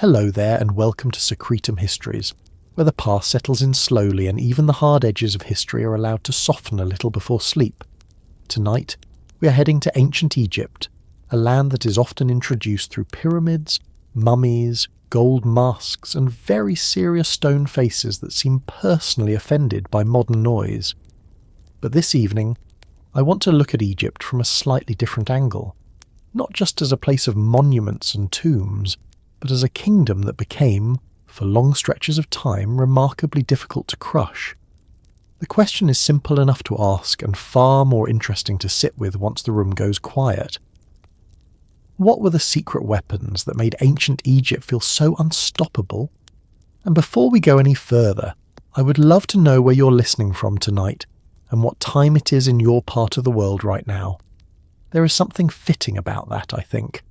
Hello there and welcome to Secretum Histories, where the past settles in slowly and even the hard edges of history are allowed to soften a little before sleep. Tonight, we are heading to ancient Egypt, a land that is often introduced through pyramids, mummies, gold masks, and very serious stone faces that seem personally offended by modern noise. But this evening, I want to look at Egypt from a slightly different angle, not just as a place of monuments and tombs, but as a kingdom that became, for long stretches of time, remarkably difficult to crush. The question is simple enough to ask and far more interesting to sit with once the room goes quiet. What were the secret weapons that made ancient Egypt feel so unstoppable? And before we go any further, I would love to know where you're listening from tonight and what time it is in your part of the world right now. There is something fitting about that, I think.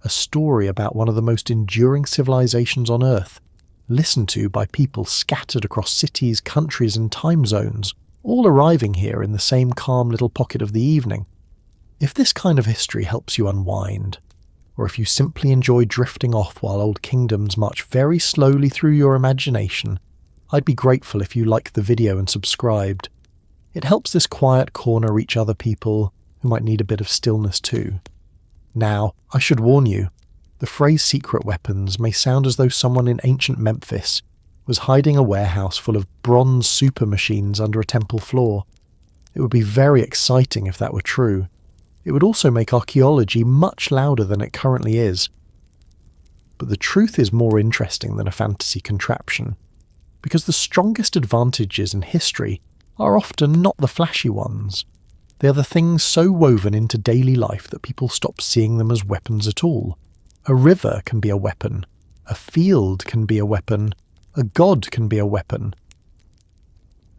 A story about one of the most enduring civilizations on Earth, listened to by people scattered across cities, countries and time zones, all arriving here in the same calm little pocket of the evening. If this kind of history helps you unwind, or if you simply enjoy drifting off while old kingdoms march very slowly through your imagination, I'd be grateful if you liked the video and subscribed. It helps this quiet corner reach other people who might need a bit of stillness too. Now, I should warn you, the phrase secret weapons may sound as though someone in ancient Memphis was hiding a warehouse full of bronze super machines under a temple floor. It would be very exciting if that were true. It would also make archaeology much louder than it currently is. But the truth is more interesting than a fantasy contraption, because the strongest advantages in history are often not the flashy ones. They are the things so woven into daily life that people stop seeing them as weapons at all. A river can be a weapon. A field can be a weapon. A god can be a weapon.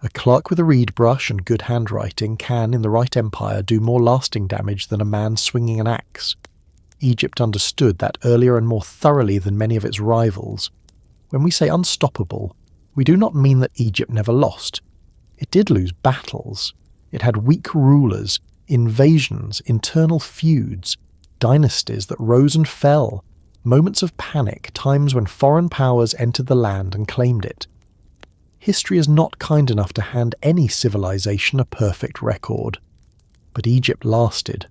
A clerk with a reed brush and good handwriting can, in the right empire, do more lasting damage than a man swinging an axe. Egypt understood that earlier and more thoroughly than many of its rivals. When we say unstoppable, we do not mean that Egypt never lost. It did lose battles. It had weak rulers, invasions, internal feuds, dynasties that rose and fell, moments of panic, times when foreign powers entered the land and claimed it. History is not kind enough to hand any civilization a perfect record. But Egypt lasted.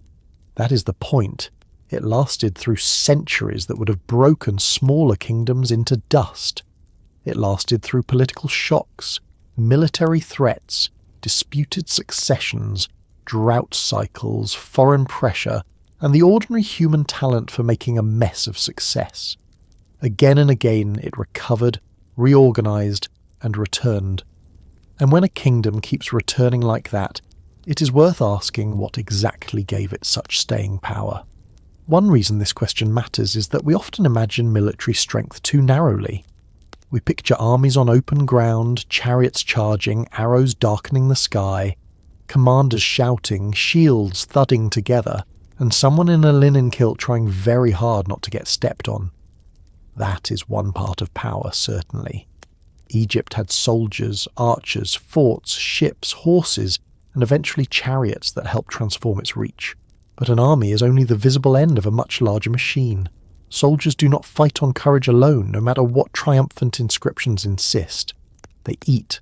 That is the point. It lasted through centuries that would have broken smaller kingdoms into dust. It lasted through political shocks, military threats, disputed successions, drought cycles, foreign pressure, and the ordinary human talent for making a mess of success. Again and again it recovered, reorganized, and returned. And when a kingdom keeps returning like that, it is worth asking what exactly gave it such staying power. One reason this question matters is that we often imagine military strength too narrowly. We picture armies on open ground, chariots charging, arrows darkening the sky, commanders shouting, shields thudding together, and someone in a linen kilt trying very hard not to get stepped on. That is one part of power, certainly. Egypt had soldiers, archers, forts, ships, horses, and eventually chariots that helped transform its reach. But an army is only the visible end of a much larger machine. Soldiers do not fight on courage alone, no matter what triumphant inscriptions insist. They eat.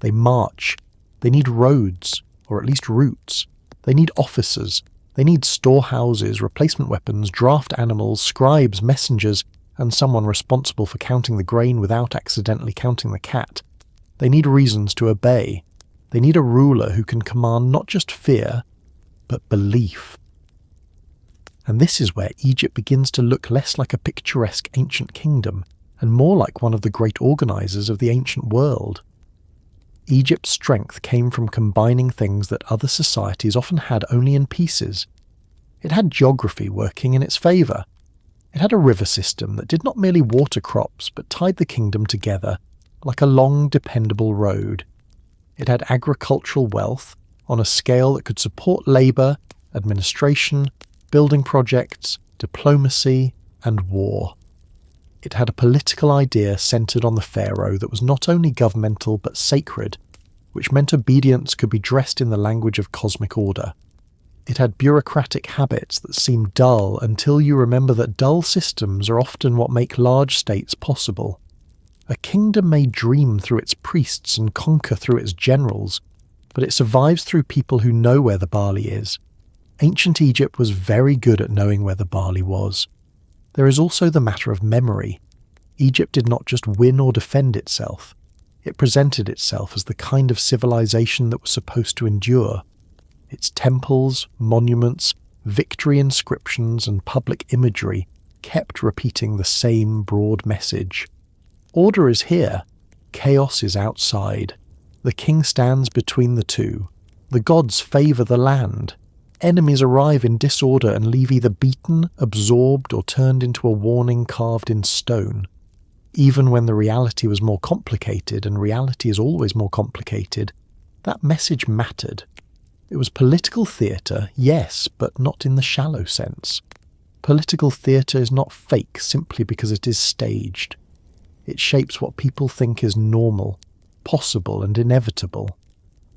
They march. They need roads, or at least routes. They need officers. They need storehouses, replacement weapons, draft animals, scribes, messengers, and someone responsible for counting the grain without accidentally counting the cat. They need reasons to obey. They need a ruler who can command not just fear, but belief. And this is where Egypt begins to look less like a picturesque ancient kingdom and more like one of the great organizers of the ancient world. Egypt's strength came from combining things that other societies often had only in pieces. It had geography working in its favor. It had a river system that did not merely water crops but tied the kingdom together like a long, dependable road. It had agricultural wealth on a scale that could support labor, administration, building projects, diplomacy, and war. It had a political idea centered on the pharaoh that was not only governmental but sacred, which meant obedience could be dressed in the language of cosmic order. It had bureaucratic habits that seem dull until you remember that dull systems are often what make large states possible. A kingdom may dream through its priests and conquer through its generals, but it survives through people who know where the barley is. Ancient Egypt was very good at knowing where the barley was. There is also the matter of memory. Egypt did not just win or defend itself. It presented itself as the kind of civilization that was supposed to endure. Its temples, monuments, victory inscriptions, and public imagery kept repeating the same broad message. Order is here. Chaos is outside. The king stands between the two. The gods favour the land. Enemies arrive in disorder and leave either beaten, absorbed, or turned into a warning carved in stone. Even when the reality was more complicated, and reality is always more complicated, that message mattered. It was political theatre, yes, but not in the shallow sense. Political theatre is not fake simply because it is staged. It shapes what people think is normal, possible, and inevitable.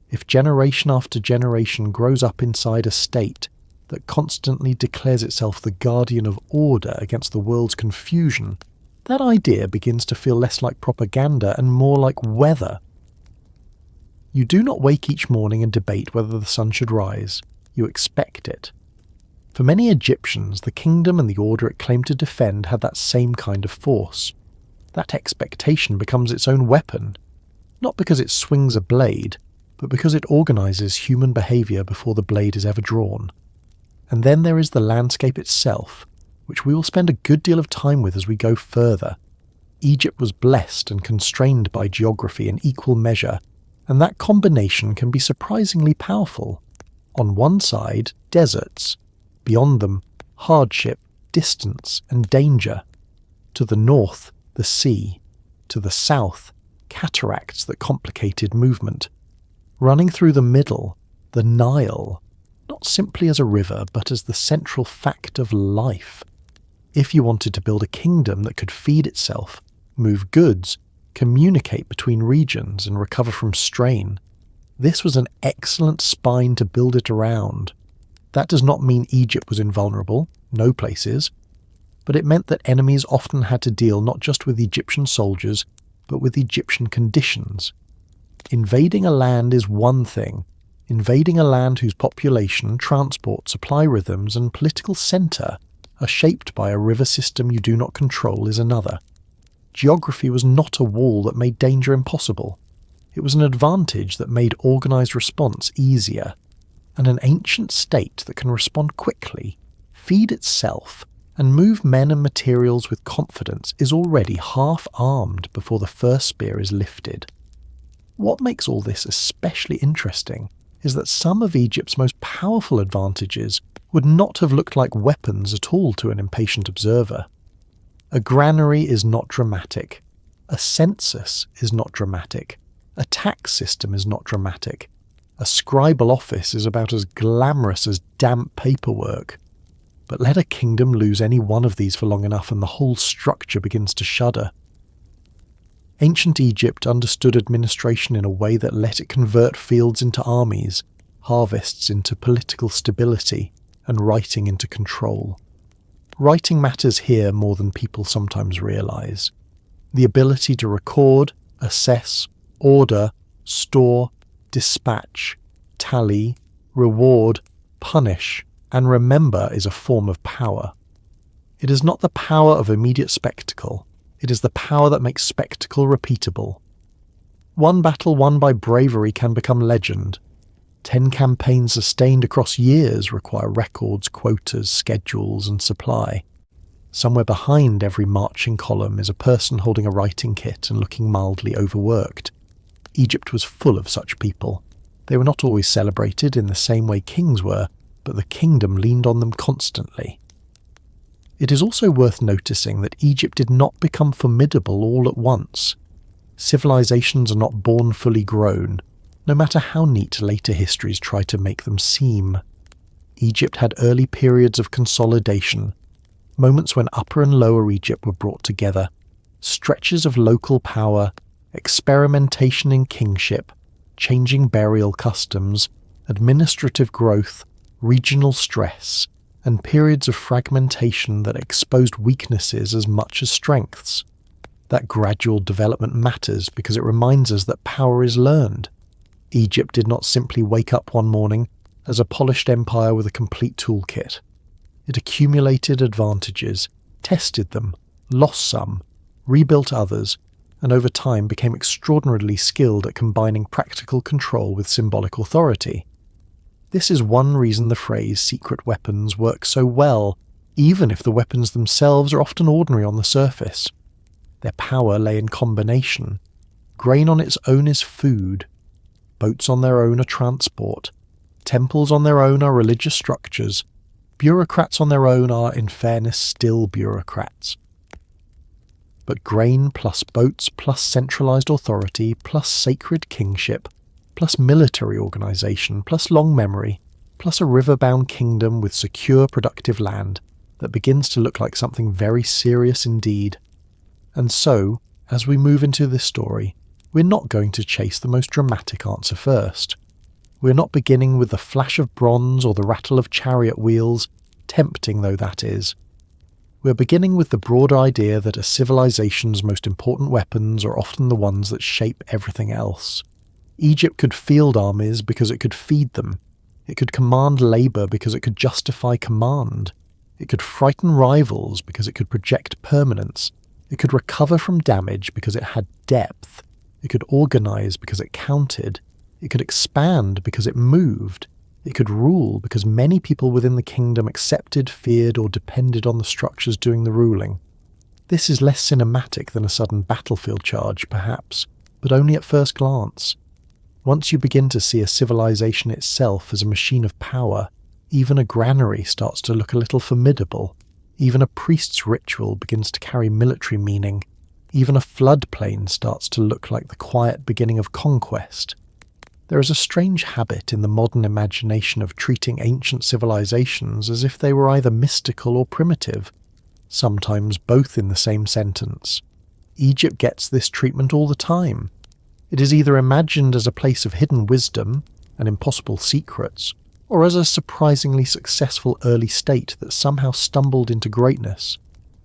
If generation after generation grows up inside a state that constantly declares itself the guardian of order against the world's confusion, that idea begins to feel less like propaganda and more like weather. You do not wake each morning and debate whether the sun should rise. You expect it. For many Egyptians, the kingdom and the order it claimed to defend had that same kind of force. That expectation becomes its own weapon, not because it swings a blade, but because it organises human behaviour before the blade is ever drawn. And then there is the landscape itself, which we will spend a good deal of time with as we go further. Egypt was blessed and constrained by geography in equal measure, and that combination can be surprisingly powerful. On one side, deserts. Beyond them, hardship, distance, and danger. To the north, the sea. To the south, cataracts that complicated movement. Running through the middle, the Nile, not simply as a river, but as the central fact of life. If you wanted to build a kingdom that could feed itself, move goods, communicate between regions, and recover from strain, this was an excellent spine to build it around. That does not mean Egypt was invulnerable, no place is, but it meant that enemies often had to deal not just with Egyptian soldiers, but with Egyptian conditions. Invading a land is one thing. Invading a land whose population, transport, supply rhythms, and political centre are shaped by a river system you do not control is another. Geography was not a wall that made danger impossible. It was an advantage that made organised response easier. And an ancient state that can respond quickly, feed itself, and move men and materials with confidence is already half-armed before the first spear is lifted. What makes all this especially interesting is that some of Egypt's most powerful advantages would not have looked like weapons at all to an impatient observer. A granary is not dramatic. A census is not dramatic. A tax system is not dramatic. A scribal office is about as glamorous as damp paperwork. But let a kingdom lose any one of these for long enough and the whole structure begins to shudder. Ancient Egypt understood administration in a way that let it convert fields into armies, harvests into political stability, and writing into control. Writing matters here more than people sometimes realise. The ability to record, assess, order, store, dispatch, tally, reward, punish, and remember is a form of power. It is not the power of immediate spectacle. It is the power that makes spectacle repeatable. One battle won by bravery can become legend. 10 campaigns sustained across years require records, quotas, schedules, and supply. Somewhere behind every marching column is a person holding a writing kit and looking mildly overworked. Egypt was full of such people. They were not always celebrated in the same way kings were, but the kingdom leaned on them constantly. It is also worth noticing that Egypt did not become formidable all at once. Civilizations are not born fully grown, no matter how neat later histories try to make them seem. Egypt had early periods of consolidation, moments when Upper and Lower Egypt were brought together, stretches of local power, experimentation in kingship, changing burial customs, administrative growth, regional stress, and periods of fragmentation that exposed weaknesses as much as strengths. That gradual development matters because it reminds us that power is learned. Egypt did not simply wake up one morning as a polished empire with a complete toolkit. It accumulated advantages, tested them, lost some, rebuilt others, and over time became extraordinarily skilled at combining practical control with symbolic authority. This is one reason the phrase secret weapons works so well, even if the weapons themselves are often ordinary on the surface. Their power lay in combination. Grain on its own is food. Boats on their own are transport. Temples on their own are religious structures. Bureaucrats on their own are, in fairness, still bureaucrats. But grain plus boats plus centralized authority plus sacred kingship plus military organization plus long memory plus a river-bound kingdom with secure productive land that begins to look like something very serious indeed. And so, as we move into this story, we're not going to chase the most dramatic answer first. We're not beginning with the flash of bronze or the rattle of chariot wheels, tempting though that is. We're beginning with the broad idea that a civilization's most important weapons are often the ones that shape everything else. Egypt could field armies because it could feed them. It could command labour because it could justify command. It could frighten rivals because it could project permanence. It could recover from damage because it had depth. It could organise because it counted. It could expand because it moved. It could rule because many people within the kingdom accepted, feared, or depended on the structures doing the ruling. This is less cinematic than a sudden battlefield charge, perhaps, but only at first glance. Once you begin to see a civilization itself as a machine of power, even a granary starts to look a little formidable. Even a priest's ritual begins to carry military meaning. Even a floodplain starts to look like the quiet beginning of conquest. There is a strange habit in the modern imagination of treating ancient civilizations as if they were either mystical or primitive, sometimes both in the same sentence. Egypt gets this treatment all the time. It is either imagined as a place of hidden wisdom and impossible secrets, or as a surprisingly successful early state that somehow stumbled into greatness,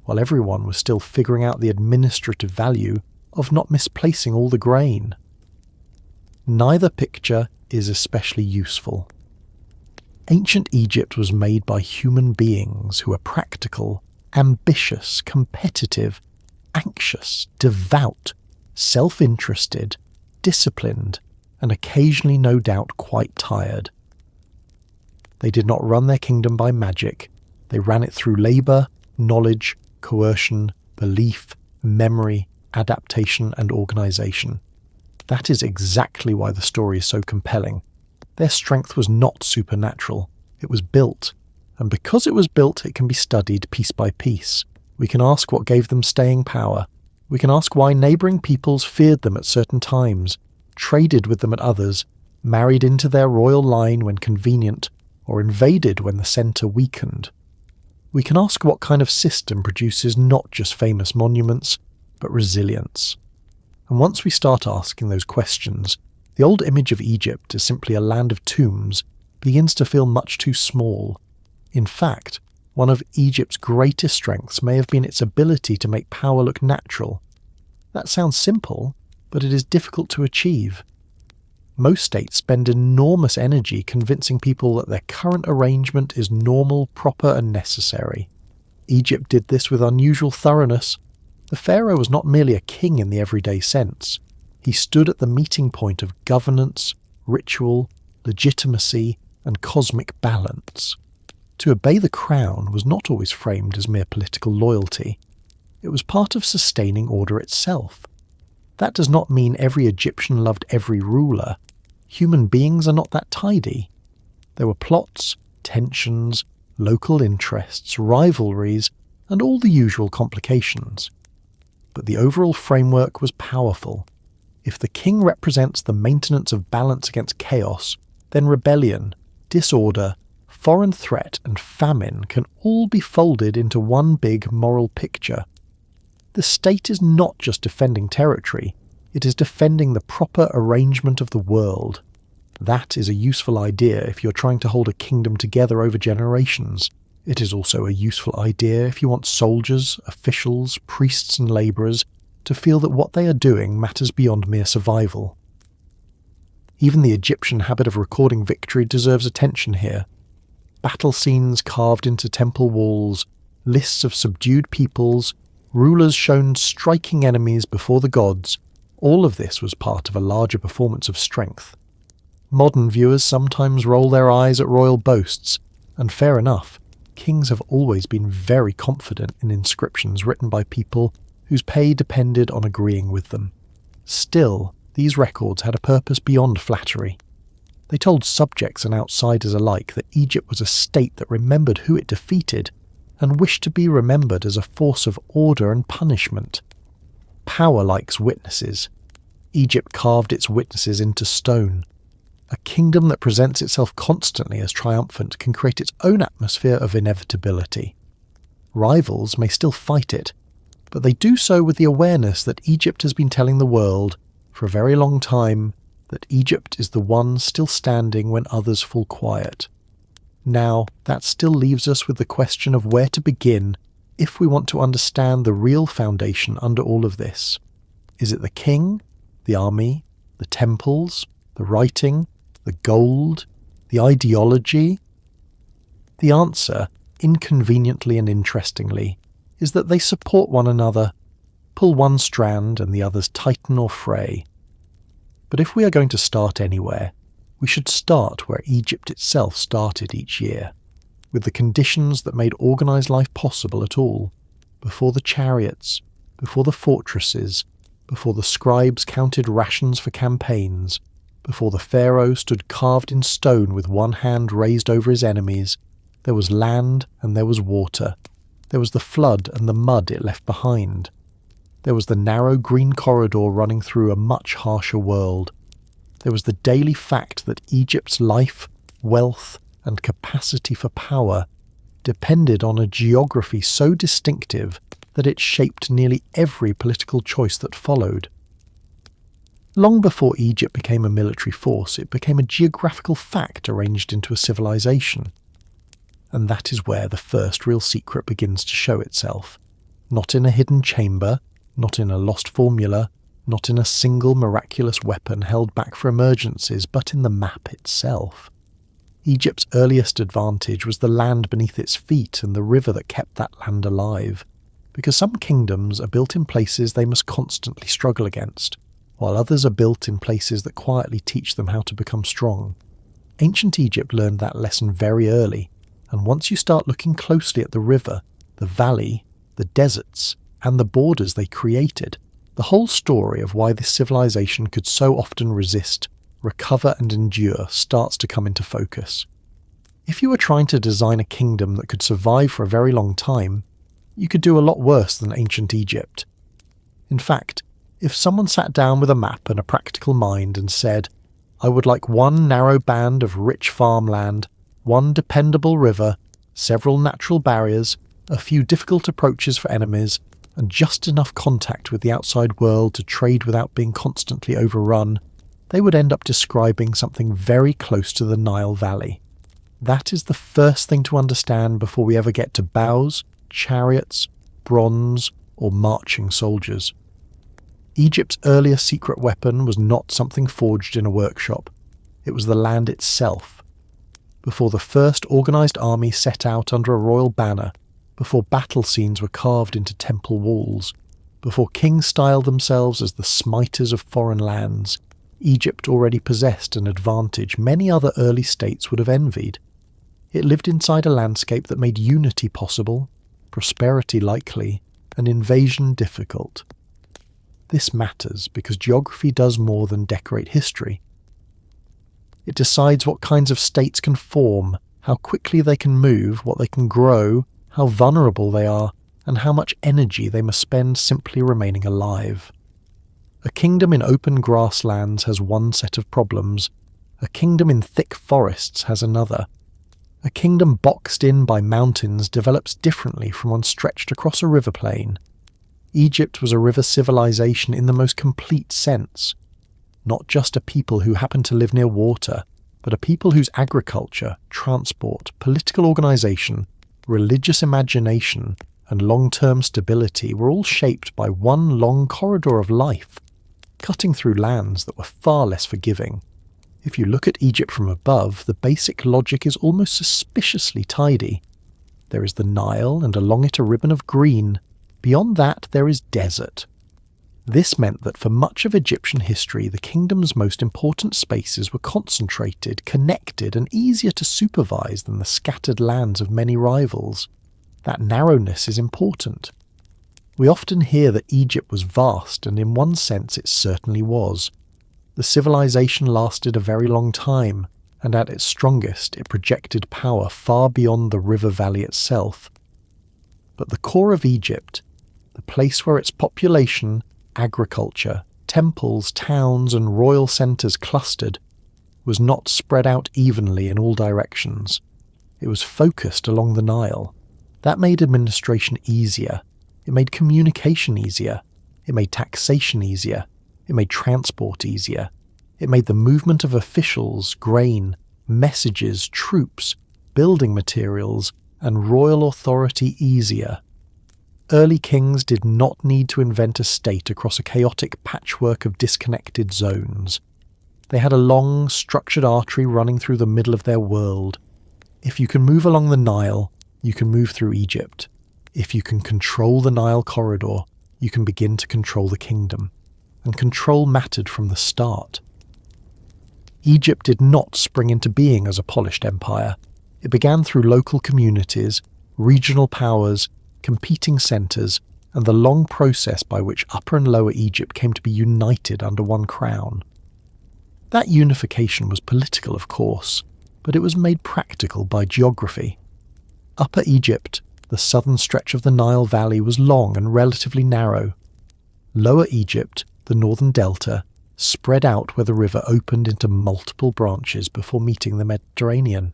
while everyone was still figuring out the administrative value of not misplacing all the grain. Neither picture is especially useful. Ancient Egypt was made by human beings who were practical, ambitious, competitive, anxious, devout, self-interested, disciplined, and occasionally no doubt quite tired. They did not run their kingdom by magic. They ran it through labour, knowledge, coercion, belief, memory, adaptation, and organisation. That is exactly why the story is so compelling. Their strength was not supernatural. It was built. And because it was built, it can be studied piece by piece. We can ask what gave them staying power. We can ask why neighbouring peoples feared them at certain times, traded with them at others, married into their royal line when convenient, or invaded when the centre weakened. We can ask what kind of system produces not just famous monuments, but resilience. And once we start asking those questions, the old image of Egypt as simply a land of tombs begins to feel much too small. In fact, one of Egypt's greatest strengths may have been its ability to make power look natural. That sounds simple, but it is difficult to achieve. Most states spend enormous energy convincing people that their current arrangement is normal, proper, and necessary. Egypt did this with unusual thoroughness. The pharaoh was not merely a king in the everyday sense. He stood at the meeting point of governance, ritual, legitimacy, and cosmic balance. To obey the crown was not always framed as mere political loyalty. It was part of sustaining order itself. That does not mean every Egyptian loved every ruler. Human beings are not that tidy. There were plots, tensions, local interests, rivalries, and all the usual complications. But the overall framework was powerful. If the king represents the maintenance of balance against chaos, then rebellion, disorder, foreign threat, and famine can all be folded into one big moral picture. The state is not just defending territory, it is defending the proper arrangement of the world. That is a useful idea if you're trying to hold a kingdom together over generations. It is also a useful idea if you want soldiers, officials, priests and labourers to feel that what they are doing matters beyond mere survival. Even the Egyptian habit of recording victory deserves attention here. Battle scenes carved into temple walls, lists of subdued peoples, rulers shown striking enemies before the gods, all of this was part of a larger performance of strength. Modern viewers sometimes roll their eyes at royal boasts, and fair enough, kings have always been very confident in inscriptions written by people whose pay depended on agreeing with them. Still, these records had a purpose beyond flattery. They told subjects and outsiders alike that Egypt was a state that remembered who it defeated and wished to be remembered as a force of order and punishment. Power likes witnesses. Egypt carved its witnesses into stone. A kingdom that presents itself constantly as triumphant can create its own atmosphere of inevitability. Rivals may still fight it, but they do so with the awareness that Egypt has been telling the world, for a very long time, that Egypt is the one still standing when others fall quiet. Now, that still leaves us with the question of where to begin if we want to understand the real foundation under all of this. Is it the king, the army, the temples, the writing, the gold, the ideology? The answer, inconveniently and interestingly, is that they support one another, pull one strand and the others tighten or fray. But if we are going to start anywhere, we should start where Egypt itself started each year, with the conditions that made organised life possible at all, before the chariots, before the fortresses, before the scribes counted rations for campaigns, before the pharaoh stood carved in stone with one hand raised over his enemies. There was land and there was water. There was the flood and the mud it left behind. There was the narrow green corridor running through a much harsher world. There was the daily fact that Egypt's life, wealth, and capacity for power depended on a geography so distinctive that it shaped nearly every political choice that followed. Long before Egypt became a military force, it became a geographical fact arranged into a civilization. And that is where the first real secret begins to show itself. Not in a hidden chamber, not in a lost formula, not in a single miraculous weapon held back for emergencies, but in the map itself. Egypt's earliest advantage was the land beneath its feet and the river that kept that land alive, because some kingdoms are built in places they must constantly struggle against, while others are built in places that quietly teach them how to become strong. Ancient Egypt learned that lesson very early, and once you start looking closely at the river, the valley, the deserts, and the borders they created, the whole story of why this civilization could so often resist, recover and endure starts to come into focus. If you were trying to design a kingdom that could survive for a very long time, you could do a lot worse than ancient Egypt. In fact, if someone sat down with a map and a practical mind and said, "I would like one narrow band of rich farmland, one dependable river, several natural barriers, a few difficult approaches for enemies, and just enough contact with the outside world to trade without being constantly overrun," they would end up describing something very close to the Nile Valley. That is the first thing to understand before we ever get to bows, chariots, bronze, or marching soldiers. Egypt's earliest secret weapon was not something forged in a workshop. It was the land itself. Before the first organised army set out under a royal banner, before battle scenes were carved into temple walls, before kings styled themselves as the smiters of foreign lands, Egypt already possessed an advantage many other early states would have envied. It lived inside a landscape that made unity possible, prosperity likely, and invasion difficult. This matters because geography does more than decorate history. It decides what kinds of states can form, how quickly they can move, what they can grow, how vulnerable they are, and how much energy they must spend simply remaining alive. A kingdom in open grasslands has one set of problems. A kingdom in thick forests has another. A kingdom boxed in by mountains develops differently from one stretched across a river plain. Egypt was a river civilization in the most complete sense. Not just a people who happened to live near water, but a people whose agriculture, transport, political organisation, religious imagination, and long-term stability were all shaped by one long corridor of life, cutting through lands that were far less forgiving. If you look at Egypt from above, the basic logic is almost suspiciously tidy. There is the Nile, and along it a ribbon of green. Beyond that, there is desert. This meant that for much of Egyptian history, the kingdom's most important spaces were concentrated, connected, and easier to supervise than the scattered lands of many rivals. That narrowness is important. We often hear that Egypt was vast, and in one sense it certainly was. The civilization lasted a very long time, and at its strongest it projected power far beyond the river valley itself. But the core of Egypt, the place where its population, agriculture, temples, towns, and royal centres clustered, was not spread out evenly in all directions. It was focused along the Nile. That made administration easier. It made communication easier. It made taxation easier. It made transport easier. It made the movement of officials, grain, messages, troops, building materials, and royal authority easier. Early kings did not need to invent a state across a chaotic patchwork of disconnected zones. They had a long, structured artery running through the middle of their world. If you can move along the Nile, you can move through Egypt. If you can control the Nile corridor, you can begin to control the kingdom. And control mattered from the start. Egypt did not spring into being as a polished empire. It began through local communities, regional powers, competing centres, and the long process by which Upper and Lower Egypt came to be united under one crown. That unification was political, of course, but it was made practical by geography. Upper Egypt, the southern stretch of the Nile Valley, was long and relatively narrow. Lower Egypt, the northern delta, spread out where the river opened into multiple branches before meeting the Mediterranean.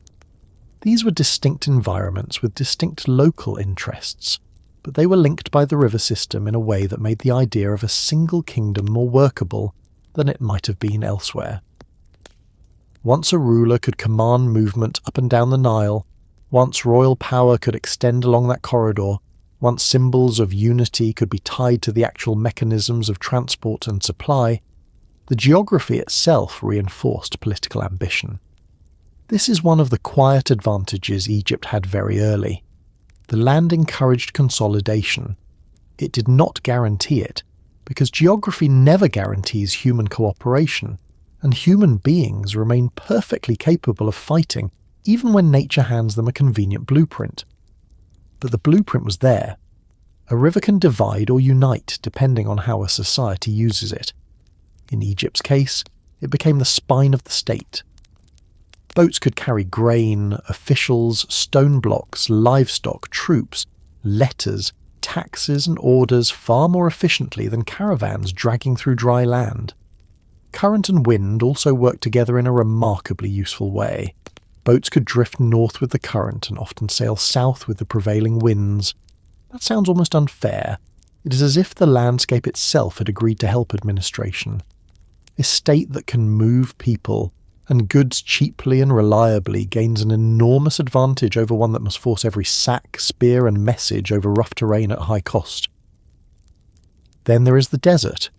These were distinct environments with distinct local interests, but they were linked by the river system in a way that made the idea of a single kingdom more workable than it might have been elsewhere. Once a ruler could command movement up and down the Nile, once royal power could extend along that corridor, once symbols of unity could be tied to the actual mechanisms of transport and supply, the geography itself reinforced political ambition. This is one of the quiet advantages Egypt had very early. The land encouraged consolidation. It did not guarantee it, because geography never guarantees human cooperation, and human beings remain perfectly capable of fighting even when nature hands them a convenient blueprint. But the blueprint was there. A river can divide or unite depending on how a society uses it. In Egypt's case, it became the spine of the state. Boats could carry grain, officials, stone blocks, livestock, troops, letters, taxes and orders far more efficiently than caravans dragging through dry land. Current and wind also worked together in a remarkably useful way. Boats could drift north with the current and often sail south with the prevailing winds. That sounds almost unfair. It is as if the landscape itself had agreed to help administration. A state that can move people and goods cheaply and reliably gains an enormous advantage over one that must force every sack, spear and message over rough terrain at high cost. Then there is the desert,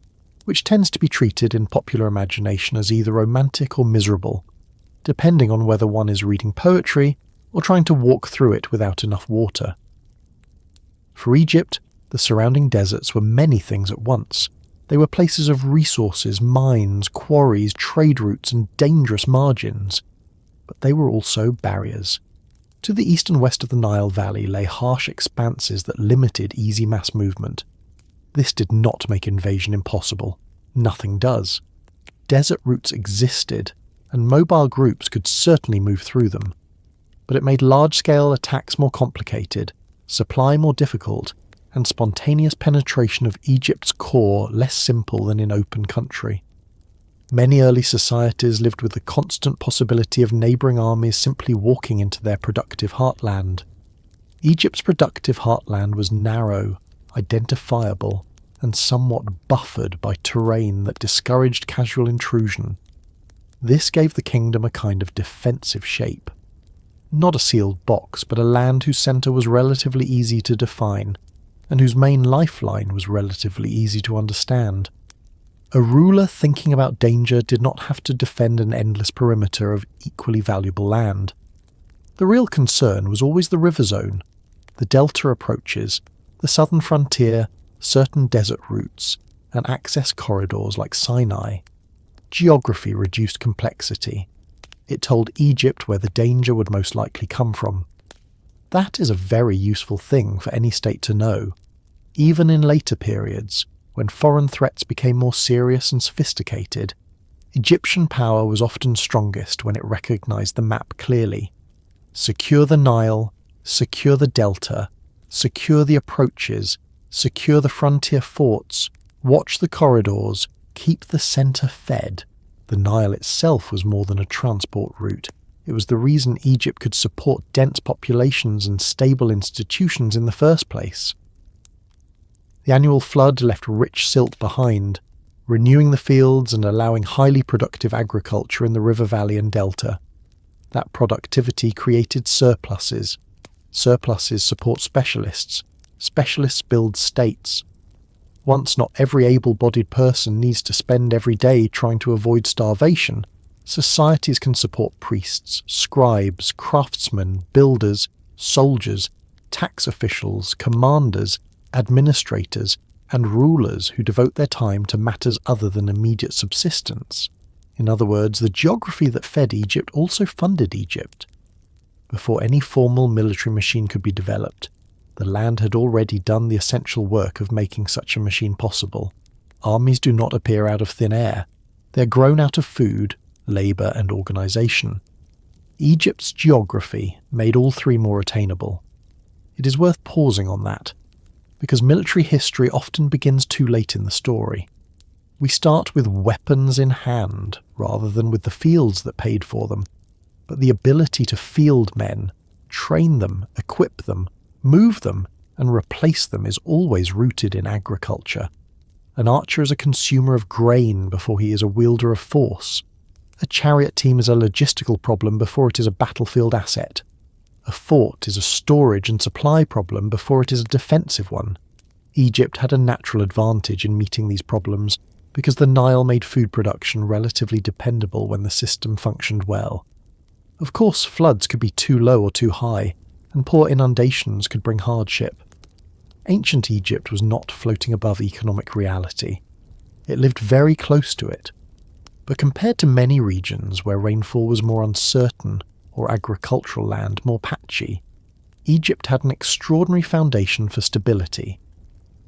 which tends to be treated in popular imagination as either romantic or miserable, depending on whether one is reading poetry or trying to walk through it without enough water. For Egypt, the surrounding deserts were many things at once. They were places of resources, mines, quarries, trade routes, and dangerous margins. But they were also barriers. To the east and west of the Nile Valley lay harsh expanses that limited easy mass movement. This did not make invasion impossible. Nothing does. Desert routes existed, and mobile groups could certainly move through them. But it made large-scale attacks more complicated, supply more difficult, and spontaneous penetration of Egypt's core less simple than in open country. Many early societies lived with the constant possibility of neighbouring armies simply walking into their productive heartland. Egypt's productive heartland was narrow, identifiable, and somewhat buffered by terrain that discouraged casual intrusion. This gave the kingdom a kind of defensive shape. Not a sealed box, but a land whose centre was relatively easy to define, and whose main lifeline was relatively easy to understand. A ruler thinking about danger did not have to defend an endless perimeter of equally valuable land. The real concern was always the river zone, the delta approaches, the southern frontier, certain desert routes, and access corridors like Sinai. Geography reduced complexity. It told Egypt where the danger would most likely come from. That is a very useful thing for any state to know, even in later periods, when foreign threats became more serious and sophisticated. Egyptian power was often strongest when it recognized the map clearly. Secure the Nile, secure the delta, secure the approaches, secure the frontier forts, watch the corridors, keep the centre fed. The Nile itself was more than a transport route. It was the reason Egypt could support dense populations and stable institutions in the first place. The annual flood left rich silt behind, renewing the fields and allowing highly productive agriculture in the river valley and delta. That productivity created surpluses. Surpluses support specialists. Specialists build states. Once not every able-bodied person needs to spend every day trying to avoid starvation, societies can support priests, scribes, craftsmen, builders, soldiers, tax officials, commanders, administrators, and rulers who devote their time to matters other than immediate subsistence. In other words, the geography that fed Egypt also funded Egypt. Before any formal military machine could be developed, the land had already done the essential work of making such a machine possible. Armies do not appear out of thin air. They are grown out of food, labour and organisation. Egypt's geography made all three more attainable. It is worth pausing on that, because military history often begins too late in the story. We start with weapons in hand, rather than with the fields that paid for them. But the ability to field men, train them, equip them, move them, and replace them is always rooted in agriculture. An archer is a consumer of grain before he is a wielder of force. A chariot team is a logistical problem before it is a battlefield asset. A fort is a storage and supply problem before it is a defensive one. Egypt had a natural advantage in meeting these problems because the Nile made food production relatively dependable when the system functioned well. Of course, floods could be too low or too high, and poor inundations could bring hardship. Ancient Egypt was not floating above economic reality. It lived very close to it. But compared to many regions where rainfall was more uncertain or agricultural land more patchy, Egypt had an extraordinary foundation for stability.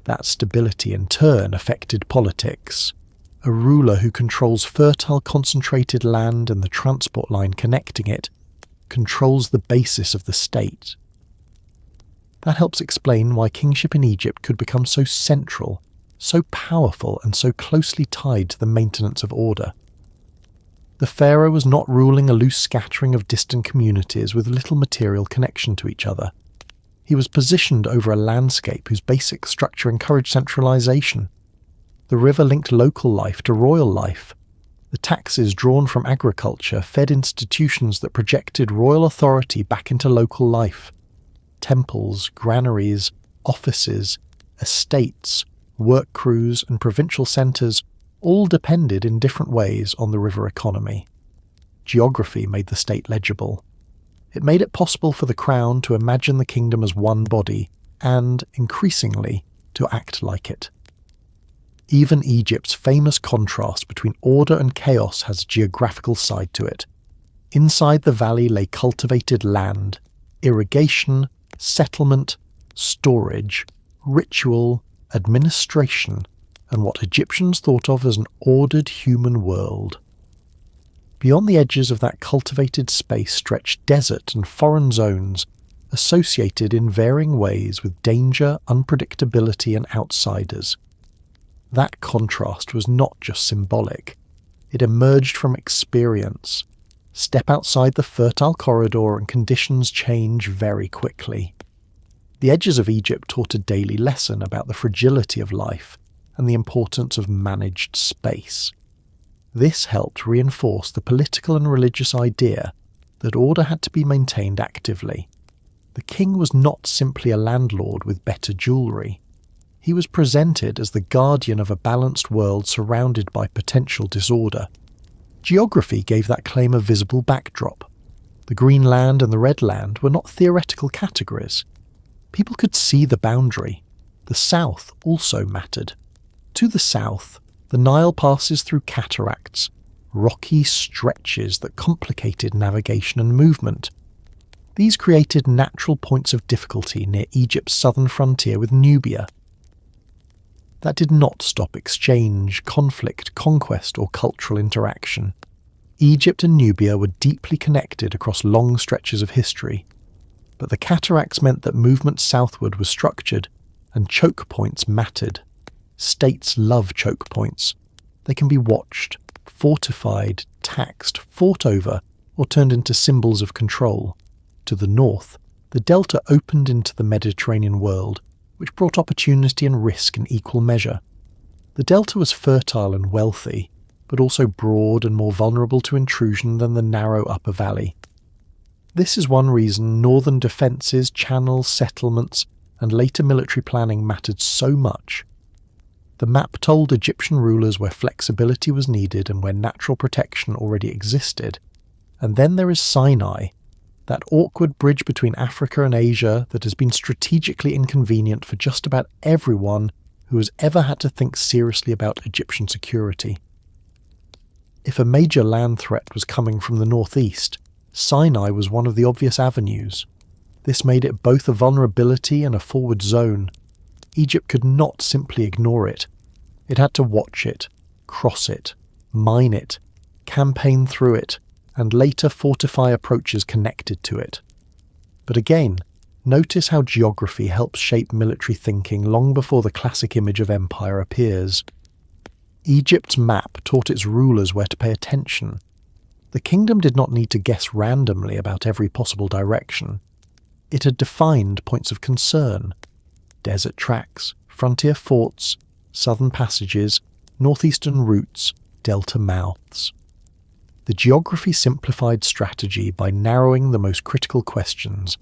That stability in turn affected politics. A ruler who controls fertile concentrated land and the transport line connecting it controls the basis of the state. That helps explain why kingship in Egypt could become so central, so powerful and so closely tied to the maintenance of order. The pharaoh was not ruling a loose scattering of distant communities with little material connection to each other. He was positioned over a landscape whose basic structure encouraged centralization. The river linked local life to royal life. The taxes drawn from agriculture fed institutions that projected royal authority back into local life. Temples, granaries, offices, estates, work crews and provincial centres all depended in different ways on the river economy. Geography made the state legible. It made it possible for the crown to imagine the kingdom as one body and, increasingly, to act like it. Even Egypt's famous contrast between order and chaos has a geographical side to it. Inside the valley lay cultivated land, irrigation, settlement, storage, ritual, administration, and what Egyptians thought of as an ordered human world. Beyond the edges of that cultivated space stretched desert and foreign zones, associated in varying ways with danger, unpredictability, and outsiders. That contrast was not just symbolic. It emerged from experience. Step outside the fertile corridor and conditions change very quickly. The edges of Egypt taught a daily lesson about the fragility of life and the importance of managed space. This helped reinforce the political and religious idea that order had to be maintained actively. The king was not simply a landlord with better jewellery. He was presented as the guardian of a balanced world surrounded by potential disorder. Geography gave that claim a visible backdrop. The green land and the red land were not theoretical categories. People could see the boundary. The south also mattered. To the south, the Nile passes through cataracts, rocky stretches that complicated navigation and movement. These created natural points of difficulty near Egypt's southern frontier with Nubia. That did not stop exchange, conflict, conquest, or cultural interaction. Egypt and Nubia were deeply connected across long stretches of history, but the cataracts meant that movement southward was structured, and choke points mattered. States love choke points. They can be watched, fortified, taxed, fought over, or turned into symbols of control. To the north, the delta opened into the Mediterranean world, which brought opportunity and risk in equal measure. The delta was fertile and wealthy, but also broad and more vulnerable to intrusion than the narrow upper valley. This is one reason northern defences, channels, settlements, and later military planning mattered so much. The map told Egyptian rulers where flexibility was needed and where natural protection already existed. And then there is Sinai, that awkward bridge between Africa and Asia that has been strategically inconvenient for just about everyone who has ever had to think seriously about Egyptian security. If a major land threat was coming from the northeast, Sinai was one of the obvious avenues. This made it both a vulnerability and a forward zone. Egypt could not simply ignore it. It had to watch it, cross it, mine it, campaign through it, and later fortify approaches connected to it. But again, notice how geography helps shape military thinking long before the classic image of empire appears. Egypt's map taught its rulers where to pay attention. The kingdom did not need to guess randomly about every possible direction. It had defined points of concern: desert tracks, frontier forts, southern passages, northeastern routes, delta mouths. The geography simplified strategy by narrowing the most critical questions.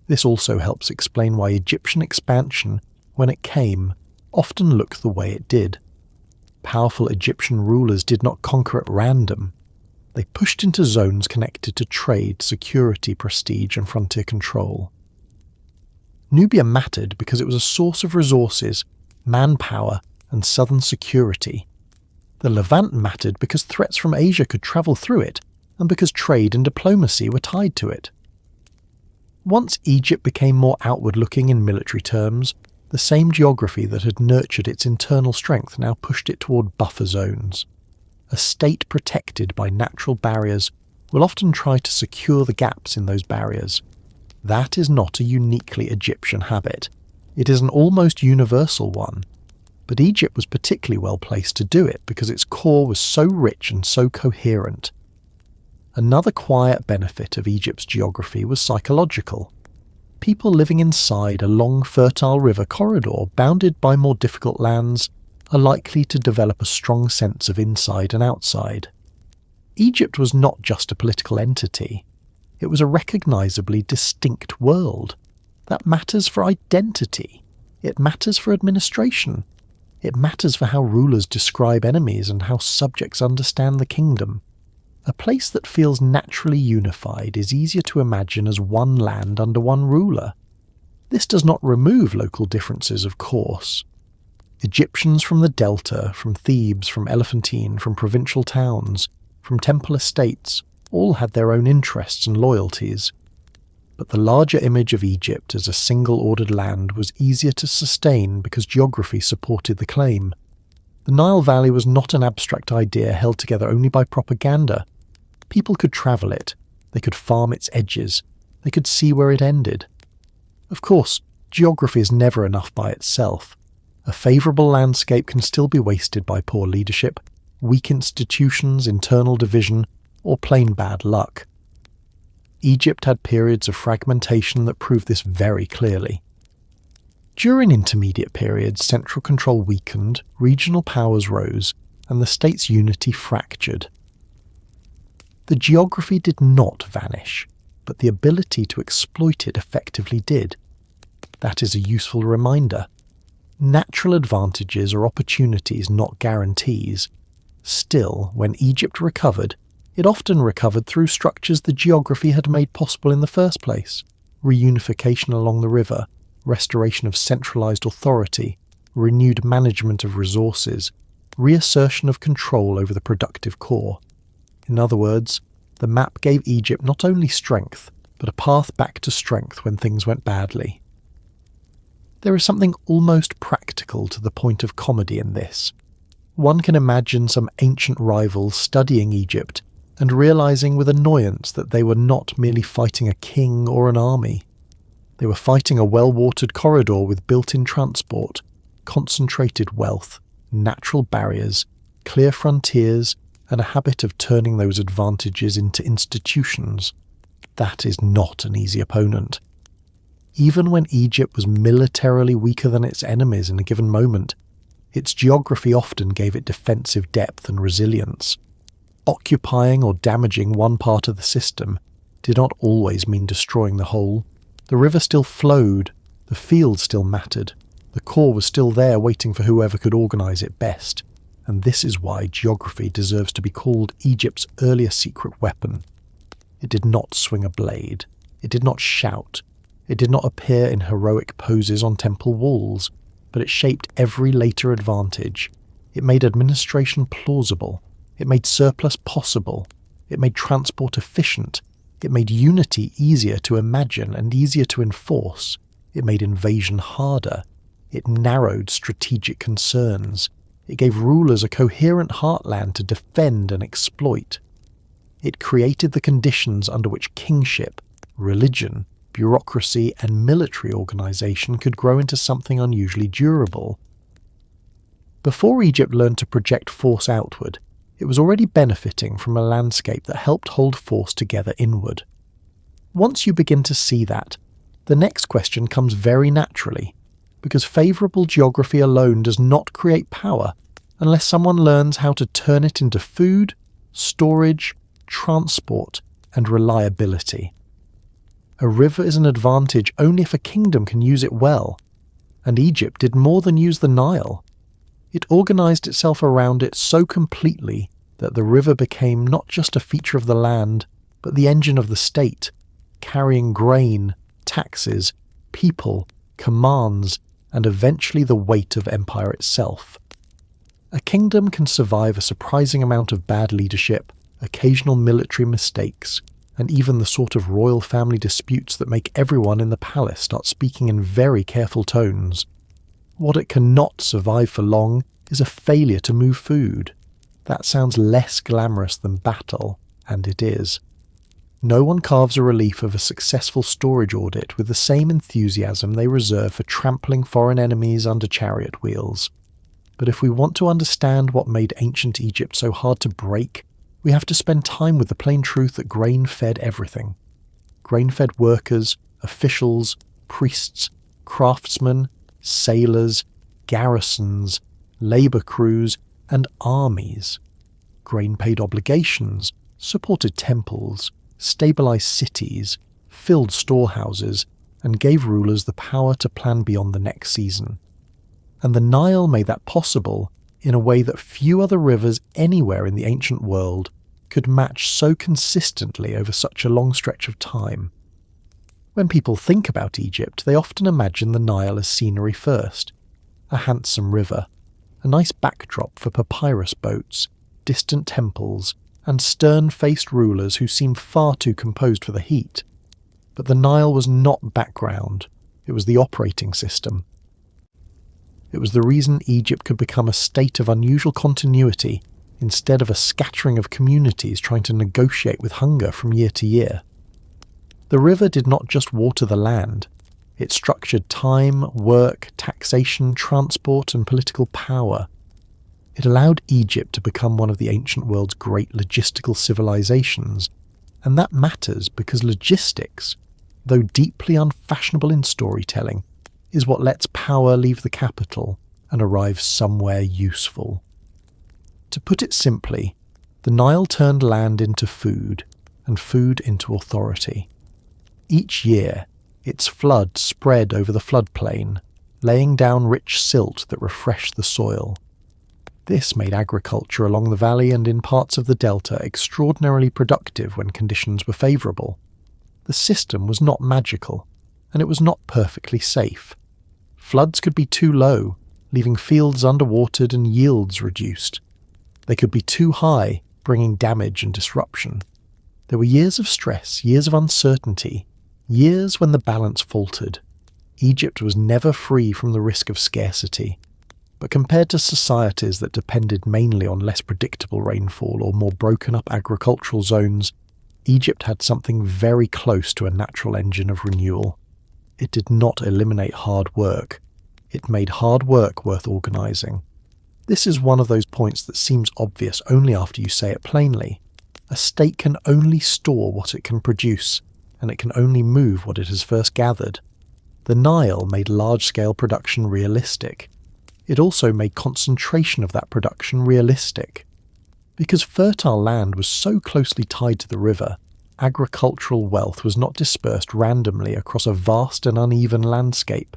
This also helps explain why Egyptian expansion, when it came, often looked the way it did. Powerful Egyptian rulers did not conquer at random. They pushed into zones connected to trade, security, prestige, and frontier control. Nubia mattered because it was a source of resources, manpower, and southern security. The Levant mattered because threats from Asia could travel through it, and because trade and diplomacy were tied to it. Once Egypt became more outward-looking in military terms, the same geography that had nurtured its internal strength now pushed it toward buffer zones. A state protected by natural barriers will often try to secure the gaps in those barriers. That is not a uniquely Egyptian habit. It is an almost universal one. But Egypt was particularly well placed to do it because its core was so rich and so coherent. Another quiet benefit of Egypt's geography was psychological. People living inside a long, fertile river corridor bounded by more difficult lands are likely to develop a strong sense of inside and outside. Egypt was not just a political entity. It was a recognisably distinct world. That matters for identity. It matters for administration. It matters for how rulers describe enemies and how subjects understand the kingdom. A place that feels naturally unified is easier to imagine as one land under one ruler. This does not remove local differences, of course. Egyptians from the Delta, from Thebes, from Elephantine, from provincial towns, from temple estates, all had their own interests and loyalties. But the larger image of Egypt as a single-ordered land was easier to sustain because geography supported the claim. The Nile Valley was not an abstract idea held together only by propaganda. People could travel it, they could farm its edges, they could see where it ended. Of course, geography is never enough by itself. A favourable landscape can still be wasted by poor leadership, weak institutions, internal division, or plain bad luck. Egypt had periods of fragmentation that proved this very clearly. During intermediate periods, central control weakened, regional powers rose, and the state's unity fractured. The geography did not vanish, but the ability to exploit it effectively did. That is a useful reminder. Natural advantages are opportunities, not guarantees. Still, when Egypt recovered, it often recovered through structures the geography had made possible in the first place: reunification along the river, restoration of centralized authority, renewed management of resources, reassertion of control over the productive core. In other words, the map gave Egypt not only strength, but a path back to strength when things went badly. There is something almost practical to the point of comedy in this. One can imagine some ancient rivals studying Egypt and realizing with annoyance that they were not merely fighting a king or an army. They were fighting a well-watered corridor with built-in transport, concentrated wealth, natural barriers, clear frontiers, and a habit of turning those advantages into institutions. That is not an easy opponent. Even when Egypt was militarily weaker than its enemies in a given moment, its geography often gave it defensive depth and resilience. Occupying or damaging one part of the system did not always mean destroying the whole. The river still flowed, the field still mattered, the core was still there waiting for whoever could organize it best. And this is why geography deserves to be called Egypt's earlier secret weapon. It did not swing a blade. It did not shout. It did not appear in heroic poses on temple walls, but it shaped every later advantage. It made administration plausible. It made surplus possible. It made transport efficient. It made unity easier to imagine and easier to enforce. It made invasion harder. It narrowed strategic concerns. It gave rulers a coherent heartland to defend and exploit. It created the conditions under which kingship, religion, bureaucracy, and military organization could grow into something unusually durable. Before Egypt learned to project force outward, it was already benefiting from a landscape that helped hold force together inward. Once you begin to see that, the next question comes very naturally, because favourable geography alone does not create power unless someone learns how to turn it into food, storage, transport, and reliability. A river is an advantage only if a kingdom can use it well, and Egypt did more than use the Nile. It organised itself around it so completely that the river became not just a feature of the land, but the engine of the state, carrying grain, taxes, people, commands, and eventually the weight of empire itself. A kingdom can survive a surprising amount of bad leadership, occasional military mistakes, and even the sort of royal family disputes that make everyone in the palace start speaking in very careful tones. What it cannot survive for long is a failure to move food. That sounds less glamorous than battle, and it is. No one carves a relief of a successful storage audit with the same enthusiasm they reserve for trampling foreign enemies under chariot wheels. But if we want to understand what made ancient Egypt so hard to break, we have to spend time with the plain truth that grain fed everything. Grain fed workers, officials, priests, craftsmen, sailors, garrisons, labour crews, and armies. Grain paid obligations, supported temples, stabilised cities, filled storehouses, and gave rulers the power to plan beyond the next season. And the Nile made that possible in a way that few other rivers anywhere in the ancient world could match so consistently over such a long stretch of time. When people think about Egypt, they often imagine the Nile as scenery first. A handsome river, a nice backdrop for papyrus boats, distant temples, and stern-faced rulers who seem far too composed for the heat. But the Nile was not background, it was the operating system. It was the reason Egypt could become a state of unusual continuity instead of a scattering of communities trying to negotiate with hunger from year to year. The river did not just water the land, it structured time, work, taxation, transport, and political power. It allowed Egypt to become one of the ancient world's great logistical civilizations, and that matters because logistics, though deeply unfashionable in storytelling, is what lets power leave the capital and arrive somewhere useful. To put it simply, the Nile turned land into food, and food into authority. Each year, its flood spread over the floodplain, laying down rich silt that refreshed the soil. This made agriculture along the valley and in parts of the delta extraordinarily productive when conditions were favourable. The system was not magical, and it was not perfectly safe. Floods could be too low, leaving fields underwatered and yields reduced. They could be too high, bringing damage and disruption. There were years of stress, years of uncertainty, years when the balance faltered. Egypt was never free from the risk of scarcity, but compared to societies that depended mainly on less predictable rainfall or more broken-up agricultural zones, Egypt had something very close to a natural engine of renewal. It did not eliminate hard work. It made hard work worth organising. This is one of those points that seems obvious only after you say it plainly. A state can only store what it can produce, and it can only move what it has first gathered. The Nile made large-scale production realistic. It also made concentration of that production realistic. Because fertile land was so closely tied to the river, agricultural wealth was not dispersed randomly across a vast and uneven landscape.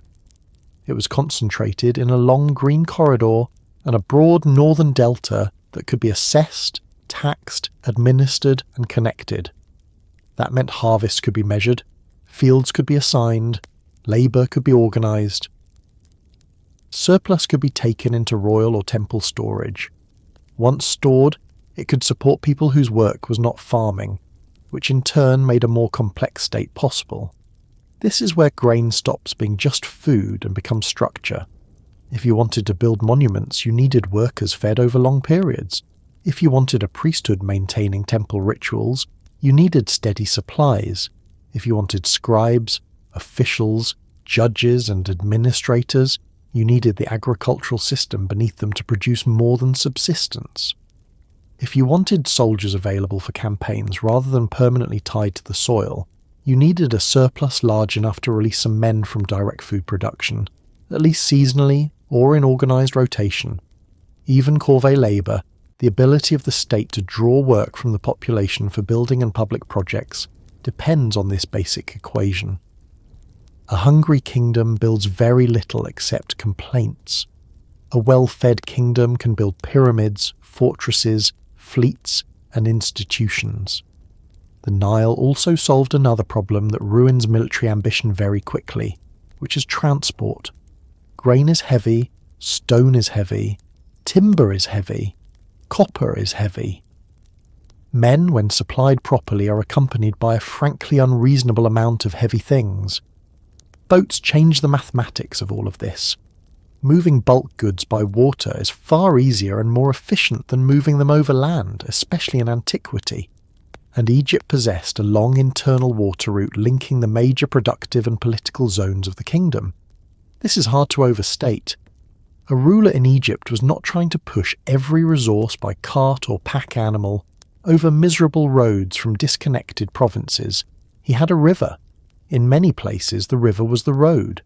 It was concentrated in a long green corridor and a broad northern delta that could be assessed, taxed, administered, and connected. That meant harvests could be measured, fields could be assigned, labour could be organised. Surplus could be taken into royal or temple storage. Once stored, it could support people whose work was not farming, which in turn made a more complex state possible. This is where grain stops being just food and becomes structure. If you wanted to build monuments, you needed workers fed over long periods. If you wanted a priesthood maintaining temple rituals, you needed steady supplies. If you wanted scribes, officials, judges, and administrators, you needed the agricultural system beneath them to produce more than subsistence. If you wanted soldiers available for campaigns rather than permanently tied to the soil, you needed a surplus large enough to release some men from direct food production, at least seasonally or in organised rotation. Even corvée labour, the ability of the state to draw work from the population for building and public projects, depends on this basic equation. A hungry kingdom builds very little except complaints. A well-fed kingdom can build pyramids, fortresses, fleets, and institutions. The Nile also solved another problem that ruins military ambition very quickly, which is transport. Grain is heavy, stone is heavy, timber is heavy, copper is heavy. Men, when supplied properly, are accompanied by a frankly unreasonable amount of heavy things. Boats change the mathematics of all of this. Moving bulk goods by water is far easier and more efficient than moving them over land, especially in antiquity. And Egypt possessed a long internal water route linking the major productive and political zones of the kingdom. This is hard to overstate. A ruler in Egypt was not trying to push every resource by cart or pack animal over miserable roads from disconnected provinces. He had a river. In many places, the river was the road.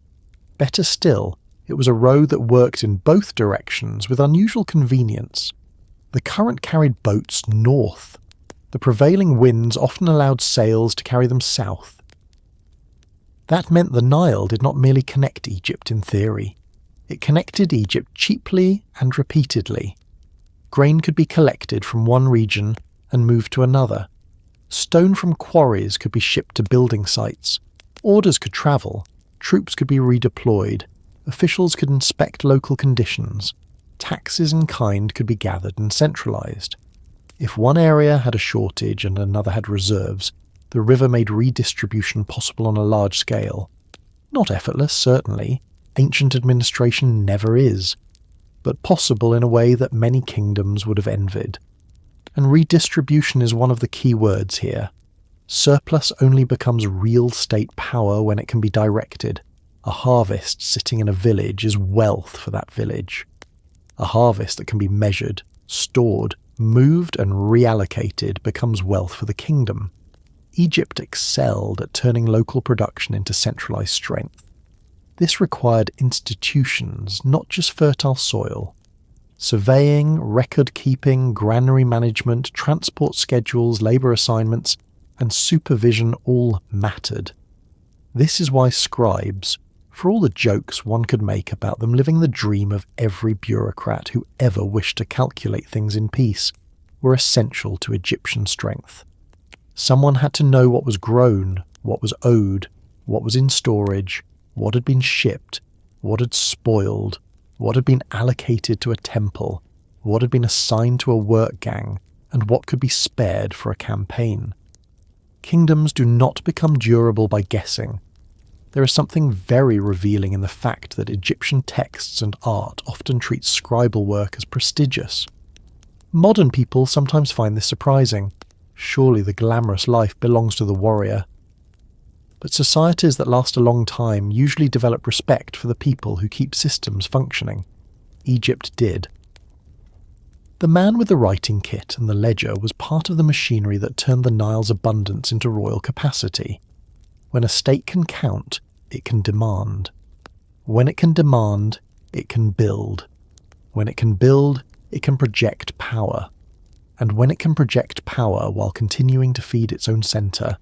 Better still, it was a road that worked in both directions with unusual convenience. The current carried boats north. The prevailing winds often allowed sails to carry them south. That meant the Nile did not merely connect Egypt in theory. It connected Egypt cheaply and repeatedly. Grain could be collected from one region and moved to another. Stone from quarries could be shipped to building sites. Orders could travel, troops could be redeployed, officials could inspect local conditions, taxes in kind could be gathered and centralised. If one area had a shortage and another had reserves, the river made redistribution possible on a large scale. Not effortless, certainly. Ancient administration never is, but possible in a way that many kingdoms would have envied. And redistribution is one of the key words here. Surplus only becomes real state power when it can be directed. A harvest sitting in a village is wealth for that village. A harvest that can be measured, stored, moved and reallocated becomes wealth for the kingdom. Egypt excelled at turning local production into centralised strength. This required institutions, not just fertile soil. Surveying, record-keeping, granary management, transport schedules, labour assignments, and supervision all mattered. This is why scribes, for all the jokes one could make about them living the dream of every bureaucrat who ever wished to calculate things in peace, were essential to Egyptian strength. Someone had to know what was grown, what was owed, what was in storage, what had been shipped, what had spoiled, what had been allocated to a temple, what had been assigned to a work gang, and what could be spared for a campaign. Kingdoms do not become durable by guessing. There is something very revealing in the fact that Egyptian texts and art often treat scribal work as prestigious. Modern people sometimes find this surprising. Surely the glamorous life belongs to the warrior. But societies that last a long time usually develop respect for the people who keep systems functioning. Egypt did. The man with the writing kit and the ledger was part of the machinery that turned the Nile's abundance into royal capacity. When a state can count, it can demand. When it can demand, it can build. When it can build, it can project power. And when it can project power while continuing to feed its own centre,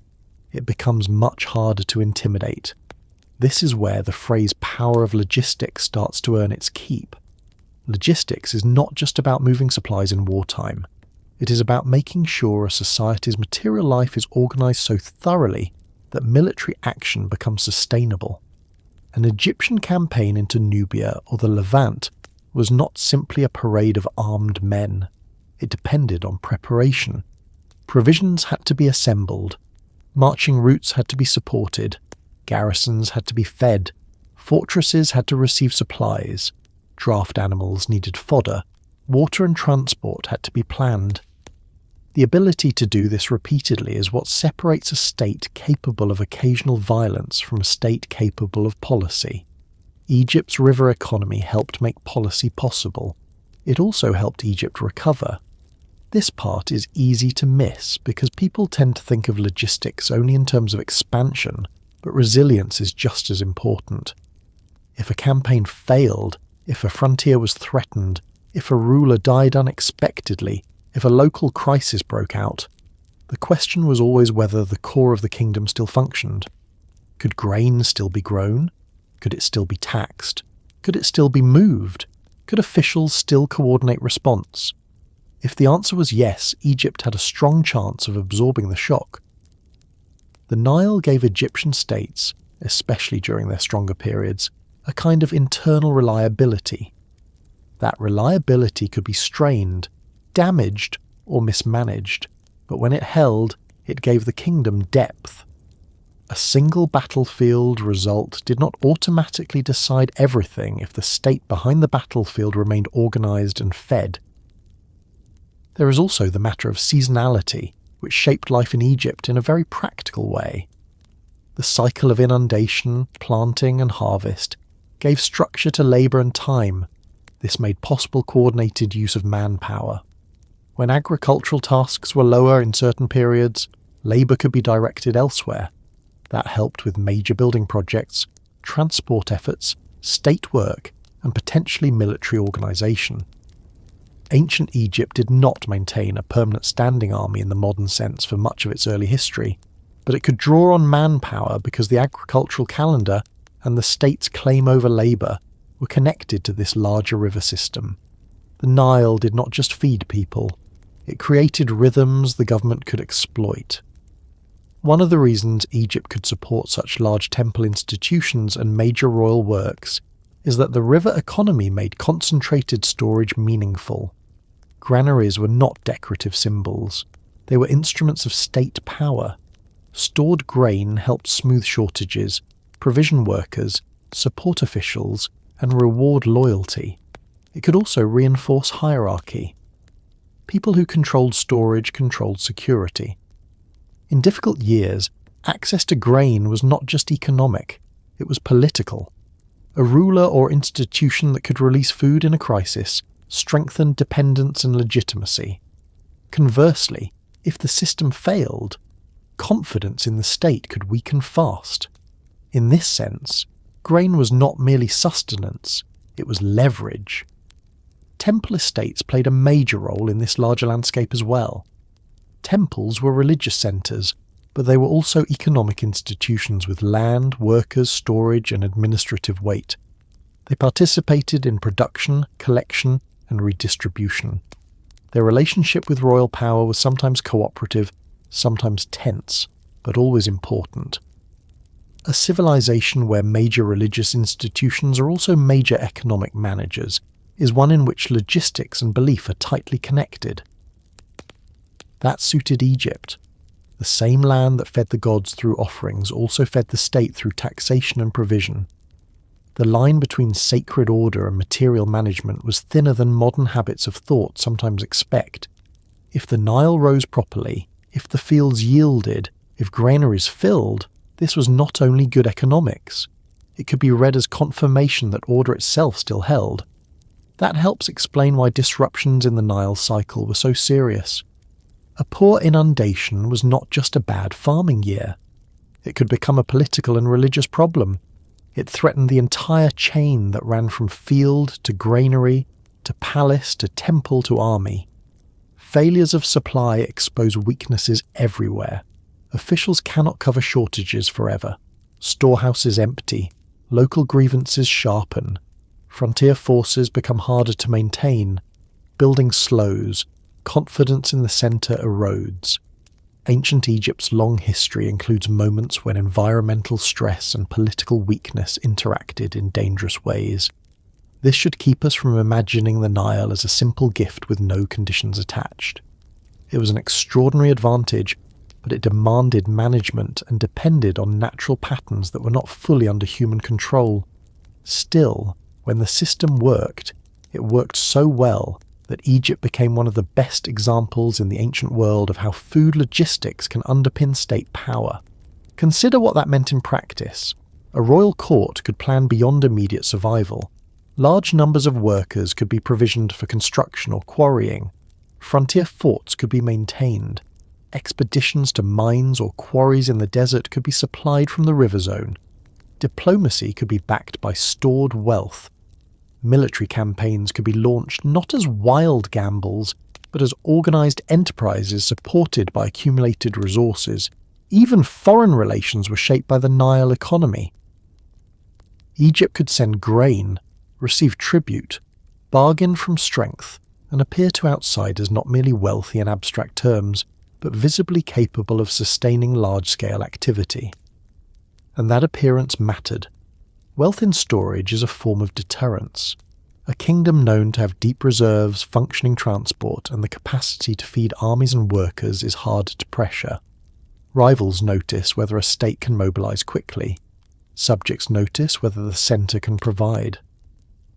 it becomes much harder to intimidate. This is where the phrase power of logistics starts to earn its keep. Logistics is not just about moving supplies in wartime. It is about making sure a society's material life is organised so thoroughly that military action becomes sustainable. An Egyptian campaign into Nubia or the Levant was not simply a parade of armed men. It depended on preparation. Provisions had to be assembled. Marching routes had to be supported. Garrisons had to be fed. Fortresses had to receive supplies. Draft animals needed fodder. Water and transport had to be planned. The ability to do this repeatedly is what separates a state capable of occasional violence from a state capable of policy. Egypt's river economy helped make policy possible. It also helped Egypt recover. This part is easy to miss because people tend to think of logistics only in terms of expansion, but resilience is just as important. If a campaign failed, if a frontier was threatened, if a ruler died unexpectedly, if a local crisis broke out, the question was always whether the core of the kingdom still functioned. Could grain still be grown? Could it still be taxed? Could it still be moved? Could officials still coordinate response? If the answer was yes, Egypt had a strong chance of absorbing the shock. The Nile gave Egyptian states, especially during their stronger periods, a kind of internal reliability. That reliability could be strained, damaged, or mismanaged, but when it held, it gave the kingdom depth. A single battlefield result did not automatically decide everything if the state behind the battlefield remained organised and fed. There is also the matter of seasonality, which shaped life in Egypt in a very practical way. The cycle of inundation, planting and harvest gave structure to labour and time. This made possible coordinated use of manpower. When agricultural tasks were lower in certain periods, labour could be directed elsewhere. That helped with major building projects, transport efforts, state work, and potentially military organisation. Ancient Egypt did not maintain a permanent standing army in the modern sense for much of its early history, but it could draw on manpower because the agricultural calendar and the state's claim over labour were connected to this larger river system. The Nile did not just feed people, it created rhythms the government could exploit. One of the reasons Egypt could support such large temple institutions and major royal works is that the river economy made concentrated storage meaningful. Granaries were not decorative symbols. They were instruments of state power. Stored grain helped smooth shortages, provision workers, support officials, and reward loyalty. It could also reinforce hierarchy. People who controlled storage controlled security. In difficult years, access to grain was not just economic, it was political. A ruler or institution that could release food in a crisis strengthened dependence and legitimacy. Conversely, if the system failed, confidence in the state could weaken fast. In this sense, grain was not merely sustenance, it was leverage. temple estates played a major role in this larger landscape as well. Temples were religious centres, but they were also economic institutions with land, workers, storage and administrative weight. They participated in production, collection and redistribution. Their relationship with royal power was sometimes cooperative, sometimes tense, but always important. A civilization where major religious institutions are also major economic managers is one in which logistics and belief are tightly connected. That suited Egypt. The same land that fed the gods through offerings also fed the state through taxation and provision. The line between sacred order and material management was thinner than modern habits of thought sometimes expect. If the Nile rose properly, if the fields yielded, if granaries filled, this was not only good economics. It could be read as confirmation that order itself still held. That helps explain why disruptions in the Nile cycle were so serious. A poor inundation was not just a bad farming year. It could become a political and religious problem. It threatened the entire chain that ran from field to granary, to palace to temple to army. Failures of supply expose weaknesses everywhere. Officials cannot cover shortages forever. Storehouses empty. Local grievances sharpen. Frontier forces become harder to maintain. Building slows. Confidence in the centre erodes. Ancient Egypt's long history includes moments when environmental stress and political weakness interacted in dangerous ways. This should keep us from imagining the Nile as a simple gift with no conditions attached. It was an extraordinary advantage, but it demanded management and depended on natural patterns that were not fully under human control. Still, when the system worked, it worked so well that Egypt became one of the best examples in the ancient world of how food logistics can underpin state power. Consider what that meant in practice. A royal court could plan beyond immediate survival. Large numbers of workers could be provisioned for construction or quarrying. Frontier forts could be maintained. Expeditions to mines or quarries in the desert could be supplied from the river zone. Diplomacy could be backed by stored wealth. Military campaigns could be launched not as wild gambles, but as organised enterprises supported by accumulated resources. Even foreign relations were shaped by the Nile economy. Egypt could send grain, receive tribute, bargain from strength, and appear to outsiders not merely wealthy in abstract terms, but visibly capable of sustaining large-scale activity. And that appearance mattered. Wealth in storage is a form of deterrence. A kingdom known to have deep reserves, functioning transport, and the capacity to feed armies and workers is hard to pressure. Rivals notice whether a state can mobilize quickly. Subjects notice whether the centre can provide.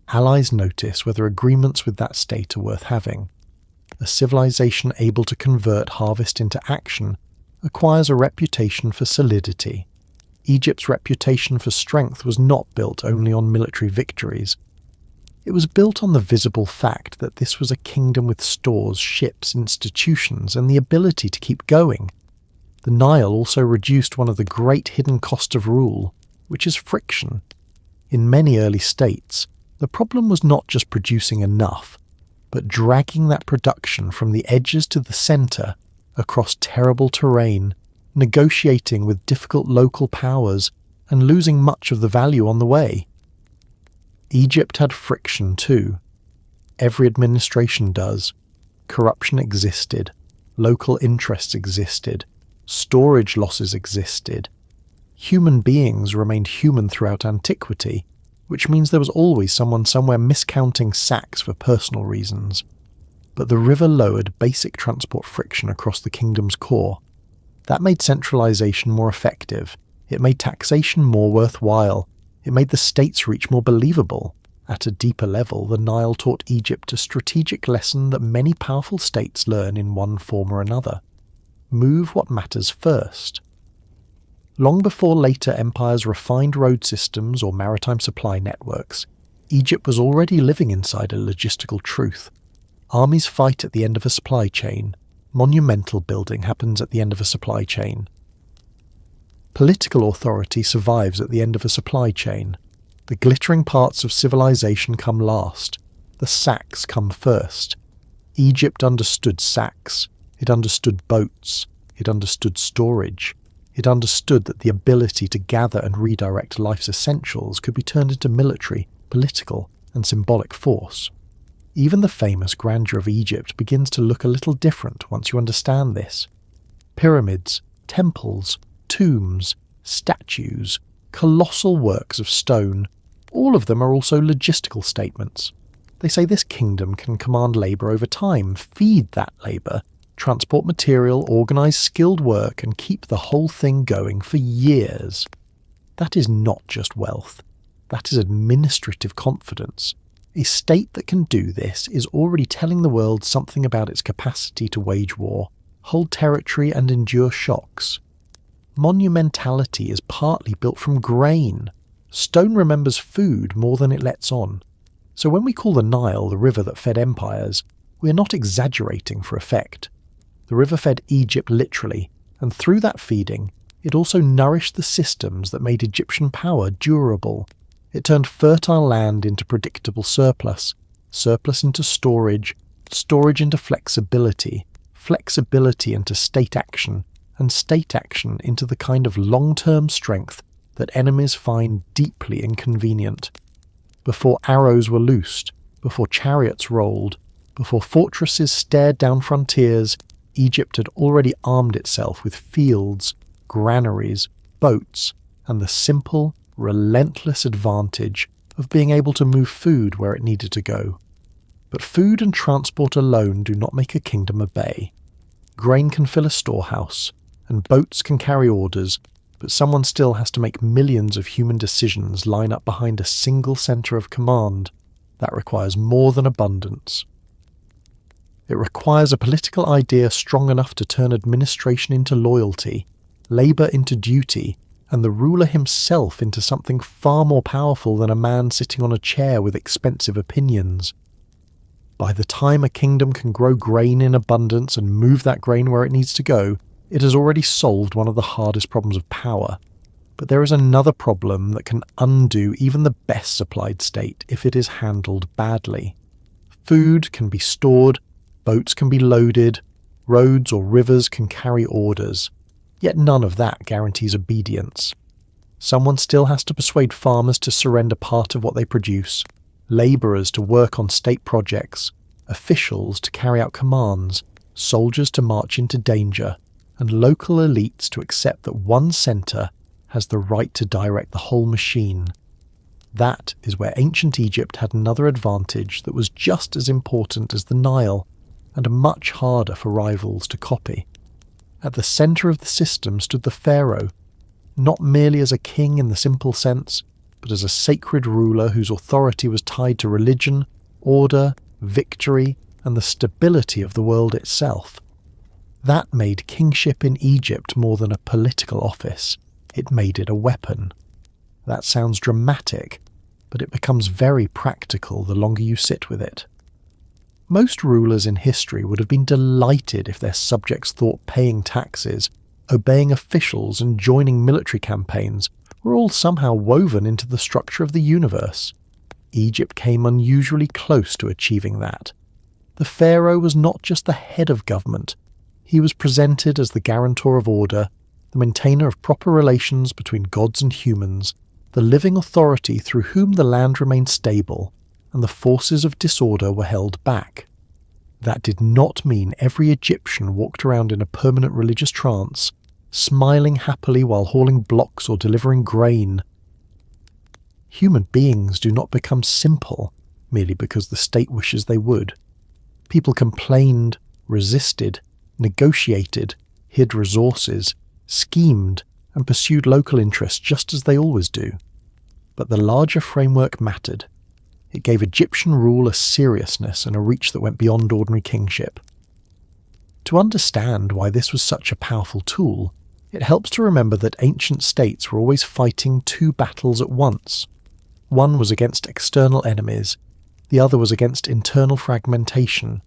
Allies notice whether agreements with that state are worth having. A civilization able to convert harvest into action acquires a reputation for solidity. Egypt's reputation for strength was not built only on military victories. It was built on the visible fact that this was a kingdom with stores, ships, institutions, and the ability to keep going. The Nile also reduced one of the great hidden costs of rule, which is friction. In many early states, the problem was not just producing enough, but dragging that production from the edges to the centre, across terrible terrain, negotiating with difficult local powers, and losing much of the value on the way. Egypt had friction too. Every administration does. Corruption existed. Local interests existed. Storage losses existed. Human beings remained human throughout antiquity, which means there was always someone somewhere miscounting sacks for personal reasons. But the river lowered basic transport friction across the kingdom's core. That made centralization more effective. It made taxation more worthwhile. It made the state's reach more believable. At a deeper level, the Nile taught Egypt a strategic lesson that many powerful states learn in one form or another. Move what matters first. Long before later empires refined road systems or maritime supply networks, Egypt was already living inside a logistical truth. Armies fight at the end of a supply chain. Monumental building happens at the end of a supply chain. Political authority survives at the end of a supply chain. The glittering parts of civilization come last. The sacks come first. Egypt understood sacks. It understood boats. It understood storage. It understood that the ability to gather and redirect life's essentials could be turned into military, political, and symbolic force. Even the famous grandeur of Egypt begins to look a little different once you understand this. Pyramids, temples, tombs, statues, colossal works of stone, all of them are also logistical statements. They say this kingdom can command labour over time, feed that labour, transport material, organise skilled work, and keep the whole thing going for years. That is not just wealth. That is administrative confidence. A state that can do this is already telling the world something about its capacity to wage war, hold territory, and endure shocks. Monumentality is partly built from grain. Stone remembers food more than it lets on. So when we call the Nile the river that fed empires, we are not exaggerating for effect. The river fed Egypt literally, and through that feeding, it also nourished the systems that made Egyptian power durable. It turned fertile land into predictable surplus, surplus into storage, storage into flexibility, flexibility into state action, and state action into the kind of long-term strength that enemies find deeply inconvenient. Before arrows were loosed, before chariots rolled, before fortresses stared down frontiers, Egypt had already armed itself with fields, granaries, boats, and the simple, relentless advantage of being able to move food where it needed to go. But food and transport alone do not make a kingdom obey. Grain can fill a storehouse, and boats can carry orders, but someone still has to make millions of human decisions line up behind a single centre of command. That requires more than abundance. It requires a political idea strong enough to turn administration into loyalty, labour into duty, and the ruler himself into something far more powerful than a man sitting on a chair with expensive opinions. By the time a kingdom can grow grain in abundance and move that grain where it needs to go, it has already solved one of the hardest problems of power. But there is another problem that can undo even the best supplied state if it is handled badly. Food can be stored, boats can be loaded, roads or rivers can carry orders. Yet none of that guarantees obedience. Someone still has to persuade farmers to surrender part of what they produce, labourers to work on state projects, officials to carry out commands, soldiers to march into danger, and local elites to accept that one centre has the right to direct the whole machine. That is where ancient Egypt had another advantage that was just as important as the Nile, and much harder for rivals to copy. At the centre of the system stood the pharaoh, not merely as a king in the simple sense, but as a sacred ruler whose authority was tied to religion, order, victory, and the stability of the world itself. That made kingship in Egypt more than a political office. It made it a weapon. That sounds dramatic, but it becomes very practical the longer you sit with it. Most rulers in history would have been delighted if their subjects thought paying taxes, obeying officials, and joining military campaigns were all somehow woven into the structure of the universe. Egypt came unusually close to achieving that. The pharaoh was not just the head of government. He was presented as the guarantor of order, the maintainer of proper relations between gods and humans, the living authority through whom the land remained stable, and the forces of disorder were held back. That did not mean every Egyptian walked around in a permanent religious trance, smiling happily while hauling blocks or delivering grain. Human beings do not become simple merely because the state wishes they would. People complained, resisted, negotiated, hid resources, schemed, and pursued local interests just as they always do. But the larger framework mattered. It gave Egyptian rule a seriousness and a reach that went beyond ordinary kingship. To understand why this was such a powerful tool, it helps to remember that ancient states were always fighting two battles at once. One was against external enemies, the other was against internal fragmentation.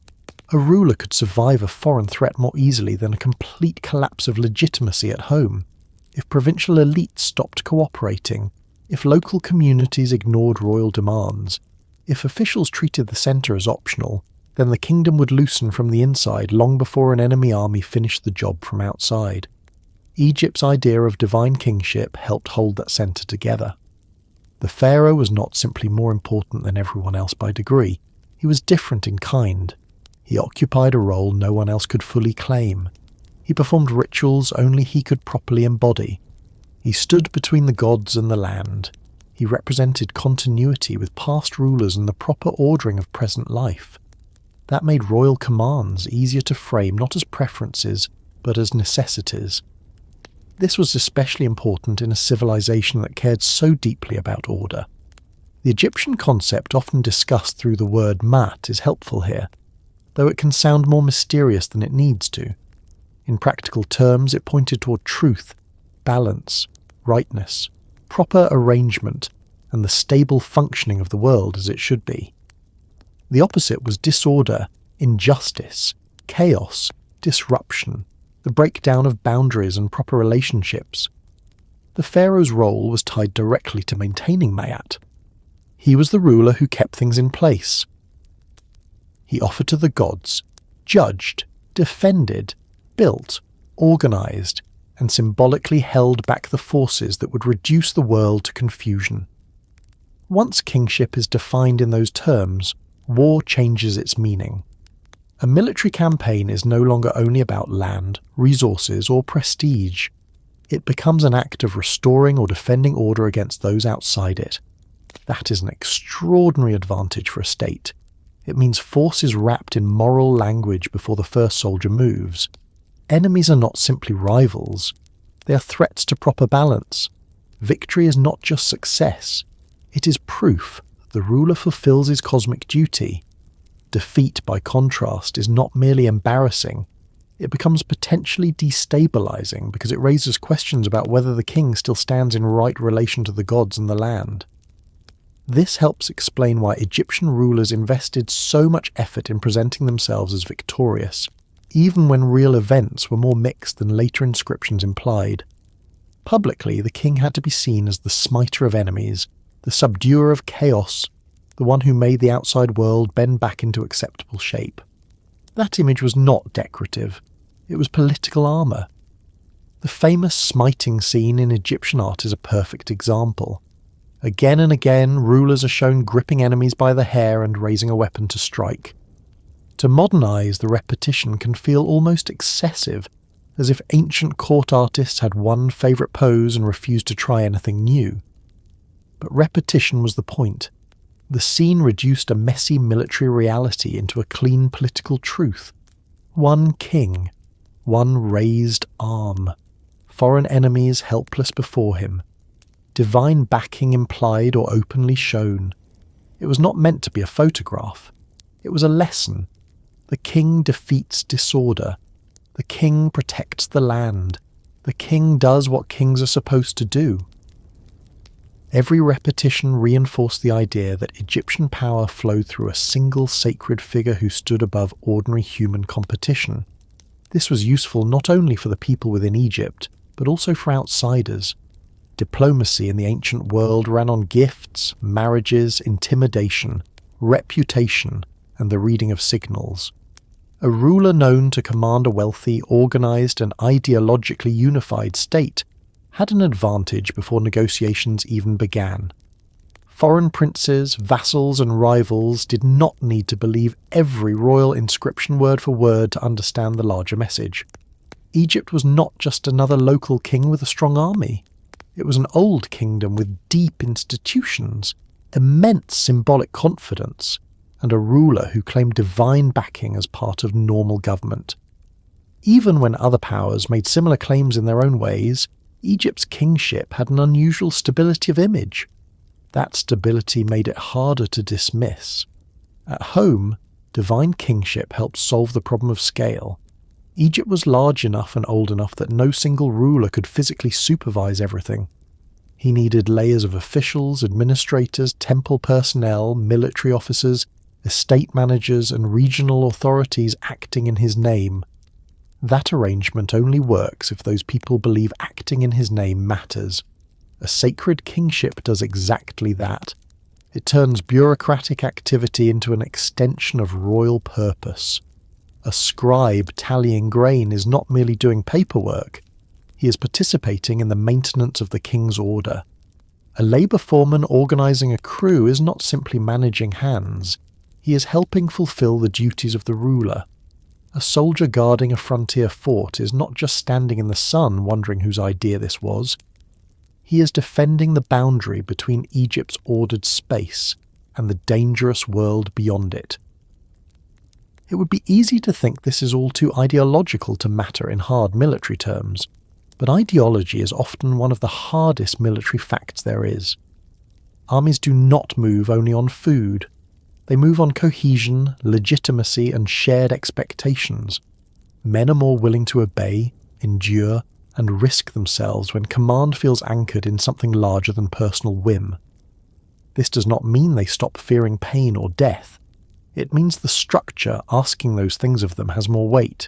A ruler could survive a foreign threat more easily than a complete collapse of legitimacy at home. If provincial elites stopped cooperating, if local communities ignored royal demands, If officials treated the centre as optional, then the kingdom would loosen from the inside long before an enemy army finished the job from outside. Egypt's idea of divine kingship helped hold that centre together. The pharaoh was not simply more important than everyone else by degree, he was different in kind. He occupied a role no one else could fully claim. He performed rituals only he could properly embody. He stood between the gods and the land. He represented continuity with past rulers and the proper ordering of present life. That made royal commands easier to frame not as preferences, but as necessities. This was especially important in a civilization that cared so deeply about order. The Egyptian concept, often discussed through the word mat, is helpful here, though it can sound more mysterious than it needs to. In practical terms, it pointed toward truth, balance, rightness, proper arrangement, and the stable functioning of the world as it should be. The opposite was disorder, injustice, chaos, disruption, the breakdown of boundaries and proper relationships. The pharaoh's role was tied directly to maintaining Ma'at. He was the ruler who kept things in place. He offered to the gods, judged, defended, built, organised, and symbolically held back the forces that would reduce the world to confusion. Once kingship is defined in those terms, war changes its meaning. A military campaign is no longer only about land, resources, or prestige. It becomes an act of restoring or defending order against those outside it. That is an extraordinary advantage for a state. It means force is wrapped in moral language before the first soldier moves. Enemies are not simply rivals. They are threats to proper balance. Victory is not just success. It is proof that the ruler fulfills his cosmic duty. Defeat, by contrast, is not merely embarrassing. It becomes potentially destabilizing because it raises questions about whether the king still stands in right relation to the gods and the land. This helps explain why Egyptian rulers invested so much effort in presenting themselves as victorious, even when real events were more mixed than later inscriptions implied. Publicly, the king had to be seen as the smiter of enemies, the subduer of chaos, the one who made the outside world bend back into acceptable shape. That image was not decorative, it was political armour. The famous smiting scene in Egyptian art is a perfect example. Again and again, rulers are shown gripping enemies by the hair and raising a weapon to strike. To modernise, the repetition can feel almost excessive, as if ancient court artists had one favourite pose and refused to try anything new. But repetition was the point. The scene reduced a messy military reality into a clean political truth. One king, one raised arm, foreign enemies helpless before him. Divine backing implied or openly shown. It was not meant to be a photograph. It was a lesson. The king defeats disorder. The king protects the land. The king does what kings are supposed to do. Every repetition reinforced the idea that Egyptian power flowed through a single sacred figure who stood above ordinary human competition. This was useful not only for the people within Egypt, but also for outsiders. Diplomacy in the ancient world ran on gifts, marriages, intimidation, reputation, and the reading of signals. A ruler known to command a wealthy, organised, and ideologically unified state had an advantage before negotiations even began. Foreign princes, vassals, and rivals did not need to believe every royal inscription word for word to understand the larger message. Egypt was not just another local king with a strong army. It was an old kingdom with deep institutions, immense symbolic confidence, and a ruler who claimed divine backing as part of normal government. Even when other powers made similar claims in their own ways, Egypt's kingship had an unusual stability of image. That stability made it harder to dismiss. At home, divine kingship helped solve the problem of scale. Egypt was large enough and old enough that no single ruler could physically supervise everything. He needed layers of officials, administrators, temple personnel, military officers, estate managers, and regional authorities acting in his name. That arrangement only works if those people believe acting in his name matters. A sacred kingship does exactly that. It turns bureaucratic activity into an extension of royal purpose. A scribe tallying grain is not merely doing paperwork, he is participating in the maintenance of the king's order. A labour foreman organising a crew is not simply managing hands, he is helping fulfil the duties of the ruler. A soldier guarding a frontier fort is not just standing in the sun wondering whose idea this was. He is defending the boundary between Egypt's ordered space and the dangerous world beyond it. It would be easy to think this is all too ideological to matter in hard military terms, but ideology is often one of the hardest military facts there is. Armies do not move only on food. They move on cohesion, legitimacy, and shared expectations. Men are more willing to obey, endure, and risk themselves when command feels anchored in something larger than personal whim. This does not mean they stop fearing pain or death. It means the structure asking those things of them has more weight.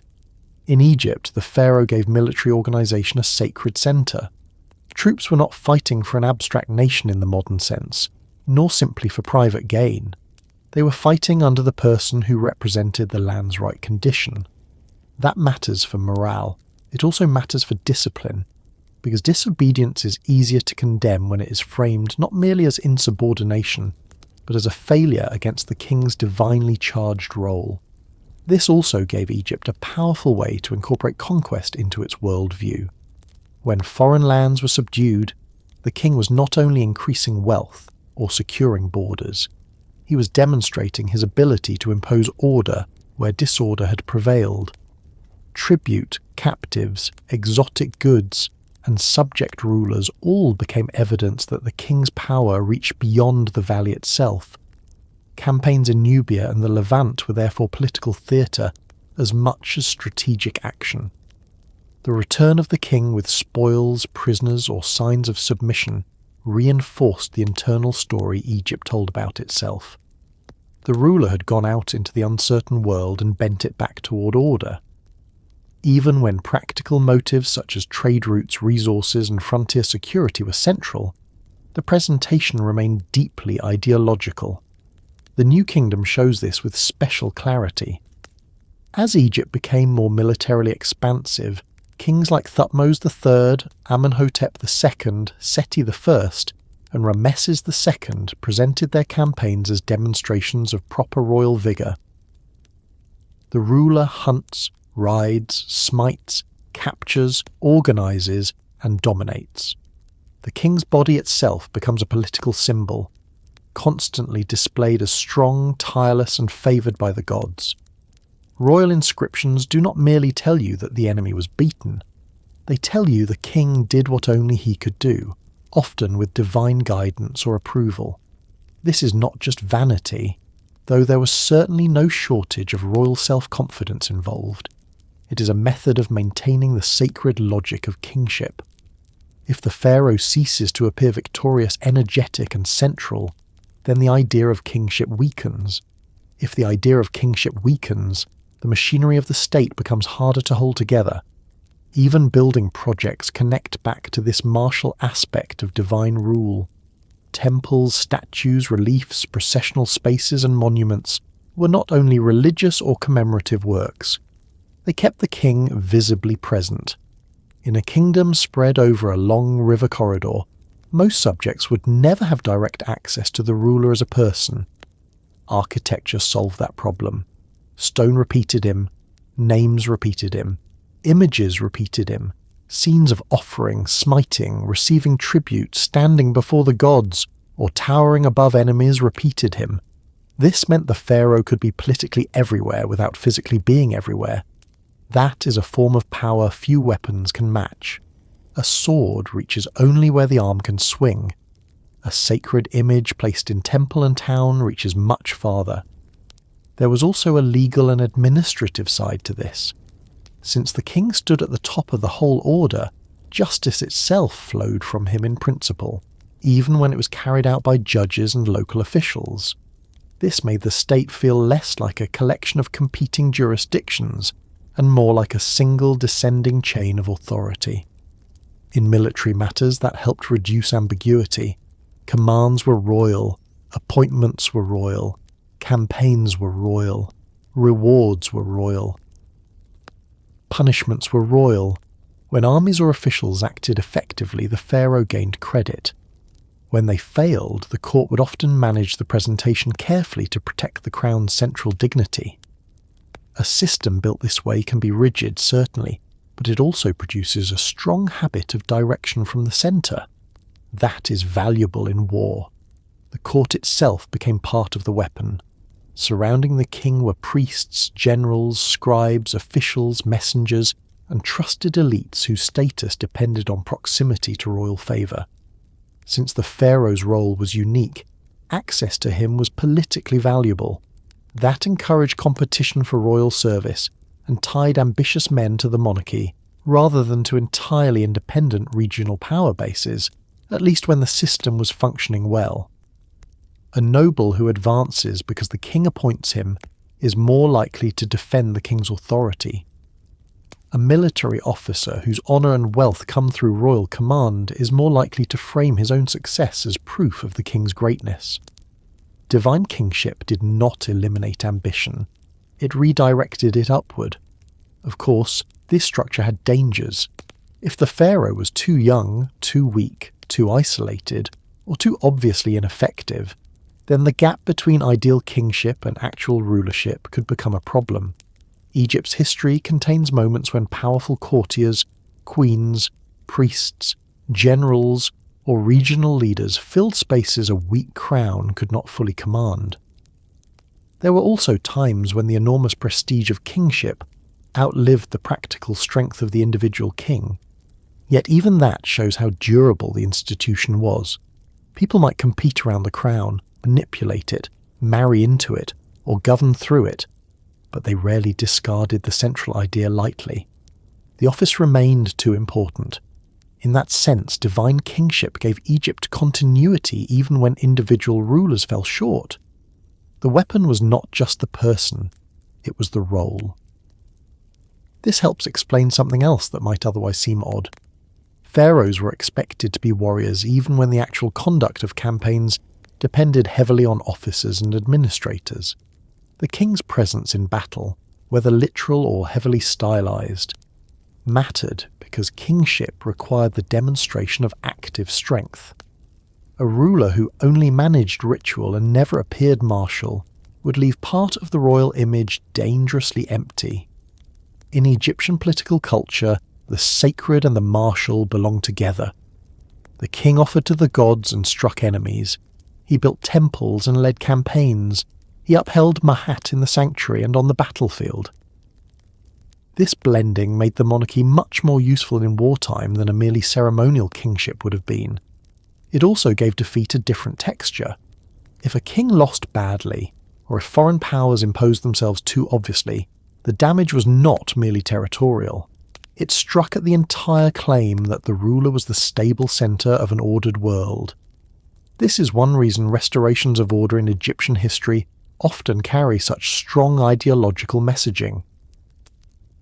In Egypt, the pharaoh gave military organisation a sacred centre. Troops were not fighting for an abstract nation in the modern sense, nor simply for private gain. They were fighting under the person who represented the land's right condition. That matters for morale. It also matters for discipline, because disobedience is easier to condemn when it is framed not merely as insubordination, but as a failure against the king's divinely charged role. This also gave Egypt a powerful way to incorporate conquest into its worldview. When foreign lands were subdued, the king was not only increasing wealth or securing borders, he was demonstrating his ability to impose order where disorder had prevailed. Tribute, captives, exotic goods, and subject rulers all became evidence that the king's power reached beyond the valley itself. Campaigns in Nubia and the Levant were therefore political theatre as much as strategic action. The return of the king with spoils, prisoners, or signs of submission reinforced the internal story Egypt told about itself. The ruler had gone out into the uncertain world and bent it back toward order. Even when practical motives such as trade routes, resources, and frontier security were central, the presentation remained deeply ideological. The New Kingdom shows this with special clarity. As Egypt became more militarily expansive, kings like Thutmose III, Amenhotep II, Seti I, and Rameses II presented their campaigns as demonstrations of proper royal vigour. The ruler hunts, rides, smites, captures, organises, and dominates. The king's body itself becomes a political symbol, constantly displayed as strong, tireless, and favoured by the gods. Royal inscriptions do not merely tell you that the enemy was beaten. They tell you the king did what only he could do, often with divine guidance or approval. This is not just vanity, though there was certainly no shortage of royal self-confidence involved. It is a method of maintaining the sacred logic of kingship. If the pharaoh ceases to appear victorious, energetic, and central, then the idea of kingship weakens. If the idea of kingship weakens, the machinery of the state becomes harder to hold together. Even building projects connect back to this martial aspect of divine rule. Temples, statues, reliefs, processional spaces, and monuments were not only religious or commemorative works. They kept the king visibly present. In a kingdom spread over a long river corridor, most subjects would never have direct access to the ruler as a person. Architecture solved that problem. Stone repeated him, names repeated him, images repeated him, scenes of offering, smiting, receiving tribute, standing before the gods, or towering above enemies repeated him. This meant the pharaoh could be politically everywhere without physically being everywhere. That is a form of power few weapons can match. A sword reaches only where the arm can swing. A sacred image placed in temple and town reaches much farther. There was also a legal and administrative side to this. Since the king stood at the top of the whole order, justice itself flowed from him in principle, even when it was carried out by judges and local officials. This made the state feel less like a collection of competing jurisdictions and more like a single descending chain of authority. In military matters, that helped reduce ambiguity. Commands were royal, Appointments were royal, campaigns were royal, rewards were royal. Punishments were royal. When armies or officials acted effectively, the pharaoh gained credit. When they failed, the court would often manage the presentation carefully to protect the crown's central dignity. A system built this way can be rigid, certainly, but it also produces a strong habit of direction from the centre. That is valuable in war. The court itself became part of the weapon. Surrounding the king were priests, generals, scribes, officials, messengers, and trusted elites whose status depended on proximity to royal favour. Since the pharaoh's role was unique, access to him was politically valuable. That encouraged competition for royal service and tied ambitious men to the monarchy rather than to entirely independent regional power bases, at least when the system was functioning well. A noble who advances because the king appoints him is more likely to defend the king's authority. A military officer whose honour and wealth come through royal command is more likely to frame his own success as proof of the king's greatness. Divine kingship did not eliminate ambition. It redirected it upward. Of course, this structure had dangers. If the pharaoh was too young, too weak, too isolated, or too obviously ineffective, then the gap between ideal kingship and actual rulership could become a problem. Egypt's history contains moments when powerful courtiers, queens, priests, generals, or regional leaders filled spaces a weak crown could not fully command. There were also times when the enormous prestige of kingship outlived the practical strength of the individual king. Yet even that shows how durable the institution was. People might compete around the crown, manipulate it, marry into it, or govern through it, but they rarely discarded the central idea lightly. The office remained too important. In that sense, divine kingship gave Egypt continuity even when individual rulers fell short. The weapon was not just the person, it was the role. This helps explain something else that might otherwise seem odd. Pharaohs were expected to be warriors even when the actual conduct of campaigns depended heavily on officers and administrators. The king's presence in battle, whether literal or heavily stylized, mattered because kingship required the demonstration of active strength. A ruler who only managed ritual and never appeared martial would leave part of the royal image dangerously empty. In Egyptian political culture, the sacred and the martial belonged together. The king offered to the gods and struck enemies. He built temples and led campaigns. He upheld Mahat in the sanctuary and on the battlefield. This blending made the monarchy much more useful in wartime than a merely ceremonial kingship would have been. It also gave defeat a different texture. If a king lost badly, or if foreign powers imposed themselves too obviously, the damage was not merely territorial. It struck at the entire claim that the ruler was the stable centre of an ordered world. This is one reason restorations of order in Egyptian history often carry such strong ideological messaging.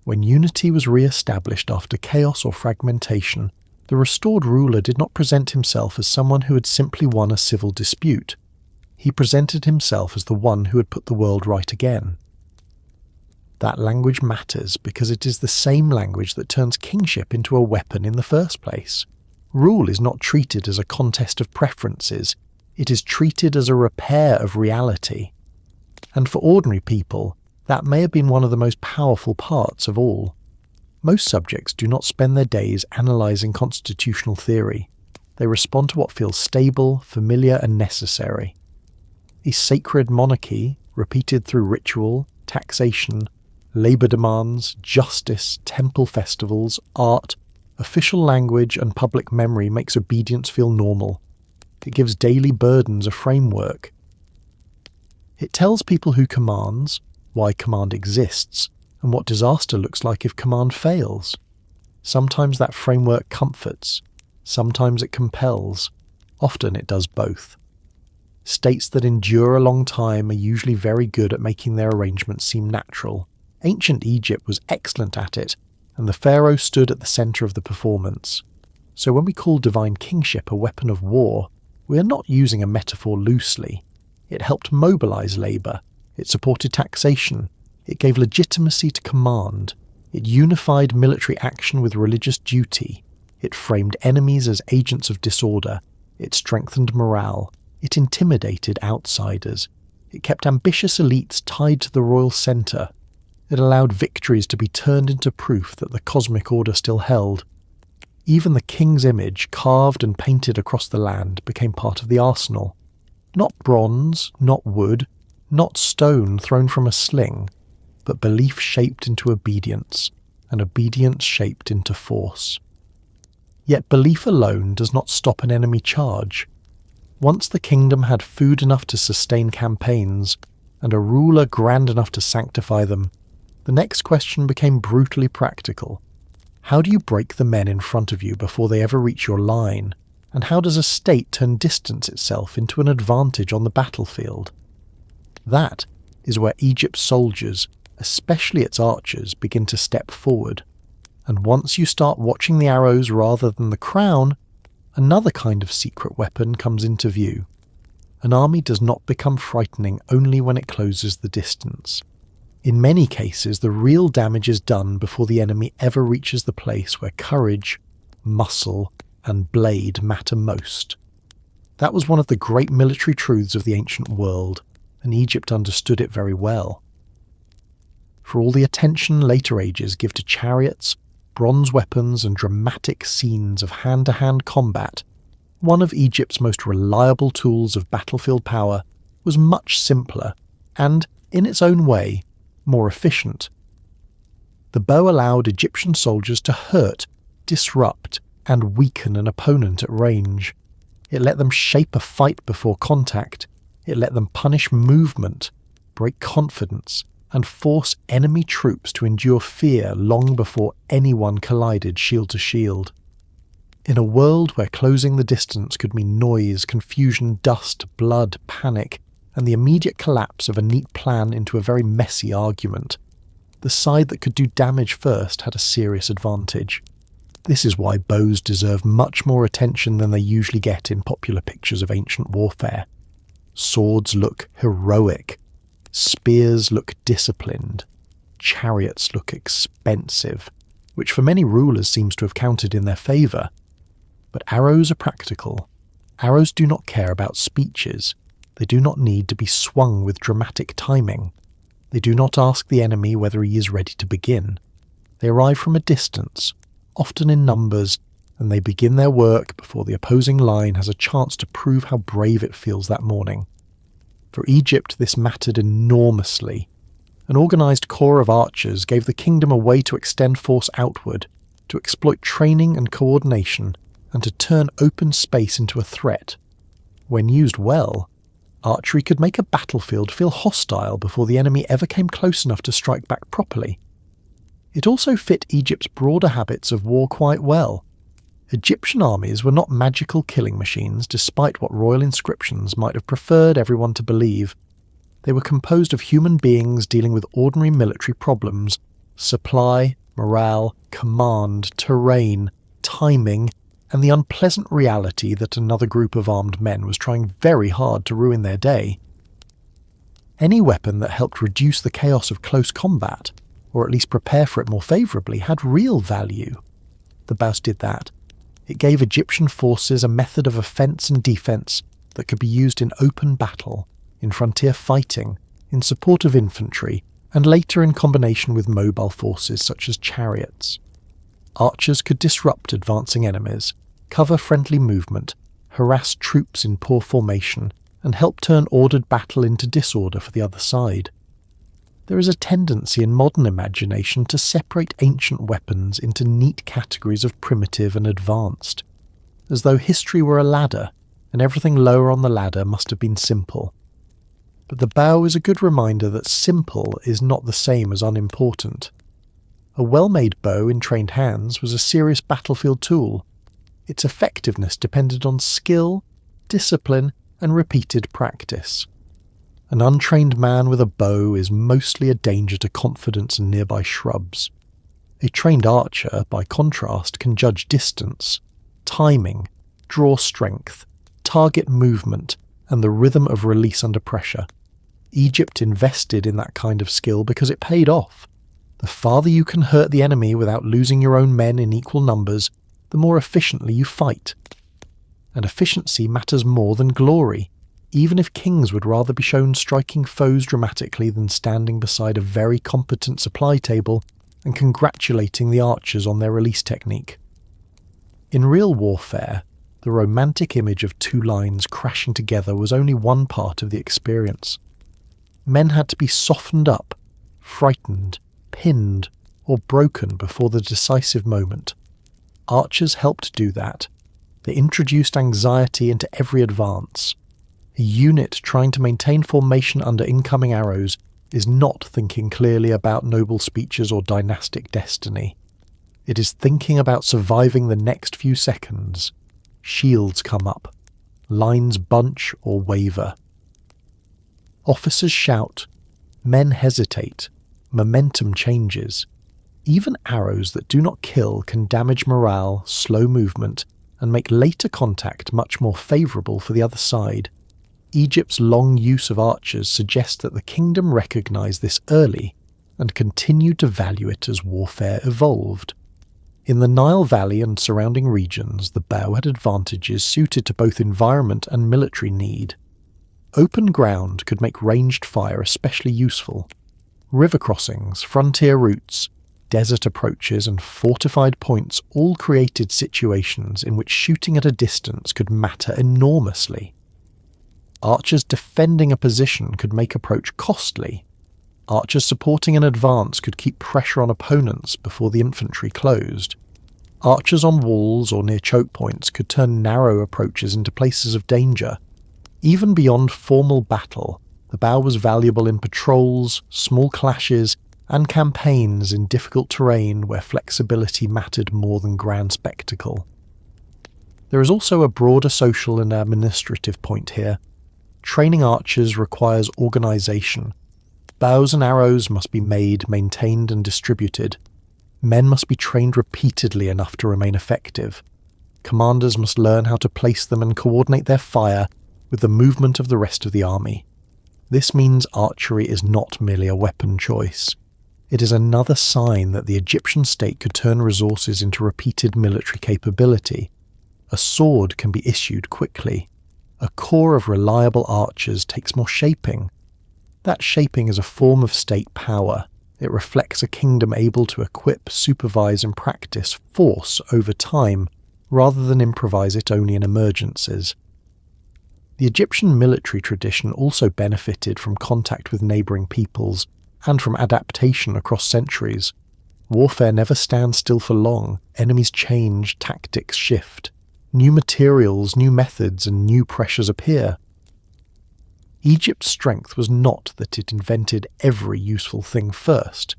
When unity was re-established after chaos or fragmentation, the restored ruler did not present himself as someone who had simply won a civil dispute. He presented himself as the one who had put the world right again. That language matters because it is the same language that turns kingship into a weapon in the first place. Rule is not treated as a contest of preferences, it is treated as a repair of reality. And for ordinary people, that may have been one of the most powerful parts of all. Most subjects do not spend their days analysing constitutional theory. They respond to what feels stable, familiar and necessary. A sacred monarchy, repeated through ritual, taxation, labour demands, justice, temple festivals, art, official language and public memory makes obedience feel normal. It gives daily burdens a framework. It tells people who commands, why command exists, and what disaster looks like if command fails. Sometimes that framework comforts, sometimes it compels, often it does both. States that endure a long time are usually very good at making their arrangements seem natural. Ancient Egypt was excellent at it, and the pharaoh stood at the centre of the performance. So when we call divine kingship a weapon of war, we are not using a metaphor loosely. It helped mobilize labour. It supported taxation. It gave legitimacy to command. It unified military action with religious duty. It framed enemies as agents of disorder. It strengthened morale. It intimidated outsiders. It kept ambitious elites tied to the royal centre. It allowed victories to be turned into proof that the cosmic order still held. Even the king's image, carved and painted across the land, became part of the arsenal. Not bronze, not wood, not stone thrown from a sling, but belief shaped into obedience, and obedience shaped into force. Yet belief alone does not stop an enemy charge. Once the kingdom had food enough to sustain campaigns, and a ruler grand enough to sanctify them, the next question became brutally practical. How do you break the men in front of you before they ever reach your line? And how does a state turn distance itself into an advantage on the battlefield? That is where Egypt's soldiers, especially its archers, begin to step forward. And once you start watching the arrows rather than the crown, another kind of secret weapon comes into view. An army does not become frightening only when it closes the distance. In many cases, the real damage is done before the enemy ever reaches the place where courage, muscle, and blade matter most. That was one of the great military truths of the ancient world, and Egypt understood it very well. For all the attention later ages give to chariots, bronze weapons, and dramatic scenes of hand-to-hand combat, one of Egypt's most reliable tools of battlefield power was much simpler and, in its own way, more efficient. The bow allowed Egyptian soldiers to hurt, disrupt, and weaken an opponent at range. It let them shape a fight before contact. It let them punish movement, break confidence, and force enemy troops to endure fear long before anyone collided shield to shield. In a world where closing the distance could mean noise, confusion, dust, blood, panic, and the immediate collapse of a neat plan into a very messy argument, the side that could do damage first had a serious advantage. This is why bows deserve much more attention than they usually get in popular pictures of ancient warfare. Swords look heroic. Spears look disciplined. Chariots look expensive, which for many rulers seems to have counted in their favour. But arrows are practical. Arrows do not care about speeches. They do not need to be swung with dramatic timing. They do not ask the enemy whether he is ready to begin. They arrive from a distance, often in numbers, and they begin their work before the opposing line has a chance to prove how brave it feels that morning. For Egypt, this mattered enormously. An organised corps of archers gave the kingdom a way to extend force outward, to exploit training and coordination, and to turn open space into a threat. When used well, archery could make a battlefield feel hostile before the enemy ever came close enough to strike back properly. It also fit Egypt's broader habits of war quite well. Egyptian armies were not magical killing machines, despite what royal inscriptions might have preferred everyone to believe. They were composed of human beings dealing with ordinary military problems: supply, morale, command, terrain, timing, and the unpleasant reality that another group of armed men was trying very hard to ruin their day. Any weapon that helped reduce the chaos of close combat, or at least prepare for it more favourably, had real value. The bows did that. It gave Egyptian forces a method of offence and defence that could be used in open battle, in frontier fighting, in support of infantry, and later in combination with mobile forces such as chariots. Archers could disrupt advancing enemies, cover friendly movement, harass troops in poor formation, and help turn ordered battle into disorder for the other side. There is a tendency in modern imagination to separate ancient weapons into neat categories of primitive and advanced, as though history were a ladder, and everything lower on the ladder must have been simple. But the bow is a good reminder that simple is not the same as unimportant. A well-made bow in trained hands was a serious battlefield tool. Its effectiveness depended on skill, discipline, and repeated practice. An untrained man with a bow is mostly a danger to confidence and nearby shrubs. A trained archer, by contrast, can judge distance, timing, draw strength, target movement, and the rhythm of release under pressure. Egypt invested in that kind of skill because it paid off. The farther you can hurt the enemy without losing your own men in equal numbers, the more efficiently you fight. And efficiency matters more than glory, even if kings would rather be shown striking foes dramatically than standing beside a very competent supply table and congratulating the archers on their release technique. In real warfare, the romantic image of two lines crashing together was only one part of the experience. Men had to be softened up, frightened, pinned, or broken before the decisive moment. Archers helped do that. They introduced anxiety into every advance. A unit trying to maintain formation under incoming arrows is not thinking clearly about noble speeches or dynastic destiny. It is thinking about surviving the next few seconds. Shields come up. Lines bunch or waver. Officers shout. Men hesitate. Momentum changes. Even arrows that do not kill can damage morale, slow movement, and make later contact much more favourable for the other side. Egypt's long use of archers suggests that the kingdom recognised this early and continued to value it as warfare evolved. In the Nile Valley and surrounding regions, the bow had advantages suited to both environment and military need. Open ground could make ranged fire especially useful. River crossings, frontier routes, desert approaches and fortified points all created situations in which shooting at a distance could matter enormously. Archers defending a position could make approach costly. Archers supporting an advance could keep pressure on opponents before the infantry closed. Archers on walls or near choke points could turn narrow approaches into places of danger. Even beyond formal battle, the bow was valuable in patrols, small clashes, and campaigns in difficult terrain where flexibility mattered more than grand spectacle. There is also a broader social and administrative point here. Training archers requires organisation. Bows and arrows must be made, maintained and distributed. Men must be trained repeatedly enough to remain effective. Commanders must learn how to place them and coordinate their fire with the movement of the rest of the army. This means archery is not merely a weapon choice. It is another sign that the Egyptian state could turn resources into repeated military capability. A sword can be issued quickly. A corps of reliable archers takes more shaping. That shaping is a form of state power. It reflects a kingdom able to equip, supervise and practice force over time, rather than improvise it only in emergencies. The Egyptian military tradition also benefited from contact with neighbouring peoples and from adaptation across centuries. Warfare never stands still for long. Enemies change, tactics shift. New materials, new methods, and new pressures appear. Egypt's strength was not that it invented every useful thing first.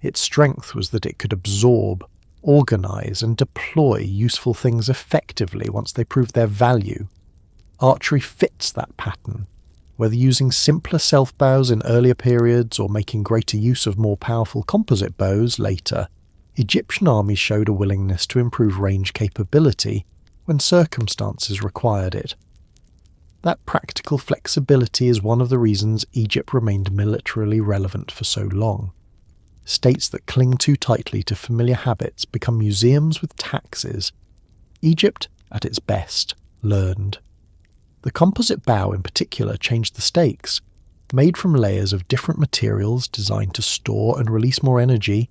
Its strength was that it could absorb, organise, and deploy useful things effectively once they proved their value. Archery fits that pattern. Whether using simpler self-bows in earlier periods or making greater use of more powerful composite bows later, Egyptian armies showed a willingness to improve range capability when circumstances required it. That practical flexibility is one of the reasons Egypt remained militarily relevant for so long. States that cling too tightly to familiar habits become museums with taxes. Egypt, at its best, learned. The composite bow in particular changed the stakes. Made from layers of different materials designed to store and release more energy,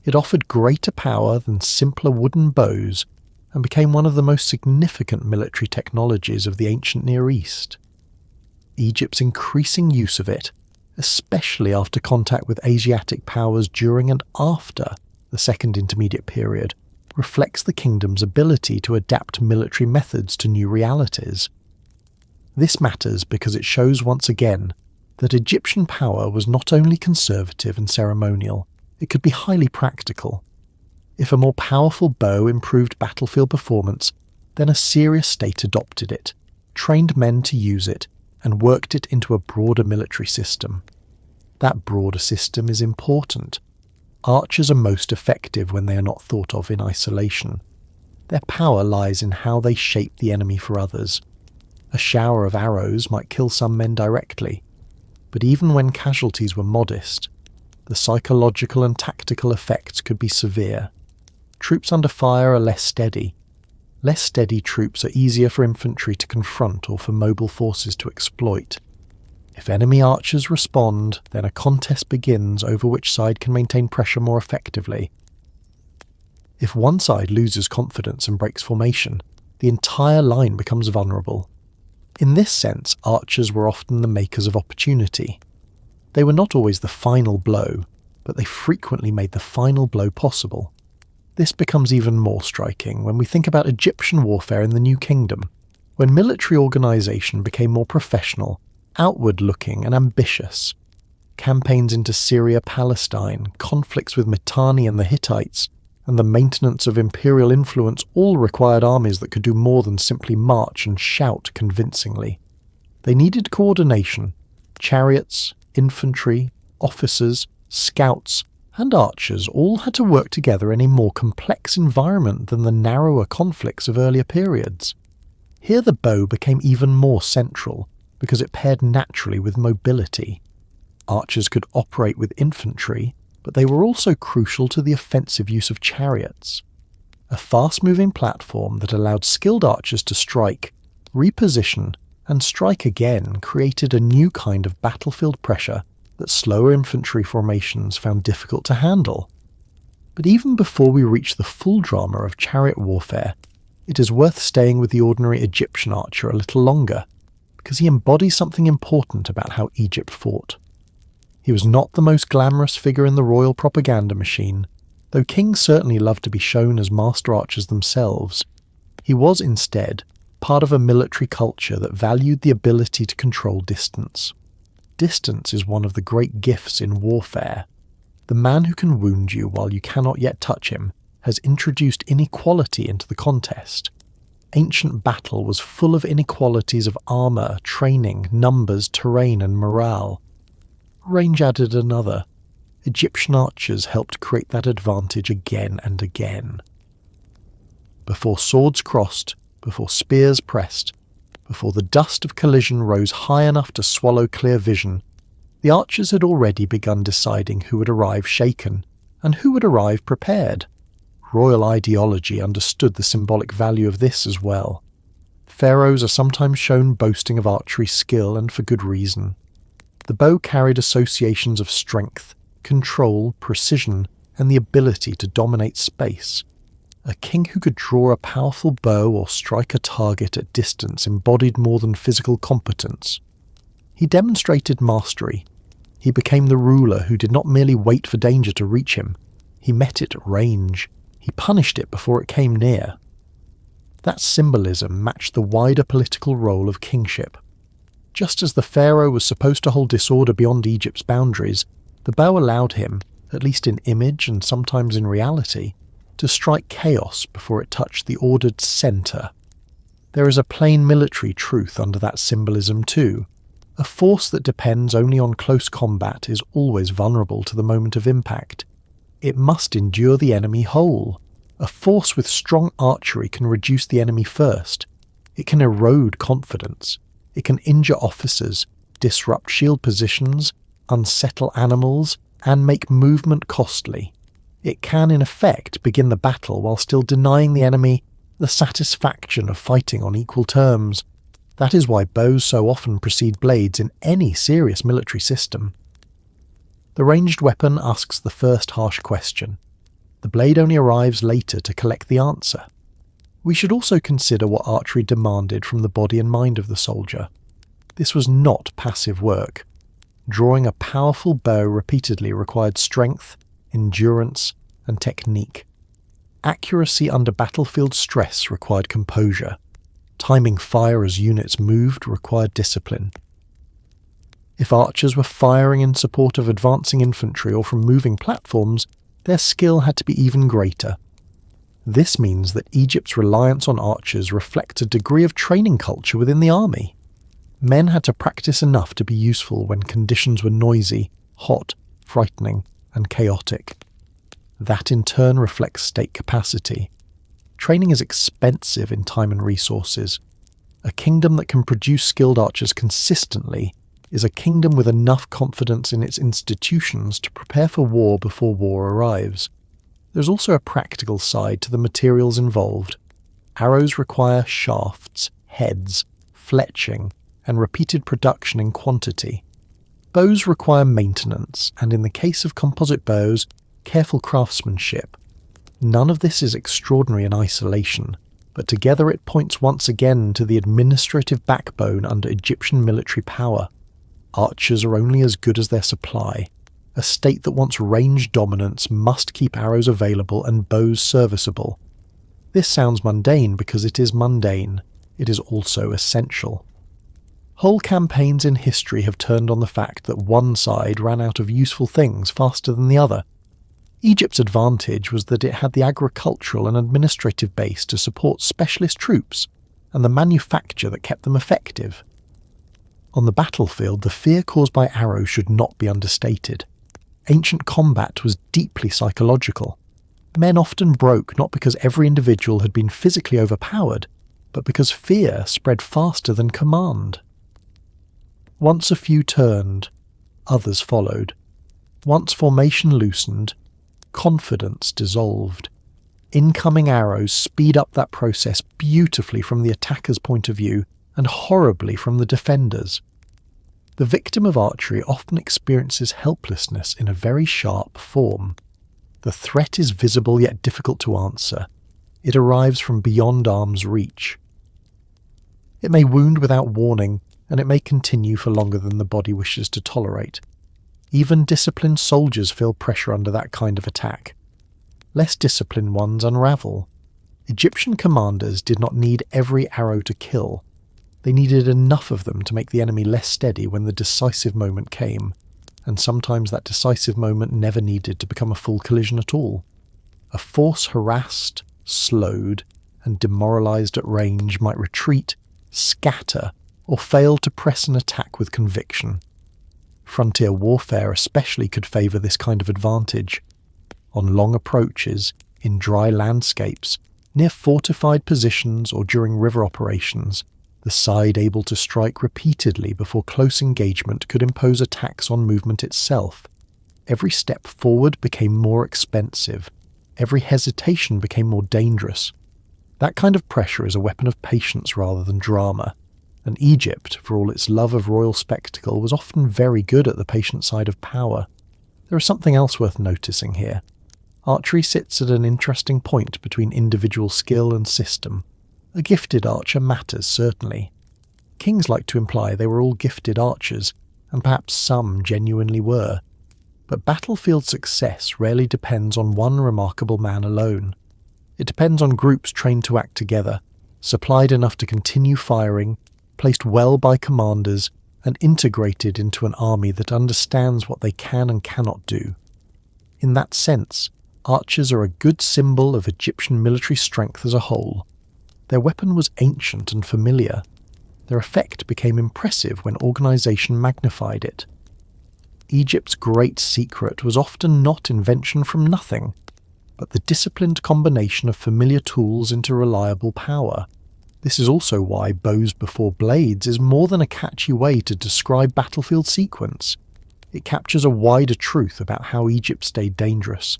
it offered greater power than simpler wooden bows and became one of the most significant military technologies of the ancient Near East. Egypt's increasing use of it, especially after contact with Asiatic powers during and after the Second Intermediate Period, reflects the kingdom's ability to adapt military methods to new realities. This matters because it shows once again that Egyptian power was not only conservative and ceremonial, it could be highly practical. If a more powerful bow improved battlefield performance, then a serious state adopted it, trained men to use it, and worked it into a broader military system. That broader system is important. Archers are most effective when they are not thought of in isolation. Their power lies in how they shape the enemy for others. A shower of arrows might kill some men directly, but even when casualties were modest, the psychological and tactical effects could be severe. Troops under fire are less steady. Less steady troops are easier for infantry to confront or for mobile forces to exploit. If enemy archers respond, then a contest begins over which side can maintain pressure more effectively. If one side loses confidence and breaks formation, the entire line becomes vulnerable. In this sense, archers were often the makers of opportunity. They were not always the final blow, but they frequently made the final blow possible. This becomes even more striking when we think about Egyptian warfare in the New Kingdom, when military organisation became more professional, outward-looking and ambitious. Campaigns into Syria, Palestine, conflicts with Mitanni and the Hittites, and the maintenance of imperial influence all required armies that could do more than simply march and shout convincingly. They needed coordination. Chariots, infantry, officers, scouts, and archers all had to work together in a more complex environment than the narrower conflicts of earlier periods. Here the bow became even more central, because it paired naturally with mobility. Archers could operate with infantry, but they were also crucial to the offensive use of chariots. A fast-moving platform that allowed skilled archers to strike, reposition, and strike again created a new kind of battlefield pressure that slower infantry formations found difficult to handle. But even before we reach the full drama of chariot warfare, it is worth staying with the ordinary Egyptian archer a little longer, because he embodies something important about how Egypt fought. He was not the most glamorous figure in the royal propaganda machine, though kings certainly loved to be shown as master archers themselves. He was instead part of a military culture that valued the ability to control distance. Distance is one of the great gifts in warfare. The man who can wound you while you cannot yet touch him has introduced inequality into the contest. Ancient battle was full of inequalities of armour, training, numbers, terrain and morale. Range added another. Egyptian archers helped create that advantage again and again. Before swords crossed, before spears pressed, before the dust of collision rose high enough to swallow clear vision, the archers had already begun deciding who would arrive shaken and who would arrive prepared. Royal ideology understood the symbolic value of this as well. Pharaohs are sometimes shown boasting of archery skill, and for good reason. The bow carried associations of strength, control, precision, and the ability to dominate space. A king who could draw a powerful bow or strike a target at distance embodied more than physical competence. He demonstrated mastery. He became the ruler who did not merely wait for danger to reach him. He met it at range. He punished it before it came near. That symbolism matched the wider political role of kingship. Just as the pharaoh was supposed to hold disorder beyond Egypt's boundaries, the bow allowed him, at least in image and sometimes in reality, to strike chaos before it touched the ordered centre. There is a plain military truth under that symbolism too. A force that depends only on close combat is always vulnerable to the moment of impact. It must endure the enemy whole. A force with strong archery can reduce the enemy first. It can erode confidence. It can injure officers, disrupt shield positions, unsettle animals, and make movement costly. It can, in effect, begin the battle while still denying the enemy the satisfaction of fighting on equal terms. That is why bows so often precede blades in any serious military system. The ranged weapon asks the first harsh question. The blade only arrives later to collect the answer. We should also consider what archery demanded from the body and mind of the soldier. This was not passive work. Drawing a powerful bow repeatedly required strength, endurance, and technique. Accuracy under battlefield stress required composure. Timing fire as units moved required discipline. If archers were firing in support of advancing infantry or from moving platforms, their skill had to be even greater. This means that Egypt's reliance on archers reflects a degree of training culture within the army. Men had to practice enough to be useful when conditions were noisy, hot, frightening, and chaotic. That in turn reflects state capacity. Training is expensive in time and resources. A kingdom that can produce skilled archers consistently is a kingdom with enough confidence in its institutions to prepare for war before war arrives. There's also a practical side to the materials involved. Arrows require shafts, heads, fletching, and repeated production in quantity. Bows require maintenance, and in the case of composite bows, careful craftsmanship. None of this is extraordinary in isolation, but together it points once again to the administrative backbone under Egyptian military power. Archers are only as good as their supply. A state that wants range dominance must keep arrows available and bows serviceable. This sounds mundane because it is mundane. It is also essential. Whole campaigns in history have turned on the fact that one side ran out of useful things faster than the other. Egypt's advantage was that it had the agricultural and administrative base to support specialist troops, and the manufacture that kept them effective. On the battlefield, the fear caused by arrows should not be understated. Ancient combat was deeply psychological. Men often broke not because every individual had been physically overpowered, but because fear spread faster than command. Once a few turned, others followed. Once formation loosened, confidence dissolved. Incoming arrows speed up that process beautifully from the attacker's point of view and horribly from the defender's. The victim of archery often experiences helplessness in a very sharp form. The threat is visible yet difficult to answer. It arrives from beyond arm's reach. It may wound without warning, and it may continue for longer than the body wishes to tolerate. Even disciplined soldiers feel pressure under that kind of attack. Less disciplined ones unravel. Egyptian commanders did not need every arrow to kill. They needed enough of them to make the enemy less steady when the decisive moment came, and sometimes that decisive moment never needed to become a full collision at all. A force harassed, slowed, and demoralized at range might retreat, scatter, or fail to press an attack with conviction. Frontier warfare especially could favour this kind of advantage. On long approaches, in dry landscapes, near fortified positions or during river operations, the side able to strike repeatedly before close engagement could impose attacks on movement itself. Every step forward became more expensive. Every hesitation became more dangerous. That kind of pressure is a weapon of patience rather than drama, and Egypt, for all its love of royal spectacle, was often very good at the patient side of power. There is something else worth noticing here. Archery sits at an interesting point between individual skill and system. A gifted archer matters, certainly. Kings like to imply they were all gifted archers, and perhaps some genuinely were. But battlefield success rarely depends on one remarkable man alone. It depends on groups trained to act together, supplied enough to continue firing, placed well by commanders, and integrated into an army that understands what they can and cannot do. In that sense, archers are a good symbol of Egyptian military strength as a whole. Their weapon was ancient and familiar. Their effect became impressive when organization magnified it. Egypt's great secret was often not invention from nothing, but the disciplined combination of familiar tools into reliable power. This is also why bows before blades is more than a catchy way to describe battlefield sequence. It captures a wider truth about how Egypt stayed dangerous.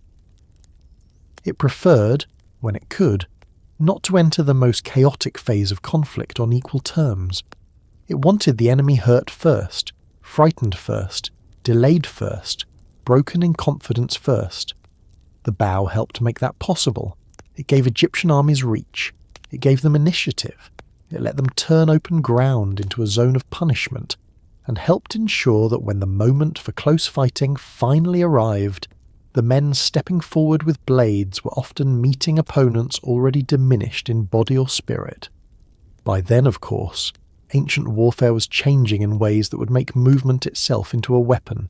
It preferred, when it could, not to enter the most chaotic phase of conflict on equal terms. It wanted the enemy hurt first, frightened first, delayed first, broken in confidence first. The bow helped make that possible. It gave Egyptian armies reach. It gave them initiative. It let them turn open ground into a zone of punishment, and helped ensure that when the moment for close fighting finally arrived, the men stepping forward with blades were often meeting opponents already diminished in body or spirit. By then, of course, ancient warfare was changing in ways that would make movement itself into a weapon.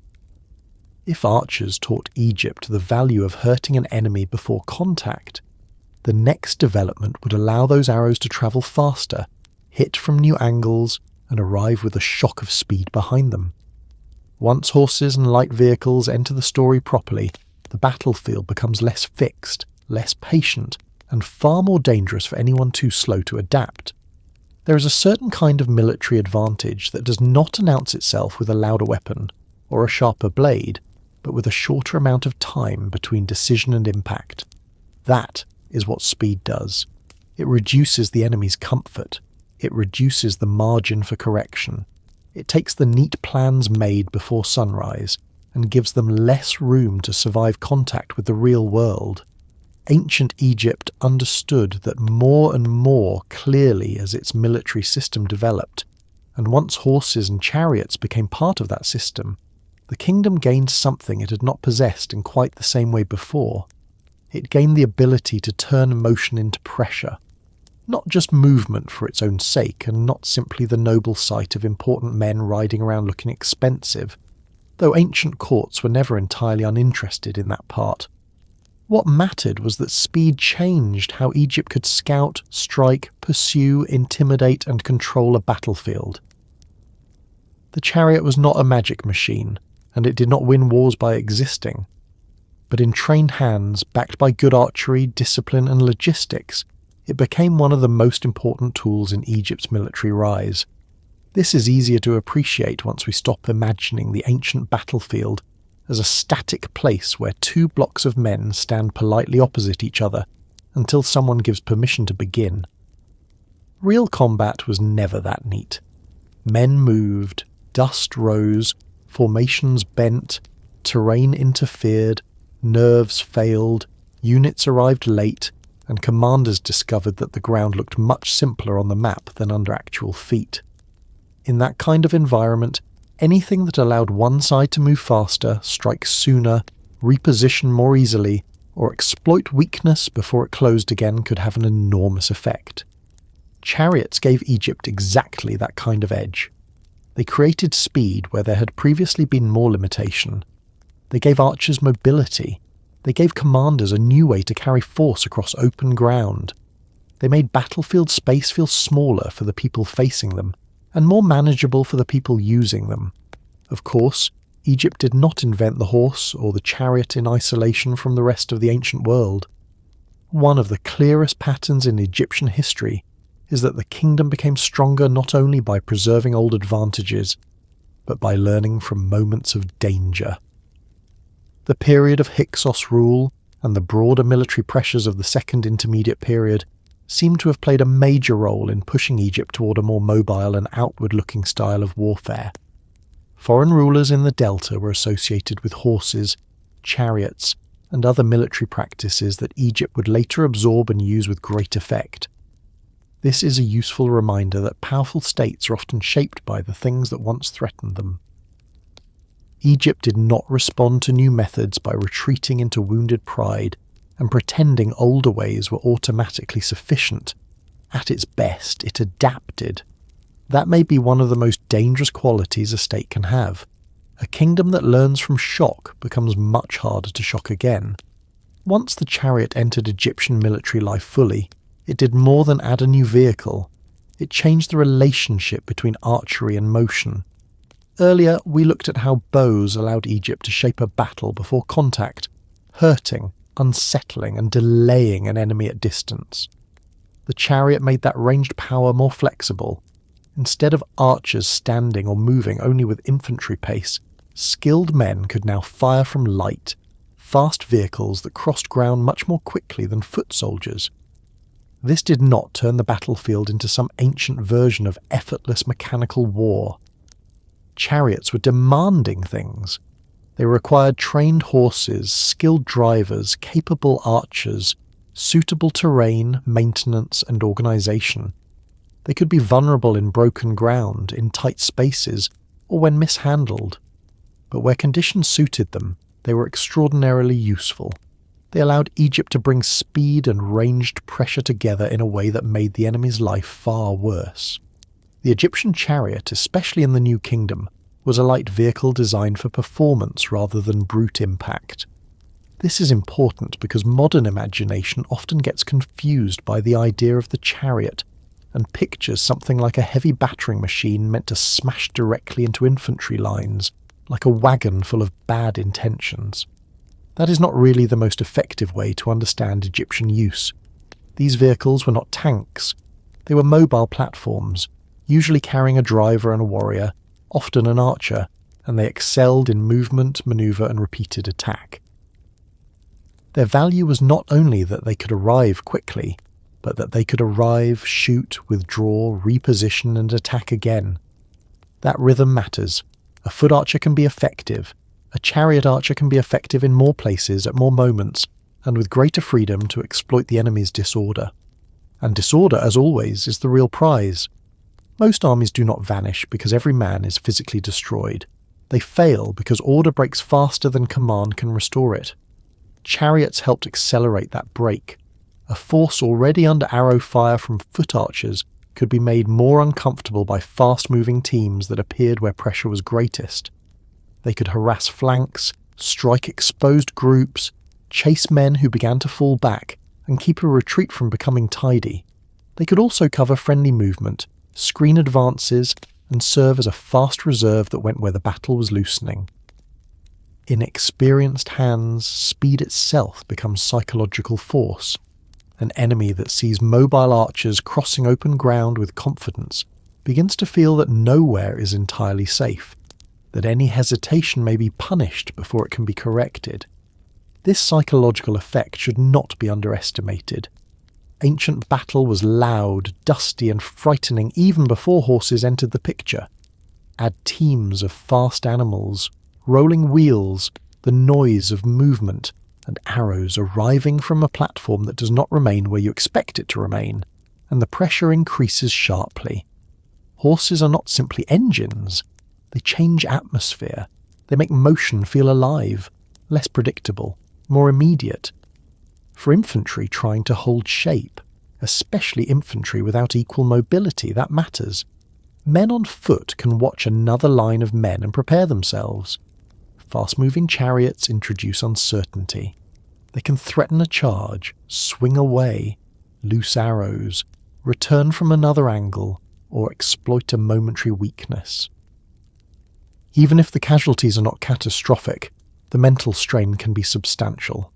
If archers taught Egypt the value of hurting an enemy before contact, the next development would allow those arrows to travel faster, hit from new angles, and arrive with a shock of speed behind them. Once horses and light vehicles enter the story properly, the battlefield becomes less fixed, less patient, and far more dangerous for anyone too slow to adapt. There is a certain kind of military advantage that does not announce itself with a louder weapon or a sharper blade, but with a shorter amount of time between decision and impact. That is what speed does. It reduces the enemy's comfort. It reduces the margin for correction. It takes the neat plans made before sunrise and gives them less room to survive contact with the real world. Ancient Egypt understood that more and more clearly as its military system developed, and once horses and chariots became part of that system, the kingdom gained something it had not possessed in quite the same way before. It gained the ability to turn motion into pressure, not just movement for its own sake and not simply the noble sight of important men riding around looking expensive, though ancient courts were never entirely uninterested in that part. What mattered was that speed changed how Egypt could scout, strike, pursue, intimidate and control a battlefield. The chariot was not a magic machine, and it did not win wars by existing. But in trained hands, backed by good archery, discipline and logistics, it became one of the most important tools in Egypt's military rise. This is easier to appreciate once we stop imagining the ancient battlefield as a static place where two blocks of men stand politely opposite each other until someone gives permission to begin. Real combat was never that neat. Men moved, dust rose, formations bent, terrain interfered, nerves failed, units arrived late, and commanders discovered that the ground looked much simpler on the map than under actual feet. In that kind of environment, anything that allowed one side to move faster, strike sooner, reposition more easily, or exploit weakness before it closed again could have an enormous effect. Chariots gave Egypt exactly that kind of edge. They created speed where there had previously been more limitation. They gave archers mobility. They gave commanders a new way to carry force across open ground. They made battlefield space feel smaller for the people facing them, and more manageable for the people using them. Of course, Egypt did not invent the horse or the chariot in isolation from the rest of the ancient world. One of the clearest patterns in Egyptian history is that the kingdom became stronger not only by preserving old advantages, but by learning from moments of danger. The period of Hyksos rule and the broader military pressures of the Second Intermediate Period seem to have played a major role in pushing Egypt toward a more mobile and outward-looking style of warfare. Foreign rulers in the Delta were associated with horses, chariots, and other military practices that Egypt would later absorb and use with great effect. This is a useful reminder that powerful states are often shaped by the things that once threatened them. Egypt did not respond to new methods by retreating into wounded pride and pretending older ways were automatically sufficient. At its best, it adapted. That may be one of the most dangerous qualities a state can have. A kingdom that learns from shock becomes much harder to shock again. Once the chariot entered Egyptian military life fully, it did more than add a new vehicle. It changed the relationship between archery and motion. Earlier, we looked at how bows allowed Egypt to shape a battle before contact, hurting, unsettling and delaying an enemy at distance. The chariot made that ranged power more flexible. Instead of archers standing or moving only with infantry pace, skilled men could now fire from light, fast vehicles that crossed ground much more quickly than foot soldiers. This did not turn the battlefield into some ancient version of effortless mechanical war. Chariots were demanding things. They required trained horses, skilled drivers, capable archers, suitable terrain, maintenance and organisation. They could be vulnerable in broken ground, in tight spaces, or when mishandled. But where conditions suited them, they were extraordinarily useful. They allowed Egypt to bring speed and ranged pressure together in a way that made the enemy's life far worse. The Egyptian chariot, especially in the New Kingdom, was a light vehicle designed for performance rather than brute impact. This is important because modern imagination often gets confused by the idea of the chariot and pictures something like a heavy battering machine meant to smash directly into infantry lines, like a wagon full of bad intentions. That is not really the most effective way to understand Egyptian use. These vehicles were not tanks. They were mobile platforms, usually carrying a driver and a warrior, often an archer, and they excelled in movement, maneuver, and repeated attack. Their value was not only that they could arrive quickly, but that they could arrive, shoot, withdraw, reposition, and attack again. That rhythm matters. A foot archer can be effective. A chariot archer can be effective in more places, at more moments, and with greater freedom to exploit the enemy's disorder. And disorder, as always, is the real prize. Most armies do not vanish because every man is physically destroyed. They fail because order breaks faster than command can restore it. Chariots helped accelerate that break. A force already under arrow fire from foot archers could be made more uncomfortable by fast-moving teams that appeared where pressure was greatest. They could harass flanks, strike exposed groups, chase men who began to fall back, and keep a retreat from becoming tidy. They could also cover friendly movement, screen advances, and serve as a fast reserve that went where the battle was loosening. In experienced hands, speed itself becomes psychological force. An enemy that sees mobile archers crossing open ground with confidence begins to feel that nowhere is entirely safe, that any hesitation may be punished before it can be corrected. This psychological effect should not be underestimated. Ancient battle was loud, dusty, and frightening even before horses entered the picture. Add teams of fast animals, rolling wheels, the noise of movement, and arrows arriving from a platform that does not remain where you expect it to remain, and the pressure increases sharply. Horses are not simply engines. They change atmosphere. They make motion feel alive, less predictable, more immediate. For infantry trying to hold shape, especially infantry without equal mobility, that matters. Men on foot can watch another line of men and prepare themselves. Fast-moving chariots introduce uncertainty. They can threaten a charge, swing away, loose arrows, return from another angle, or exploit a momentary weakness. Even if the casualties are not catastrophic, the mental strain can be substantial.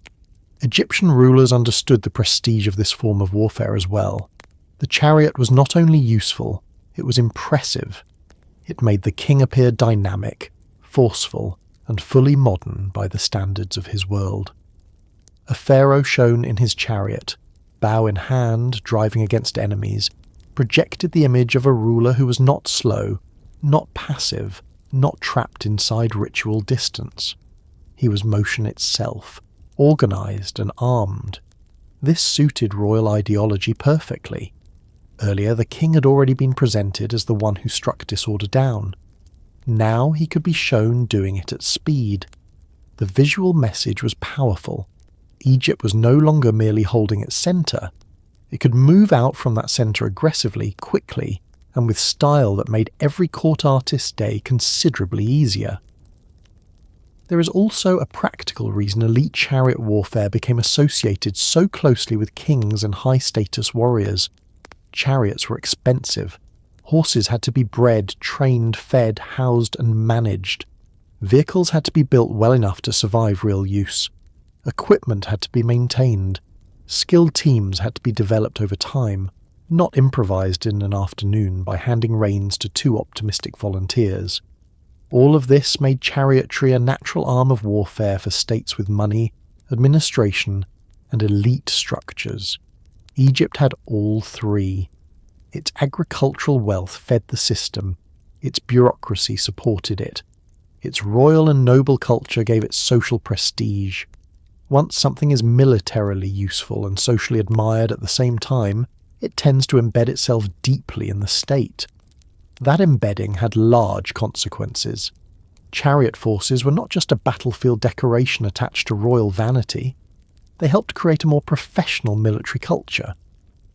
Egyptian rulers understood the prestige of this form of warfare as well. The chariot was not only useful, it was impressive. It made the king appear dynamic, forceful, and fully modern by the standards of his world. A pharaoh shown in his chariot, bow in hand, driving against enemies, projected the image of a ruler who was not slow, not passive, not trapped inside ritual distance. He was motion itself, organised and armed. This suited royal ideology perfectly. Earlier, the king had already been presented as the one who struck disorder down. Now he could be shown doing it at speed. The visual message was powerful. Egypt was no longer merely holding its centre. It could move out from that centre aggressively, quickly, and with style that made every court artist's day considerably easier. There is also a practical reason elite chariot warfare became associated so closely with kings and high-status warriors. Chariots were expensive. Horses had to be bred, trained, fed, housed, and managed. Vehicles had to be built well enough to survive real use. Equipment had to be maintained. Skilled teams had to be developed over time, not improvised in an afternoon by handing reins to two optimistic volunteers. All of this made chariotry a natural arm of warfare for states with money, administration, and elite structures. Egypt had all three. Its agricultural wealth fed the system. Its bureaucracy supported it. Its royal and noble culture gave it social prestige. Once something is militarily useful and socially admired at the same time, it tends to embed itself deeply in the state. That embedding had large consequences. Chariot forces were not just a battlefield decoration attached to royal vanity. They helped create a more professional military culture.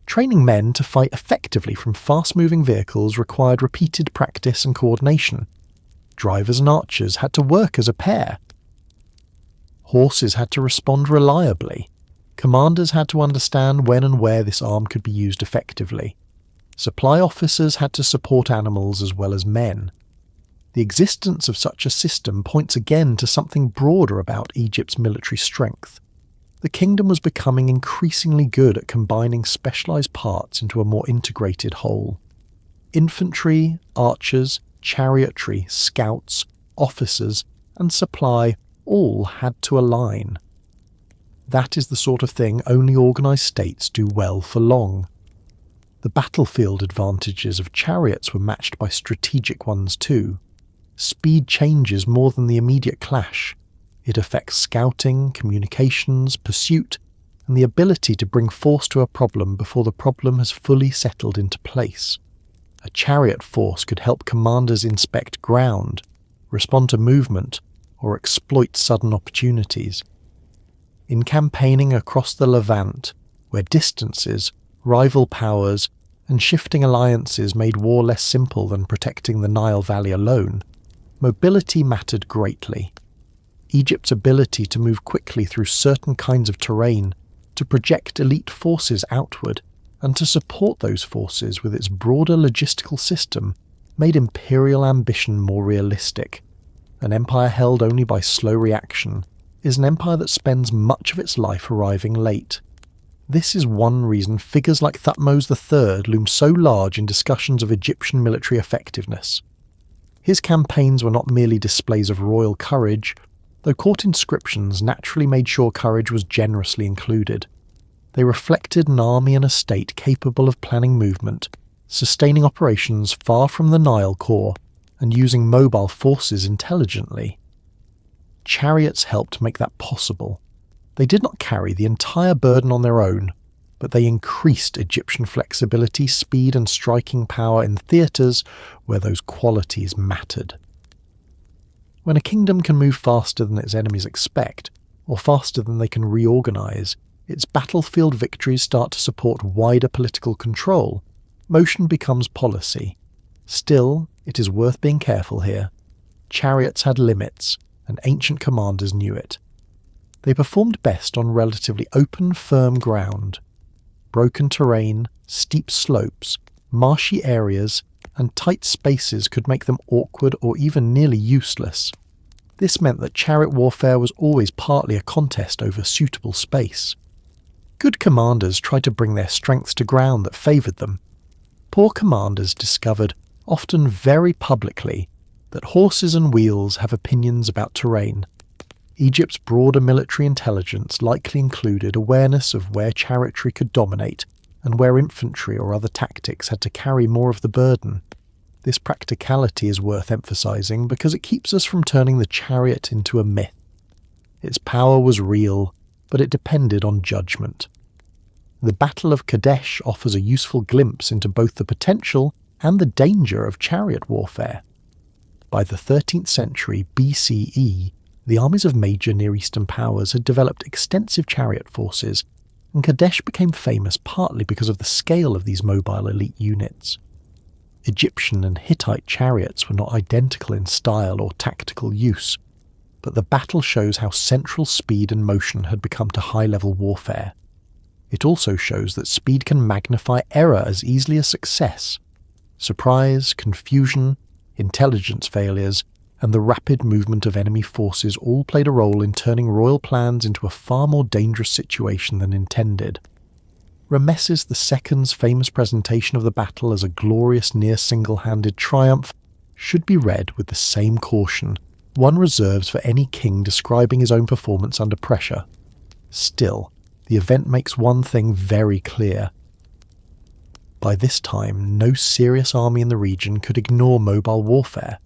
Training men to fight effectively from fast-moving vehicles required repeated practice and coordination. Drivers and archers had to work as a pair. Horses had to respond reliably. Commanders had to understand when and where this arm could be used effectively. Supply officers had to support animals as well as men. The existence of such a system points again to something broader about Egypt's military strength. the kingdom was becoming increasingly good at combining specialised parts into a more integrated whole. Infantry, archers, chariotry, scouts, officers, and supply all had to align. That is the sort of thing only organised states do well for long. The battlefield advantages of chariots were matched by strategic ones too. Speed changes more than the immediate clash. It affects scouting, communications, pursuit, and the ability to bring force to a problem before the problem has fully settled into place. A chariot force could help commanders inspect ground, respond to movement, or exploit sudden opportunities. In campaigning across the Levant, where distances, rival powers, and shifting alliances made war less simple than protecting the Nile Valley alone, mobility mattered greatly. Egypt's ability to move quickly through certain kinds of terrain, to project elite forces outward, and to support those forces with its broader logistical system made imperial ambition more realistic. An empire held only by slow reaction is an empire that spends much of its life arriving late. This is one reason figures like Thutmose III loom so large in discussions of Egyptian military effectiveness. His campaigns were not merely displays of royal courage, though court inscriptions naturally made sure courage was generously included. They reflected an army and a state capable of planning movement, sustaining operations far from the Nile core, and using mobile forces intelligently. Chariots helped make that possible. They did not carry the entire burden on their own, but they increased Egyptian flexibility, speed, and striking power in theatres where those qualities mattered. When a kingdom can move faster than its enemies expect, or faster than they can reorganise, its battlefield victories start to support wider political control. Motion becomes policy. Still, it is worth being careful here. Chariots had limits, and ancient commanders knew it. They performed best on relatively open, firm ground. Broken terrain, steep slopes, marshy areas, and tight spaces could make them awkward or even nearly useless. This meant that chariot warfare was always partly a contest over suitable space. Good commanders tried to bring their strengths to ground that favoured them. Poor commanders discovered, often very publicly, that horses and wheels have opinions about terrain. Egypt's broader military intelligence likely included awareness of where chariotry could dominate and where infantry or other tactics had to carry more of the burden. This practicality is worth emphasising because it keeps us from turning the chariot into a myth. Its power was real, but it depended on judgment. The Battle of Kadesh offers a useful glimpse into both the potential and the danger of chariot warfare. By the 13th century BCE, the armies of major Near Eastern powers had developed extensive chariot forces, and Kadesh became famous partly because of the scale of these mobile elite units. Egyptian and Hittite chariots were not identical in style or tactical use, but the battle shows how central speed and motion had become to high-level warfare. It also shows that speed can magnify error as easily as success. Surprise, confusion, intelligence failures, and the rapid movement of enemy forces all played a role in turning royal plans into a far more dangerous situation than intended. Rameses II's famous presentation of the battle as a glorious near single-handed triumph should be read with the same caution one reserves for any king describing his own performance under pressure. Still, the event makes one thing very clear. By this time, no serious army in the region could ignore mobile warfare.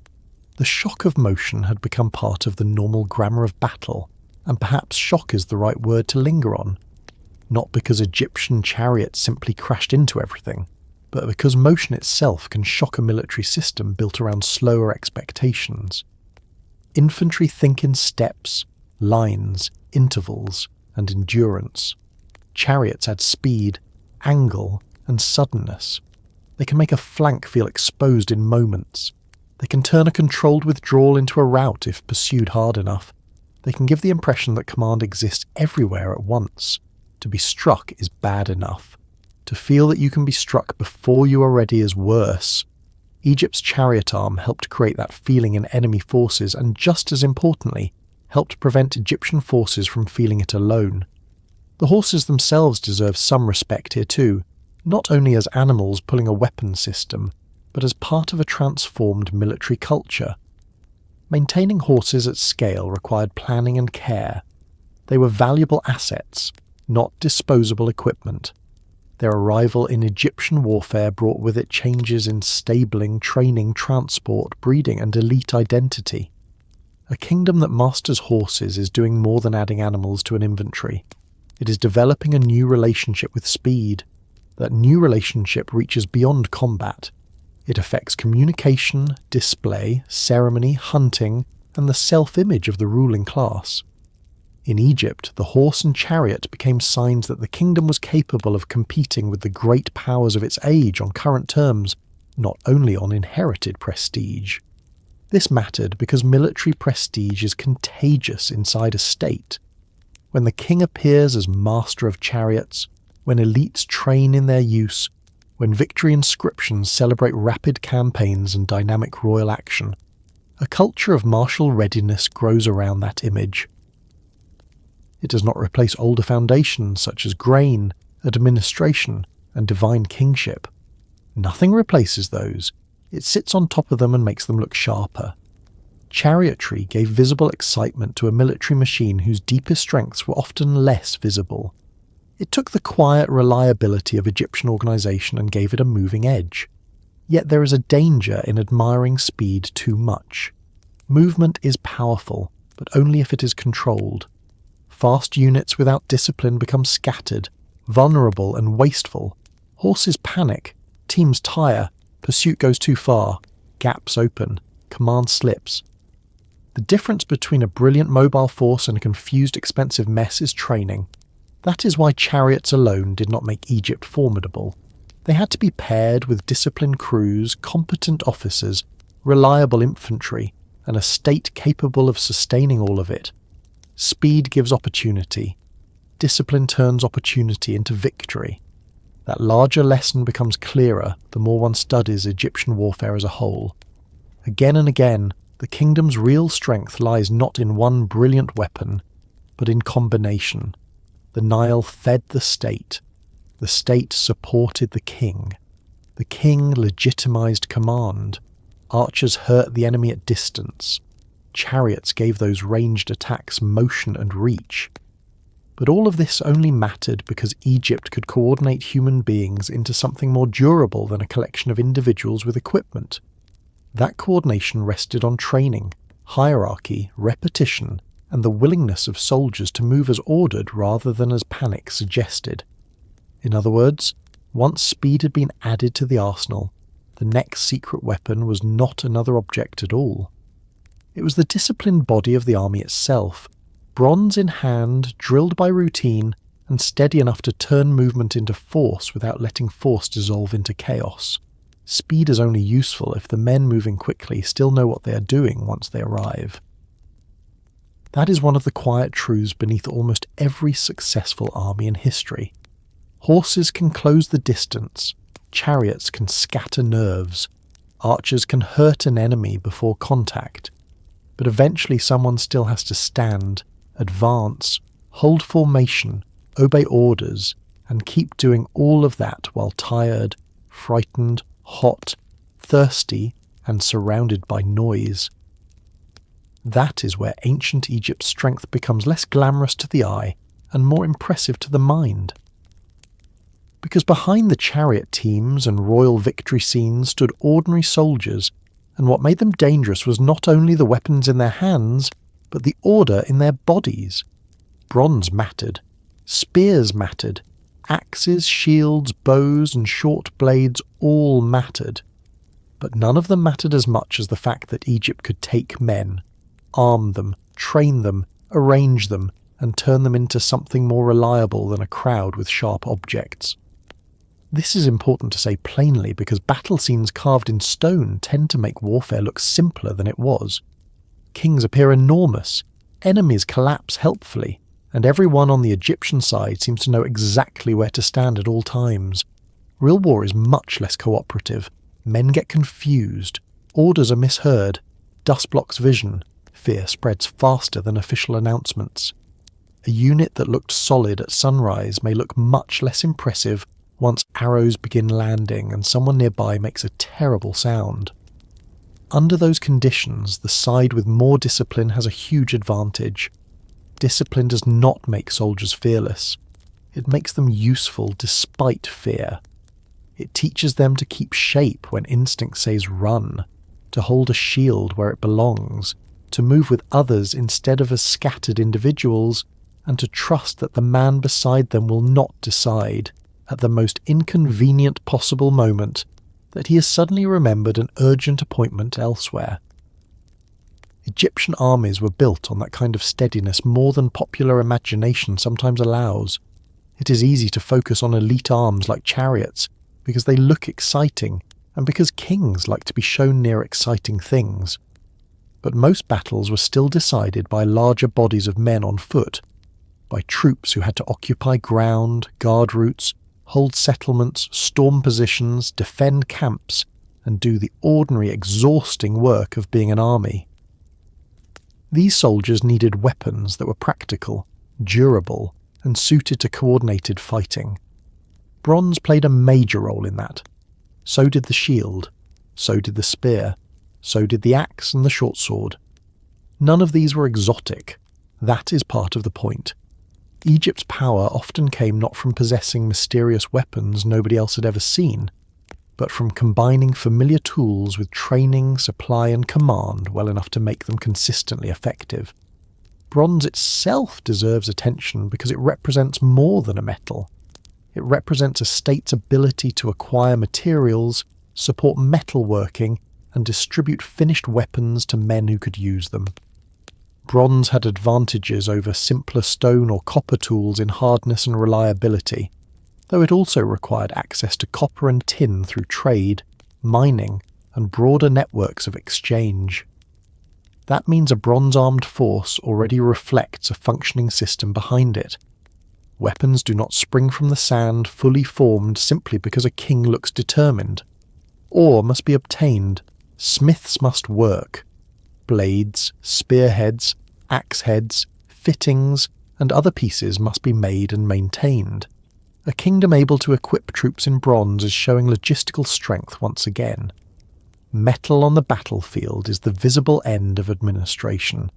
The shock of motion had become part of the normal grammar of battle, and perhaps shock is the right word to linger on. Not because Egyptian chariots simply crashed into everything, but because motion itself can shock a military system built around slower expectations. Infantry think in steps, lines, intervals, and endurance. Chariots add speed, angle, and suddenness. They can make a flank feel exposed in moments. They can turn a controlled withdrawal into a rout if pursued hard enough. They can give the impression that command exists everywhere at once. To be struck is bad enough. To feel that you can be struck before you are ready is worse. Egypt's chariot arm helped create that feeling in enemy forces and, just as importantly, helped prevent Egyptian forces from feeling it alone. The horses themselves deserve some respect here too, not only as animals pulling a weapon system, but as part of a transformed military culture. Maintaining horses at scale required planning and care. They were valuable assets, not disposable equipment. Their arrival in Egyptian warfare brought with it changes in stabling, training, transport, breeding, and elite identity. A kingdom that masters horses is doing more than adding animals to an inventory. It is developing a new relationship with speed. That new relationship reaches beyond combat. It affects communication, display, ceremony, hunting, and the self-image of the ruling class. In Egypt, the horse and chariot became signs that the kingdom was capable of competing with the great powers of its age on current terms, not only on inherited prestige. This mattered because military prestige is contagious inside a state. When the king appears as master of chariots, when elites train in their use, when victory inscriptions celebrate rapid campaigns and dynamic royal action, a culture of martial readiness grows around that image. It does not replace older foundations such as grain, administration, and divine kingship. Nothing replaces those. It sits on top of them and makes them look sharper. Chariotry gave visible excitement to a military machine whose deepest strengths were often less visible. It took the quiet reliability of Egyptian organisation and gave it a moving edge. Yet there is a danger in admiring speed too much. Movement is powerful, but only if it is controlled. Fast units without discipline become scattered, vulnerable and wasteful. Horses panic, teams tire, pursuit goes too far, gaps open, command slips. The difference between a brilliant mobile force and a confused expensive mess is training. That is why chariots alone did not make Egypt formidable. They had to be paired with disciplined crews, competent officers, reliable infantry, and a state capable of sustaining all of it. Speed gives opportunity. Discipline turns opportunity into victory. That larger lesson becomes clearer the more one studies Egyptian warfare as a whole. Again and again, the kingdom's real strength lies not in one brilliant weapon, but in combination. The Nile fed the state supported the king legitimized command, archers hurt the enemy at distance, chariots gave those ranged attacks motion and reach. But all of this only mattered because Egypt could coordinate human beings into something more durable than a collection of individuals with equipment. That coordination rested on training, hierarchy, repetition, and the willingness of soldiers to move as ordered rather than as panic suggested. In other words, once speed had been added to the arsenal, the next secret weapon was not another object at all. It was the disciplined body of the army itself, bronze in hand, drilled by routine, and steady enough to turn movement into force without letting force dissolve into chaos. Speed is only useful if the men moving quickly still know what they are doing once they arrive. That is one of the quiet truths beneath almost every successful army in history. Horses can close the distance, chariots can scatter nerves, archers can hurt an enemy before contact, but eventually someone still has to stand, advance, hold formation, obey orders, and keep doing all of that while tired, frightened, hot, thirsty, and surrounded by noise. That is where ancient Egypt's strength becomes less glamorous to the eye and more impressive to the mind. Because behind the chariot teams and royal victory scenes stood ordinary soldiers, and what made them dangerous was not only the weapons in their hands, but the order in their bodies. Bronze mattered, spears mattered, axes, shields, bows, and short blades all mattered. But none of them mattered as much as the fact that Egypt could take men, arm them, train them, arrange them, and turn them into something more reliable than a crowd with sharp objects. This is important to say plainly because battle scenes carved in stone tend to make warfare look simpler than it was. Kings appear enormous, enemies collapse helpfully, and everyone on the Egyptian side seems to know exactly where to stand at all times. Real war is much less cooperative. Men get confused, orders are misheard, dust blocks vision, fear spreads faster than official announcements. A unit that looked solid at sunrise may look much less impressive once arrows begin landing and someone nearby makes a terrible sound. Under those conditions, the side with more discipline has a huge advantage. Discipline does not make soldiers fearless. It makes them useful despite fear. It teaches them to keep shape when instinct says run, to hold a shield where it belongs, to move with others instead of as scattered individuals, and to trust that the man beside them will not decide, at the most inconvenient possible moment, that he has suddenly remembered an urgent appointment elsewhere. Egyptian armies were built on that kind of steadiness more than popular imagination sometimes allows. It is easy to focus on elite arms like chariots, because they look exciting, and because kings like to be shown near exciting things. But most battles were still decided by larger bodies of men on foot, by troops who had to occupy ground, guard routes, hold settlements, storm positions, defend camps, and do the ordinary exhausting work of being an army. These soldiers needed weapons that were practical, durable, and suited to coordinated fighting. Bronze played a major role in that. So did the shield, so did the spear, so did the axe and the short sword. None of these were exotic. That is part of the point. Egypt's power often came not from possessing mysterious weapons nobody else had ever seen, but from combining familiar tools with training, supply and command well enough to make them consistently effective. Bronze itself deserves attention because it represents more than a metal. It represents a state's ability to acquire materials, support metalworking, and distribute finished weapons to men who could use them. Bronze had advantages over simpler stone or copper tools in hardness and reliability, though it also required access to copper and tin through trade, mining, and broader networks of exchange. That means a bronze-armed force already reflects a functioning system behind it. Weapons do not spring from the sand fully formed simply because a king looks determined. Ore must be obtained. Smiths must work. Blades, spearheads, axe heads, fittings, and other pieces must be made and maintained. A kingdom able to equip troops in bronze is showing logistical strength once again. Metal on the battlefield is the visible end of administration.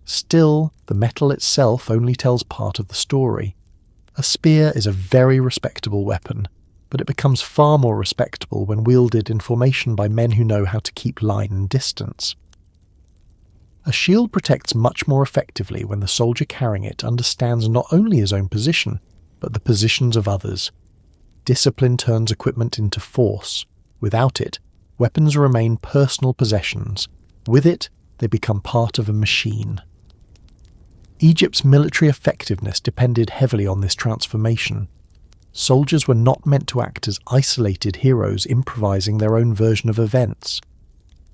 Still, the metal itself only tells part of the story. A spear is a very respectable weapon, but it becomes far more respectable when wielded in formation by men who know how to keep line and distance. A shield protects much more effectively when the soldier carrying it understands not only his own position, but the positions of others. Discipline turns equipment into force. Without it, weapons remain personal possessions. With it, they become part of a machine. Egypt's military effectiveness depended heavily on this transformation. Soldiers were not meant to act as isolated heroes improvising their own version of events.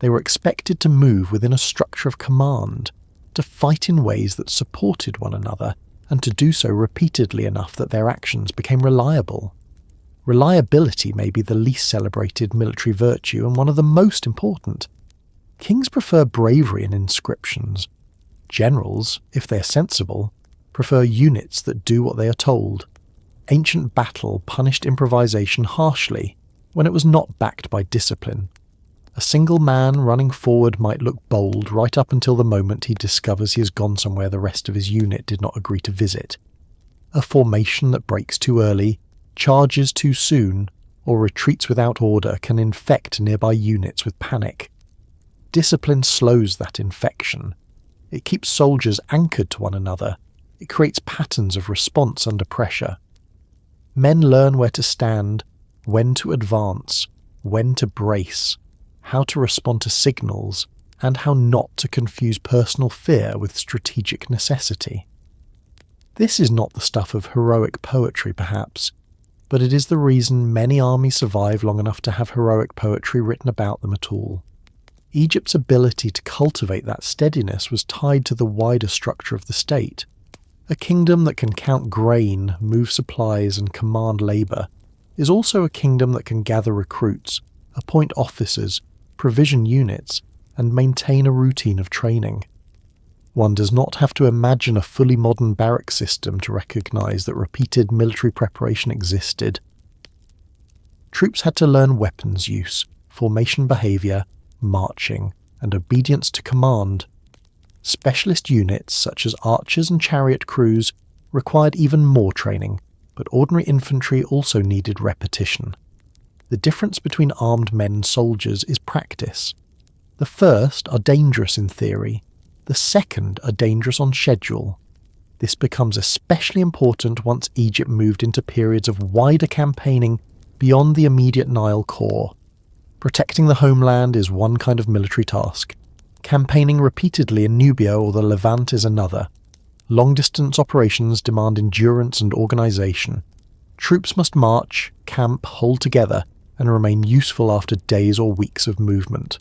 They were expected to move within a structure of command, to fight in ways that supported one another, and to do so repeatedly enough that their actions became reliable. Reliability may be the least celebrated military virtue and one of the most important. Kings prefer bravery in inscriptions. Generals, if they are sensible, prefer units that do what they are told. Ancient battle punished improvisation harshly when it was not backed by discipline. A single man running forward might look bold right up until the moment he discovers he has gone somewhere the rest of his unit did not agree to visit. A formation that breaks too early, charges too soon, or retreats without order can infect nearby units with panic. Discipline slows that infection. It keeps soldiers anchored to one another. It creates patterns of response under pressure. Men learn where to stand, when to advance, when to brace, how to respond to signals, and how not to confuse personal fear with strategic necessity. This is not the stuff of heroic poetry, perhaps, but it is the reason many armies survive long enough to have heroic poetry written about them at all. Egypt's ability to cultivate that steadiness was tied to the wider structure of the state. A kingdom that can count grain, move supplies, and command labour is also a kingdom that can gather recruits, appoint officers, provision units, and maintain a routine of training. One does not have to imagine a fully modern barrack system to recognise that repeated military preparation existed. Troops had to learn weapons use, formation behaviour, marching, and obedience to command. Specialist units such as archers and chariot crews required even more training, but ordinary infantry also needed repetition. The difference between armed men and soldiers is practice. The first are dangerous in theory, the second are dangerous on schedule. This becomes especially important once Egypt moved into periods of wider campaigning beyond the immediate Nile core. Protecting the homeland is one kind of military task. Campaigning repeatedly in Nubia or the Levant is another. Long-distance operations demand endurance and organisation. Troops must march, camp, hold together, and remain useful after days or weeks of movement.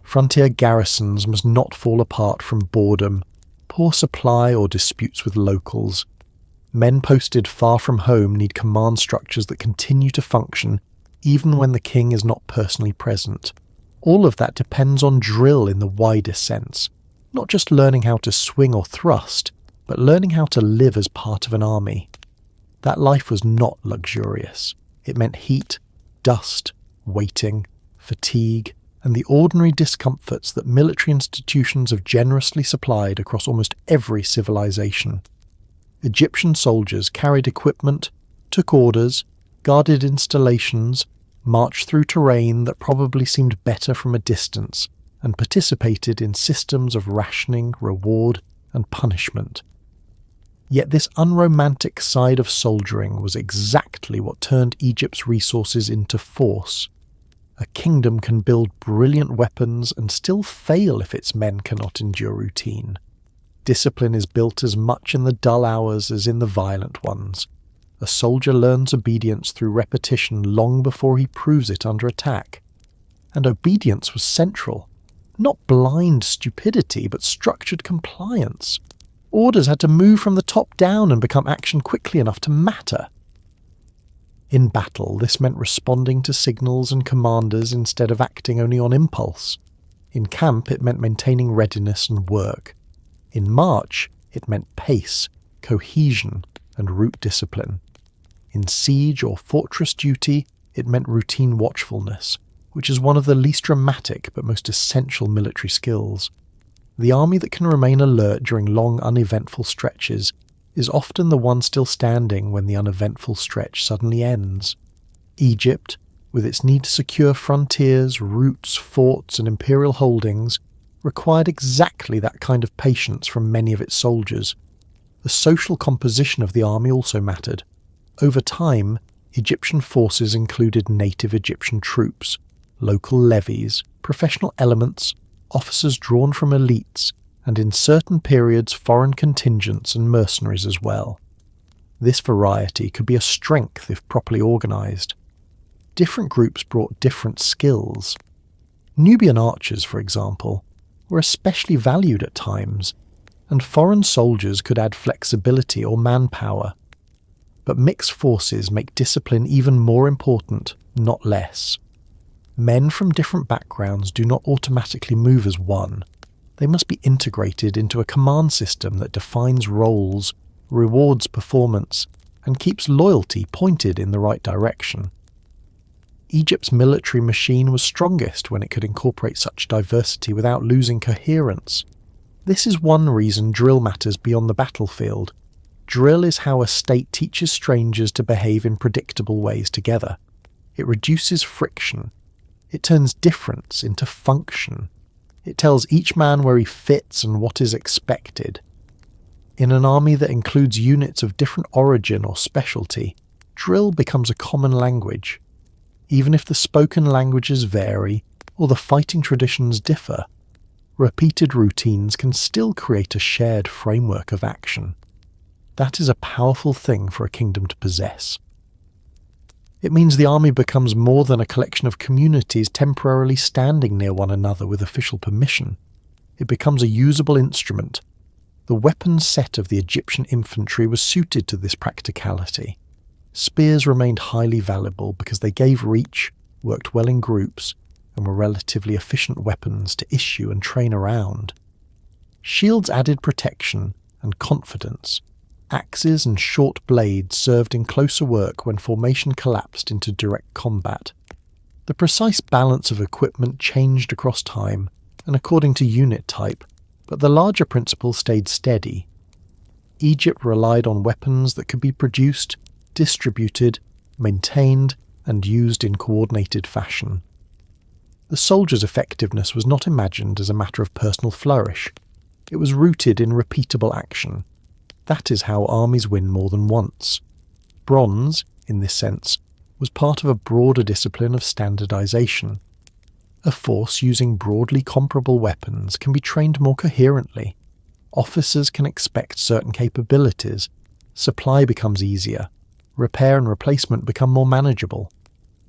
Frontier garrisons must not fall apart from boredom, poor supply or disputes with locals. Men posted far from home need command structures that continue to function even when the king is not personally present. All of that depends on drill in the widest sense, not just learning how to swing or thrust, but learning how to live as part of an army. That life was not luxurious. It meant heat, dust, waiting, fatigue, and the ordinary discomforts that military institutions have generously supplied across almost every civilization. Egyptian soldiers carried equipment, took orders, guarded installations, marched through terrain that probably seemed better from a distance, and participated in systems of rationing, reward, and punishment. Yet this unromantic side of soldiering was exactly what turned Egypt's resources into force. A kingdom can build brilliant weapons and still fail if its men cannot endure routine. Discipline is built as much in the dull hours as in the violent ones. A soldier learns obedience through repetition long before he proves it under attack. And obedience was central. Not blind stupidity, but structured compliance. Orders had to move from the top down and become action quickly enough to matter. In battle, this meant responding to signals and commanders instead of acting only on impulse. In camp, it meant maintaining readiness and work. In march, it meant pace, cohesion, and route discipline. In siege or fortress duty, it meant routine watchfulness, which is one of the least dramatic but most essential military skills. The army that can remain alert during long, uneventful stretches is often the one still standing when the uneventful stretch suddenly ends. Egypt, with its need to secure frontiers, routes, forts, and imperial holdings, required exactly that kind of patience from many of its soldiers. The social composition of the army also mattered. Over time, Egyptian forces included native Egyptian troops, local levies, professional elements, officers drawn from elites, and in certain periods foreign contingents and mercenaries as well. This variety could be a strength if properly organised. Different groups brought different skills. Nubian archers, for example, were especially valued at times, and foreign soldiers could add flexibility or manpower. But mixed forces make discipline even more important, not less. Men from different backgrounds do not automatically move as one. They must be integrated into a command system that defines roles, rewards performance, and keeps loyalty pointed in the right direction. Egypt's military machine was strongest when it could incorporate such diversity without losing coherence. This is one reason drill matters beyond the battlefield. Drill is how a state teaches strangers to behave in predictable ways together. It reduces friction. It turns difference into function. It tells each man where he fits and what is expected. In an army that includes units of different origin or specialty, drill becomes a common language. Even if the spoken languages vary or the fighting traditions differ, repeated routines can still create a shared framework of action. That is a powerful thing for a kingdom to possess. It means the army becomes more than a collection of communities temporarily standing near one another with official permission. It becomes a usable instrument. The weapons set of the Egyptian infantry was suited to this practicality. Spears remained highly valuable because they gave reach, worked well in groups, and were relatively efficient weapons to issue and train around. Shields added protection and confidence. Axes and short blades served in closer work when formation collapsed into direct combat. The precise balance of equipment changed across time and according to unit type, but the larger principle stayed steady. Egypt relied on weapons that could be produced, distributed, maintained, and used in coordinated fashion. The soldier's effectiveness was not imagined as a matter of personal flourish. It was rooted in repeatable action. That is how armies win more than once. Bronze, in this sense, was part of a broader discipline of standardization. A force using broadly comparable weapons can be trained more coherently. Officers can expect certain capabilities. Supply becomes easier. Repair and replacement become more manageable.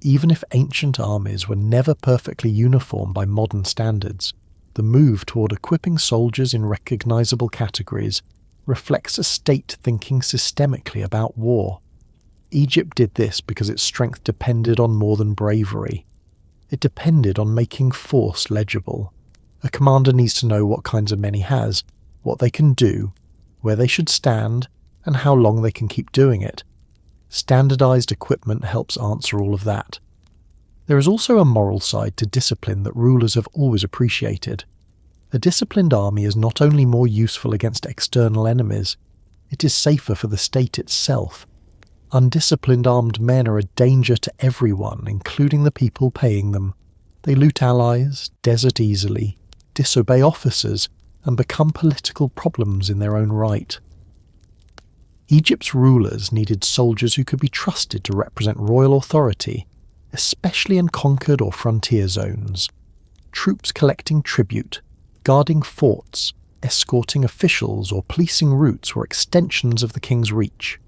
Even if ancient armies were never perfectly uniform by modern standards, the move toward equipping soldiers in recognizable categories reflects a state thinking systemically about war. Egypt did this because its strength depended on more than bravery. It depended on making force legible. A commander needs to know what kinds of men he has, what they can do, where they should stand, and how long they can keep doing it. Standardized equipment helps answer all of that. There is also a moral side to discipline that rulers have always appreciated. A disciplined army is not only more useful against external enemies, it is safer for the state itself. Undisciplined armed men are a danger to everyone, including the people paying them. They loot allies, desert easily, disobey officers, and become political problems in their own right. Egypt's rulers needed soldiers who could be trusted to represent royal authority, especially in conquered or frontier zones. Troops collecting tribute, guarding forts, escorting officials, or policing routes were extensions of the king's reach.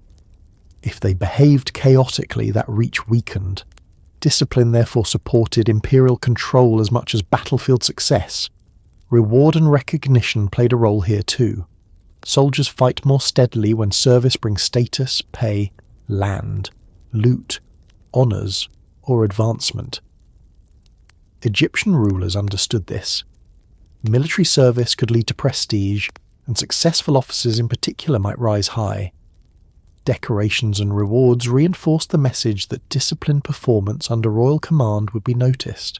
If they behaved chaotically, that reach weakened. Discipline therefore supported imperial control as much as battlefield success. Reward and recognition played a role here too. Soldiers fight more steadily when service brings status, pay, land, loot, honours, or advancement. Egyptian rulers understood this. Military service could lead to prestige, and successful officers in particular might rise high. Decorations and rewards reinforced the message that disciplined performance under royal command would be noticed.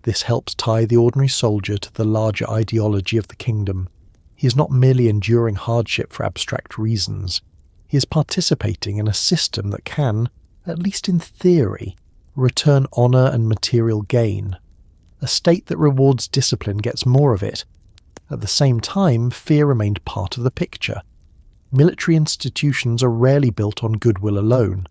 This helps tie the ordinary soldier to the larger ideology of the kingdom. He is not merely enduring hardship for abstract reasons. He is participating in a system that can, at least in theory, return honour and material gain. A state that rewards discipline gets more of it. At the same time, fear remained part of the picture. Military institutions are rarely built on goodwill alone.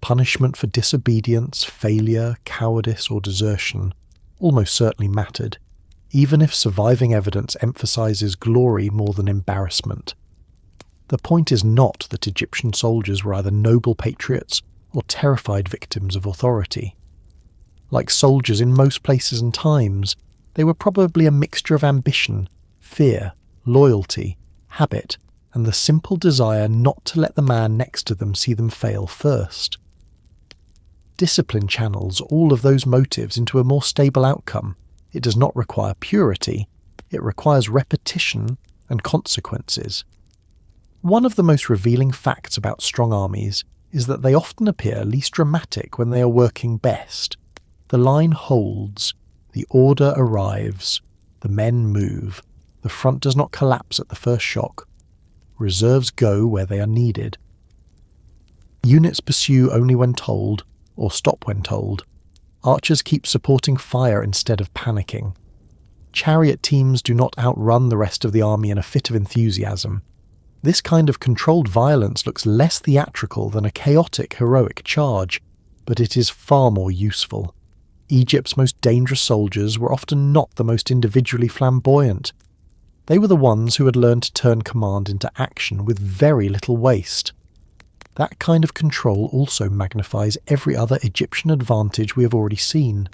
Punishment for disobedience, failure, cowardice, or desertion almost certainly mattered, even if surviving evidence emphasizes glory more than embarrassment. The point is not that Egyptian soldiers were either noble patriots or terrified victims of authority. Like soldiers in most places and times, they were probably a mixture of ambition, fear, loyalty, habit, and the simple desire not to let the man next to them see them fail first. Discipline channels all of those motives into a more stable outcome. It does not require purity, it requires repetition and consequences. One of the most revealing facts about strong armies is that they often appear least dramatic when they are working best. The line holds, the order arrives, the men move, the front does not collapse at the first shock. Reserves go where they are needed. Units pursue only when told, or stop when told. Archers keep supporting fire instead of panicking. Chariot teams do not outrun the rest of the army in a fit of enthusiasm. This kind of controlled violence looks less theatrical than a chaotic, heroic charge, but it is far more useful. Egypt's most dangerous soldiers were often not the most individually flamboyant. They were the ones who had learned to turn command into action with very little waste. That kind of control also magnifies every other Egyptian advantage we have already seen.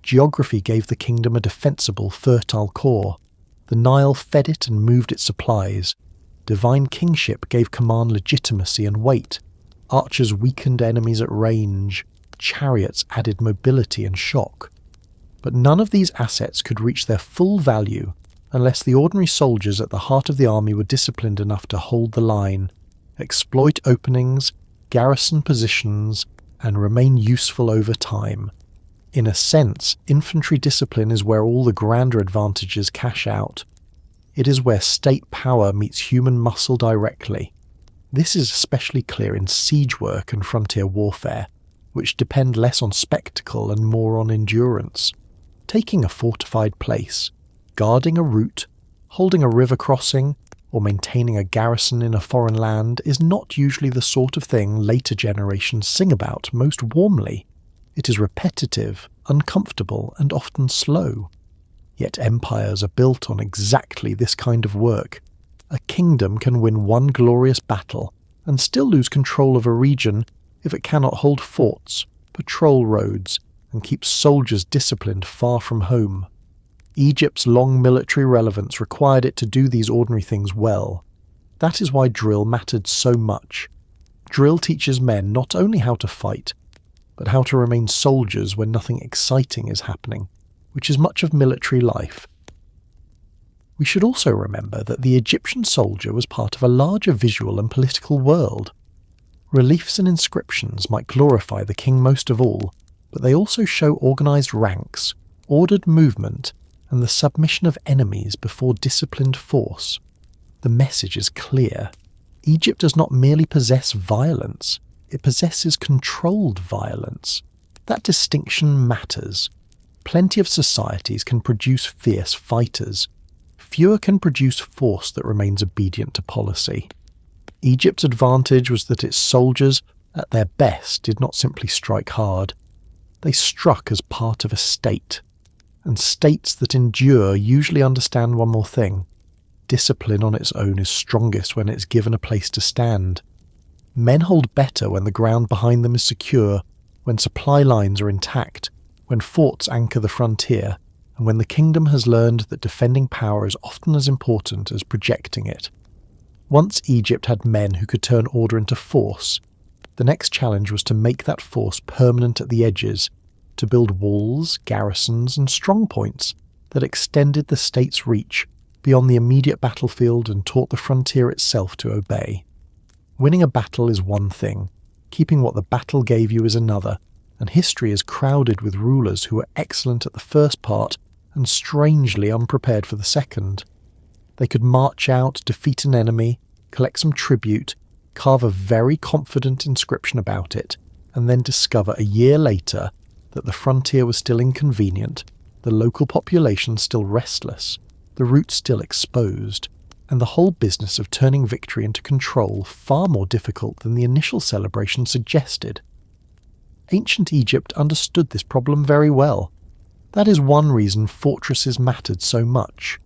Geography gave the kingdom a defensible, fertile core. The Nile fed it and moved its supplies. Divine kingship gave command legitimacy and weight. Archers weakened enemies at range. Chariots added mobility and shock. But none of these assets could reach their full value unless the ordinary soldiers at the heart of the army were disciplined enough to hold the line, exploit openings, garrison positions, and remain useful over time. In a sense, infantry discipline is where all the grander advantages cash out. It is where state power meets human muscle directly. This is especially clear in siege work and frontier warfare, which depend less on spectacle and more on endurance. Taking a fortified place, guarding a route, holding a river crossing, or maintaining a garrison in a foreign land is not usually the sort of thing later generations sing about most warmly. It is repetitive, uncomfortable, and often slow. Yet empires are built on exactly this kind of work. A kingdom can win one glorious battle and still lose control of a region if it cannot hold forts, patrol roads, and keep soldiers disciplined far from home. Egypt's long military relevance required it to do these ordinary things well. That is why drill mattered so much. Drill teaches men not only how to fight, but how to remain soldiers when nothing exciting is happening, which is much of military life. We should also remember that the Egyptian soldier was part of a larger visual and political world. Reliefs and inscriptions might glorify the king most of all, but they also show organised ranks, ordered movement, and the submission of enemies before disciplined force. The message is clear. Egypt does not merely possess violence, it possesses controlled violence. That distinction matters. Plenty of societies can produce fierce fighters. Fewer can produce force that remains obedient to policy. Egypt's advantage was that its soldiers, at their best, did not simply strike hard. They struck as part of a state. And states that endure usually understand one more thing. Discipline on its own is strongest when it is given a place to stand. Men hold better when the ground behind them is secure, when supply lines are intact, when forts anchor the frontier, and when the kingdom has learned that defending power is often as important as projecting it. Once Egypt had men who could turn order into force, the next challenge was to make that force permanent at the edges, to build walls, garrisons, and strongpoints that extended the state's reach beyond the immediate battlefield and taught the frontier itself to obey. Winning a battle is one thing, keeping what the battle gave you is another, and history is crowded with rulers who were excellent at the first part and strangely unprepared for the second. They could march out, defeat an enemy, collect some tribute, carve a very confident inscription about it, and then discover a year later that the frontier was still inconvenient, the local population still restless, the route still exposed, and the whole business of turning victory into control far more difficult than the initial celebration suggested. Ancient Egypt understood this problem very well. That is one reason fortresses mattered so much.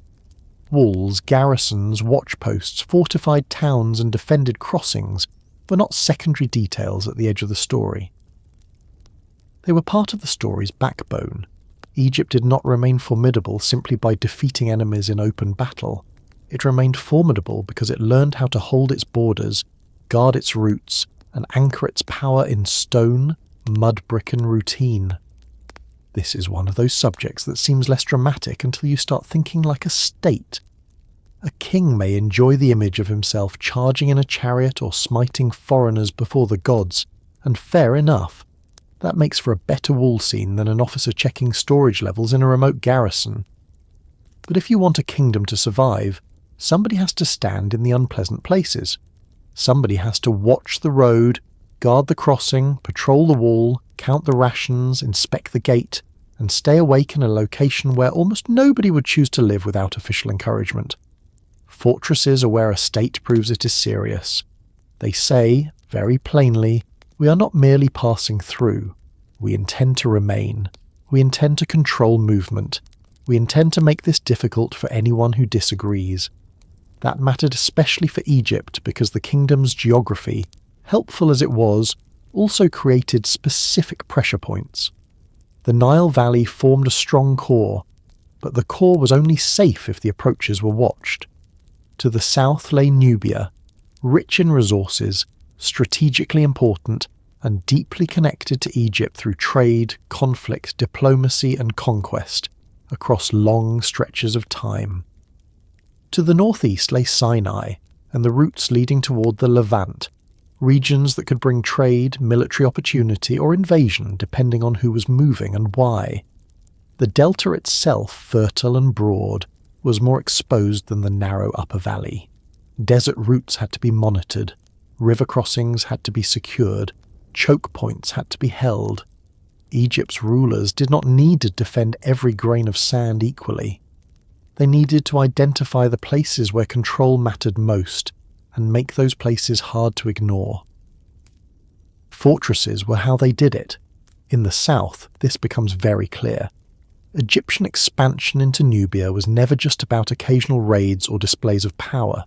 Walls, garrisons, watchposts, fortified towns, and defended crossings were not secondary details at the edge of the story. They were part of the story's backbone. Egypt did not remain formidable simply by defeating enemies in open battle. It remained formidable because it learned how to hold its borders, guard its routes, and anchor its power in stone, mud brick, and routine. This is one of those subjects that seems less dramatic until you start thinking like a state. A king may enjoy the image of himself charging in a chariot or smiting foreigners before the gods, and fair enough. That makes for a better wall scene than an officer checking storage levels in a remote garrison. But if you want a kingdom to survive, somebody has to stand in the unpleasant places. Somebody has to watch the road, guard the crossing, patrol the wall, count the rations, inspect the gate, and stay awake in a location where almost nobody would choose to live without official encouragement. Fortresses are where a state proves it is serious. They say, very plainly, we are not merely passing through. We intend to remain. We intend to control movement. We intend to make this difficult for anyone who disagrees. That mattered especially for Egypt because the kingdom's geography, helpful as it was, also created specific pressure points. The Nile Valley formed a strong core, but the core was only safe if the approaches were watched. To the south lay Nubia, rich in resources, strategically important, and deeply connected to Egypt through trade, conflict, diplomacy, and conquest, across long stretches of time. To the northeast lay Sinai and the routes leading toward the Levant, regions that could bring trade, military opportunity, or invasion depending on who was moving and why. The delta itself, fertile and broad, was more exposed than the narrow upper valley. Desert routes had to be monitored, river crossings had to be secured, choke points had to be held. Egypt's rulers did not need to defend every grain of sand equally. They needed to identify the places where control mattered most and make those places hard to ignore. Fortresses were how they did it. In the south, this becomes very clear. Egyptian expansion into Nubia was never just about occasional raids or displays of power.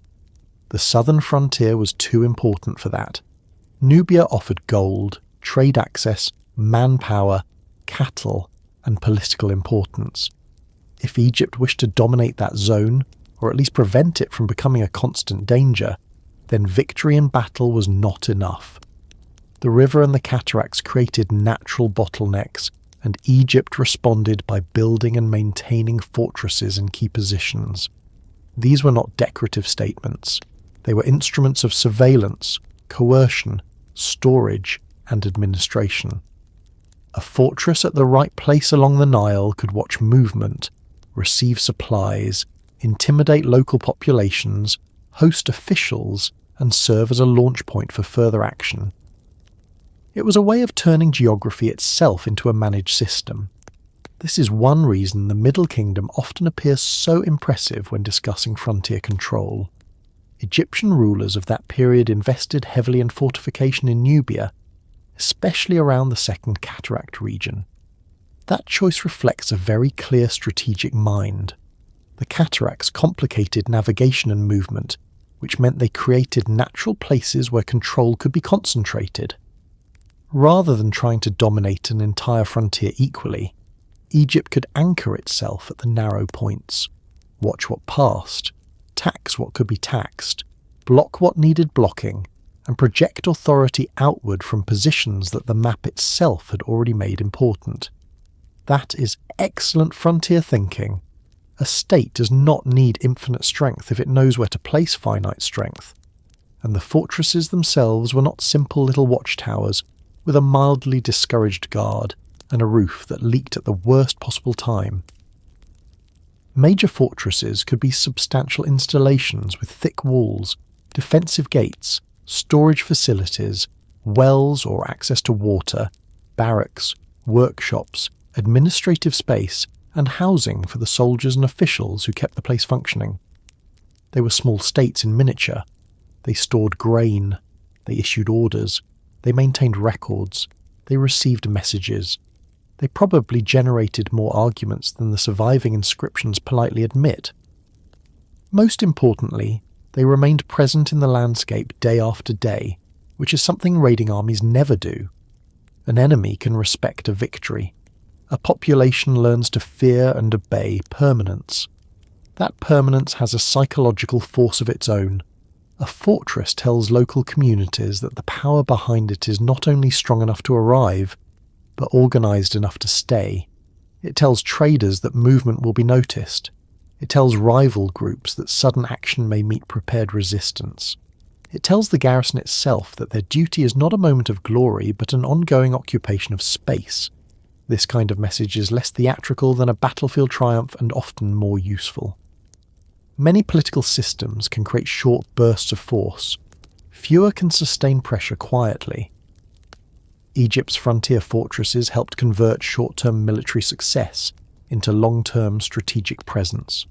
The southern frontier was too important for that. Nubia offered gold, trade access, manpower, cattle, and political importance. If Egypt wished to dominate that zone, or at least prevent it from becoming a constant danger, then victory in battle was not enough. The river and the cataracts created natural bottlenecks, and Egypt responded by building and maintaining fortresses in key positions. These were not decorative statements. They were instruments of surveillance, coercion, storage, and administration. A fortress at the right place along the Nile could watch movement, receive supplies, intimidate local populations, host officials, and serve as a launch point for further action. It was a way of turning geography itself into a managed system. This is one reason the Middle Kingdom often appears so impressive when discussing frontier control. Egyptian rulers of that period invested heavily in fortification in Nubia, especially around the Second Cataract region. That choice reflects a very clear strategic mind. The cataracts complicated navigation and movement, which meant they created natural places where control could be concentrated. Rather than trying to dominate an entire frontier equally, Egypt could anchor itself at the narrow points, watch what passed, tax what could be taxed, block what needed blocking, and project authority outward from positions that the map itself had already made important. That is excellent frontier thinking. A state does not need infinite strength if it knows where to place finite strength. And the fortresses themselves were not simple little watchtowers with a mildly discouraged guard and a roof that leaked at the worst possible time. Major fortresses could be substantial installations with thick walls, defensive gates, storage facilities, wells or access to water, barracks, workshops, administrative space, and housing for the soldiers and officials who kept the place functioning. They were small states in miniature. They stored grain. They issued orders. They maintained records. They received messages. They probably generated more arguments than the surviving inscriptions politely admit. Most importantly, they remained present in the landscape day after day, which is something raiding armies never do. An enemy can respect a victory. A population learns to fear and obey permanence. That permanence has a psychological force of its own. A fortress tells local communities that the power behind it is not only strong enough to arrive, but organised enough to stay. It tells traders that movement will be noticed. It tells rival groups that sudden action may meet prepared resistance. It tells the garrison itself that their duty is not a moment of glory, but an ongoing occupation of space. This kind of message is less theatrical than a battlefield triumph and often more useful. Many political systems can create short bursts of force. Fewer can sustain pressure quietly. Egypt's frontier fortresses helped convert short-term military success into long-term strategic presence.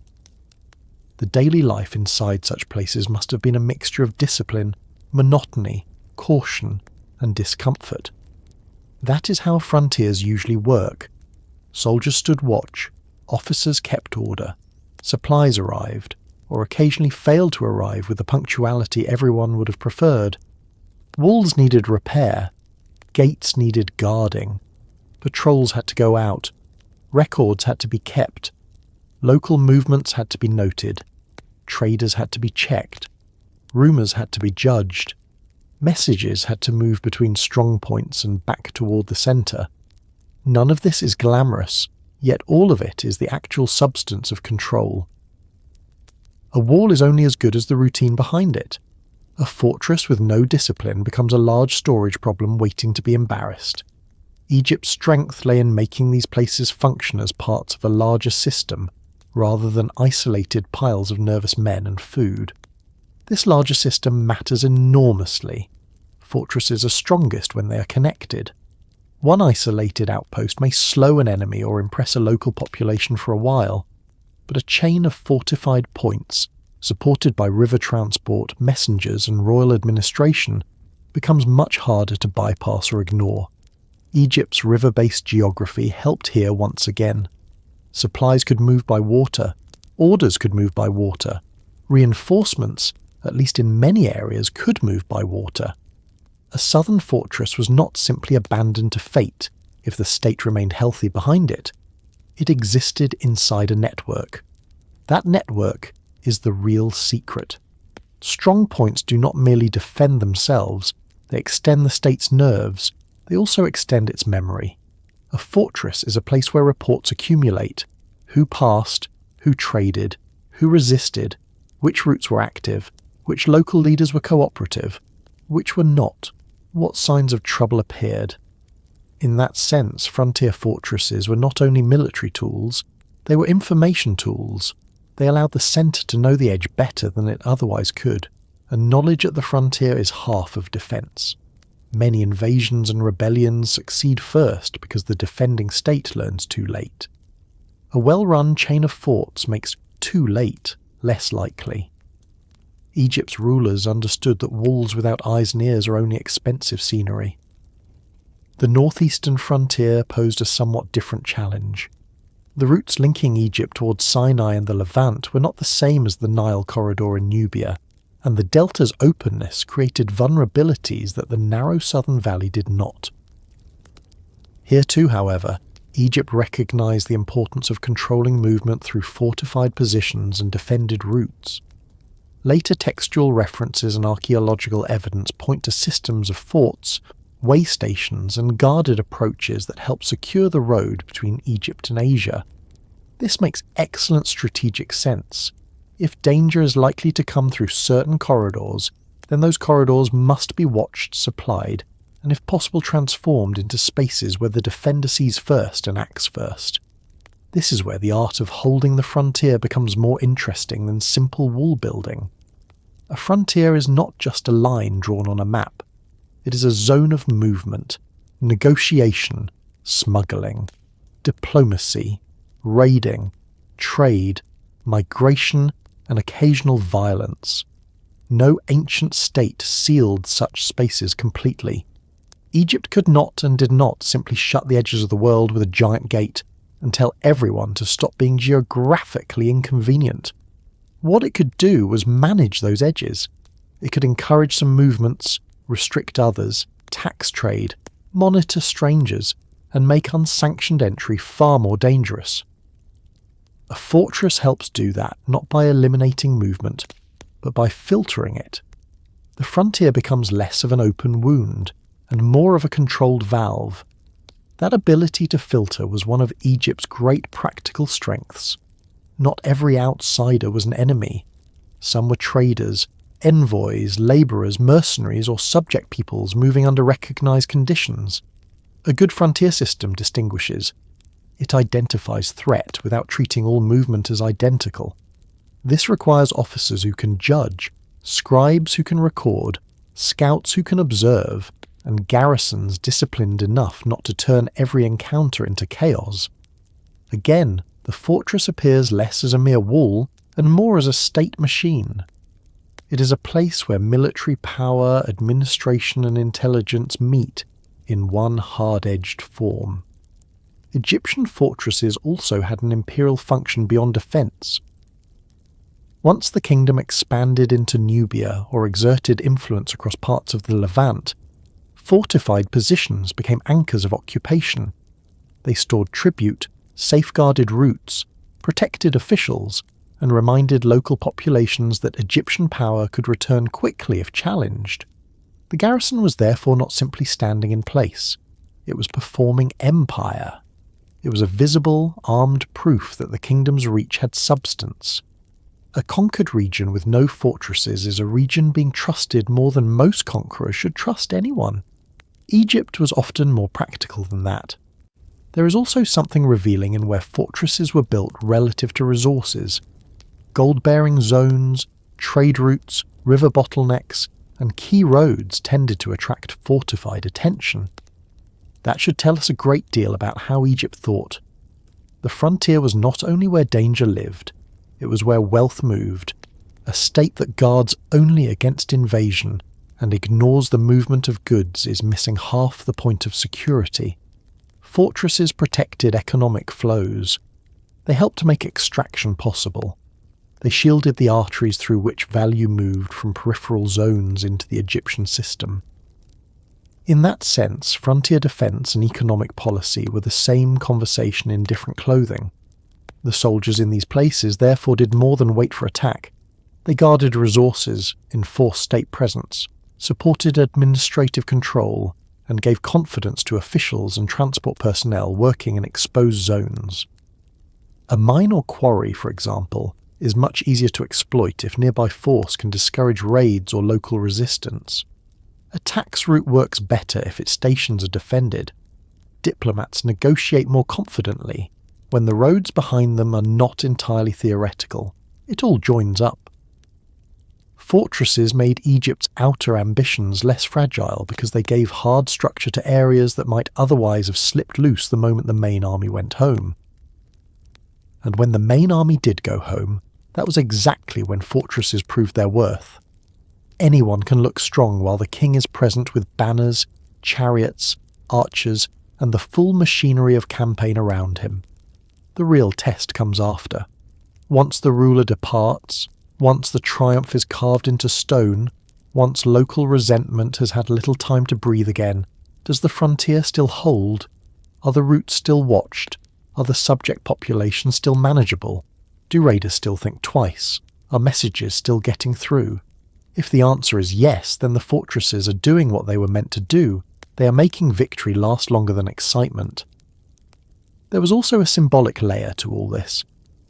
The daily life inside such places must have been a mixture of discipline, monotony, caution, and discomfort. That is how frontiers usually work. Soldiers stood watch, officers kept order, supplies arrived, or occasionally failed to arrive with the punctuality everyone would have preferred. Walls needed repair, gates needed guarding, patrols had to go out, records had to be kept, local movements had to be noted, traders had to be checked, rumours had to be judged, messages had to move between strong points and back toward the centre. None of this is glamorous, yet all of it is the actual substance of control. A wall is only as good as the routine behind it. A fortress with no discipline becomes a large storage problem waiting to be embarrassed. Egypt's strength lay in making these places function as parts of a larger system, rather than isolated piles of nervous men and food. This larger system matters enormously. Fortresses are strongest when they are connected. One isolated outpost may slow an enemy or impress a local population for a while, but a chain of fortified points, supported by river transport, messengers and royal administration, becomes much harder to bypass or ignore. Egypt's river-based geography helped here once again. Supplies could move by water, orders could move by water, reinforcements, at least in many areas, could move by water. A southern fortress was not simply abandoned to fate if the state remained healthy behind it. It existed inside a network. That network is the real secret. Strong points do not merely defend themselves, they extend the state's nerves, they also extend its memory. A fortress is a place where reports accumulate. Who passed, who traded, who resisted, which routes were active, which local leaders were cooperative, which were not, what signs of trouble appeared. In that sense, frontier fortresses were not only military tools, they were information tools. They allowed the centre to know the edge better than it otherwise could, and knowledge at the frontier is half of defence. Many invasions and rebellions succeed first because the defending state learns too late. A well-run chain of forts makes too late less likely. Egypt's rulers understood that walls without eyes and ears are only expensive scenery. The northeastern frontier posed a somewhat different challenge. The routes linking Egypt towards Sinai and the Levant were not the same as the Nile corridor in Nubia, and the delta's openness created vulnerabilities that the narrow southern valley did not. Here too, however, Egypt recognized the importance of controlling movement through fortified positions and defended routes. Later textual references and archaeological evidence point to systems of forts, way stations and guarded approaches that help secure the road between Egypt and Asia. This makes excellent strategic sense. If danger is likely to come through certain corridors, then those corridors must be watched, supplied, and if possible transformed into spaces where the defender sees first and acts first. This is where the art of holding the frontier becomes more interesting than simple wall building. A frontier is not just a line drawn on a map. It is a zone of movement, negotiation, smuggling, diplomacy, raiding, trade, migration, and occasional violence. No ancient state sealed such spaces completely. Egypt could not and did not simply shut the edges of the world with a giant gate and tell everyone to stop being geographically inconvenient. What it could do was manage those edges. It could encourage some movements, restrict others, tax trade, monitor strangers, and make unsanctioned entry far more dangerous. A fortress helps do that not by eliminating movement, but by filtering it. The frontier becomes less of an open wound and more of a controlled valve. That ability to filter was one of Egypt's great practical strengths. Not every outsider was an enemy. Some were traders, envoys, labourers, mercenaries, or subject peoples moving under recognised conditions. A good frontier system distinguishes. It identifies threat without treating all movement as identical. This requires officers who can judge, scribes who can record, scouts who can observe, and garrisons disciplined enough not to turn every encounter into chaos. Again, the fortress appears less as a mere wall and more as a state machine. It is a place where military power, administration and intelligence meet in one hard-edged form. Egyptian fortresses also had an imperial function beyond defence. Once the kingdom expanded into Nubia or exerted influence across parts of the Levant, fortified positions became anchors of occupation. They stored tribute, safeguarded routes, protected officials, and reminded local populations that Egyptian power could return quickly if challenged. The garrison was therefore not simply standing in place. It was performing empire. It was a visible, armed proof that the kingdom's reach had substance. A conquered region with no fortresses is a region being trusted more than most conquerors should trust anyone. Egypt was often more practical than that. There is also something revealing in where fortresses were built relative to resources. Gold-bearing zones, trade routes, river bottlenecks, and key roads tended to attract fortified attention. That should tell us a great deal about how Egypt thought. The frontier was not only where danger lived, it was where wealth moved, a state that guards only against invasion and ignores the movement of goods is missing half the point of security. Fortresses protected economic flows. They helped to make extraction possible. They shielded the arteries through which value moved from peripheral zones into the Egyptian system. In that sense, frontier defence and economic policy were the same conversation in different clothing. The soldiers in these places therefore did more than wait for attack. They guarded resources, enforced state presence, supported administrative control, and gave confidence to officials and transport personnel working in exposed zones. A mine or quarry, for example, is much easier to exploit if nearby force can discourage raids or local resistance. A tax route works better if its stations are defended. Diplomats negotiate more confidently when the roads behind them are not entirely theoretical. It all joins up. Fortresses made Egypt's outer ambitions less fragile because they gave hard structure to areas that might otherwise have slipped loose the moment the main army went home. And when the main army did go home, that was exactly when fortresses proved their worth. Anyone can look strong while the king is present with banners, chariots, archers, and the full machinery of campaign around him. The real test comes after. Once the ruler departs, once the triumph is carved into stone, once local resentment has had little time to breathe again, does the frontier still hold? Are the routes still watched? Are the subject populations still manageable? Do raiders still think twice? Are messages still getting through? If the answer is yes, then the fortresses are doing what they were meant to do. They are making victory last longer than excitement. There was also a symbolic layer to all this,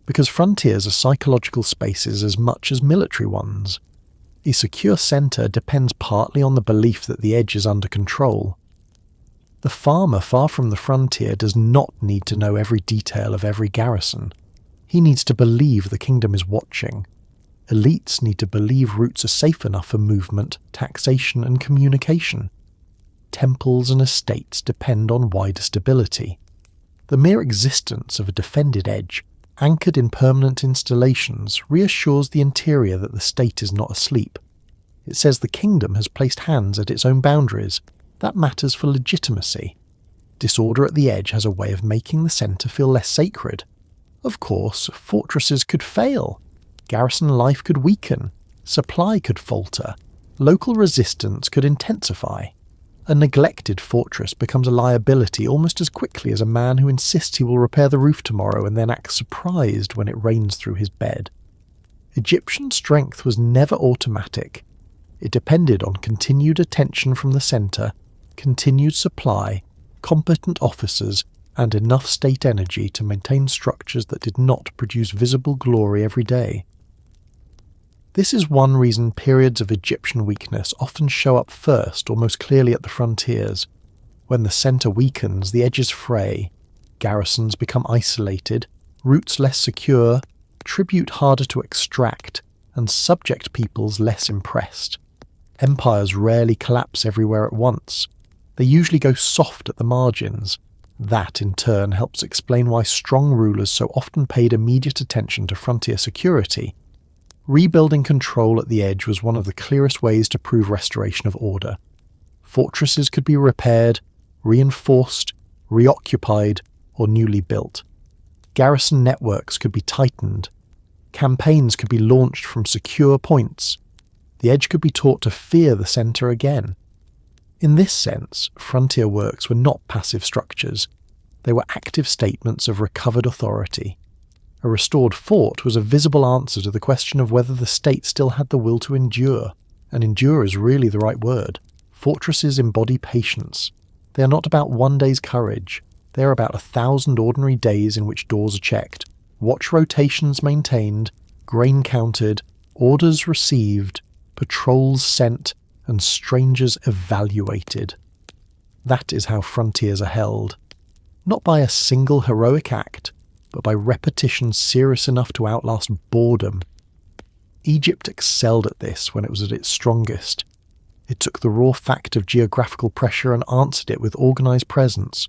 because frontiers are psychological spaces as much as military ones. A secure centre depends partly on the belief that the edge is under control. The farmer far from the frontier does not need to know every detail of every garrison. He needs to believe the kingdom is watching. Elites need to believe routes are safe enough for movement, taxation and communication. Temples and estates depend on wider stability. The mere existence of a defended edge, anchored in permanent installations, reassures the interior that the state is not asleep. It says the kingdom has placed hands at its own boundaries. That matters for legitimacy. Disorder at the edge has a way of making the centre feel less sacred. Of course, fortresses could fail. Garrison life could weaken. Supply could falter. Local resistance could intensify. A neglected fortress becomes a liability almost as quickly as a man who insists he will repair the roof tomorrow and then acts surprised when it rains through his bed. Egyptian strength was never automatic. It depended on continued attention from the centre, continued supply, competent officers, and enough state energy to maintain structures that did not produce visible glory every day. This is one reason periods of Egyptian weakness often show up first or most clearly at the frontiers. When the centre weakens, the edges fray, garrisons become isolated, routes less secure, tribute harder to extract, and subject peoples less impressed. Empires rarely collapse everywhere at once. They usually go soft at the margins. That, in turn, helps explain why strong rulers so often paid immediate attention to frontier security. Rebuilding control at the edge was one of the clearest ways to prove restoration of order. Fortresses could be repaired, reinforced, reoccupied, or newly built. Garrison networks could be tightened. Campaigns could be launched from secure points. The edge could be taught to fear the centre again. In this sense, frontier works were not passive structures. They were active statements of recovered authority. A restored fort was a visible answer to the question of whether the state still had the will to endure. And endure is really the right word. Fortresses embody patience. They are not about one day's courage. They are about 1,000 ordinary days in which doors are checked, watch rotations maintained, Grain counted, orders received, patrols sent, and strangers evaluated. That is how frontiers are held. Not by a single heroic act, but by repetition serious enough to outlast boredom. Egypt excelled at this when it was at its strongest. It took the raw fact of geographical pressure and answered it with organised presence.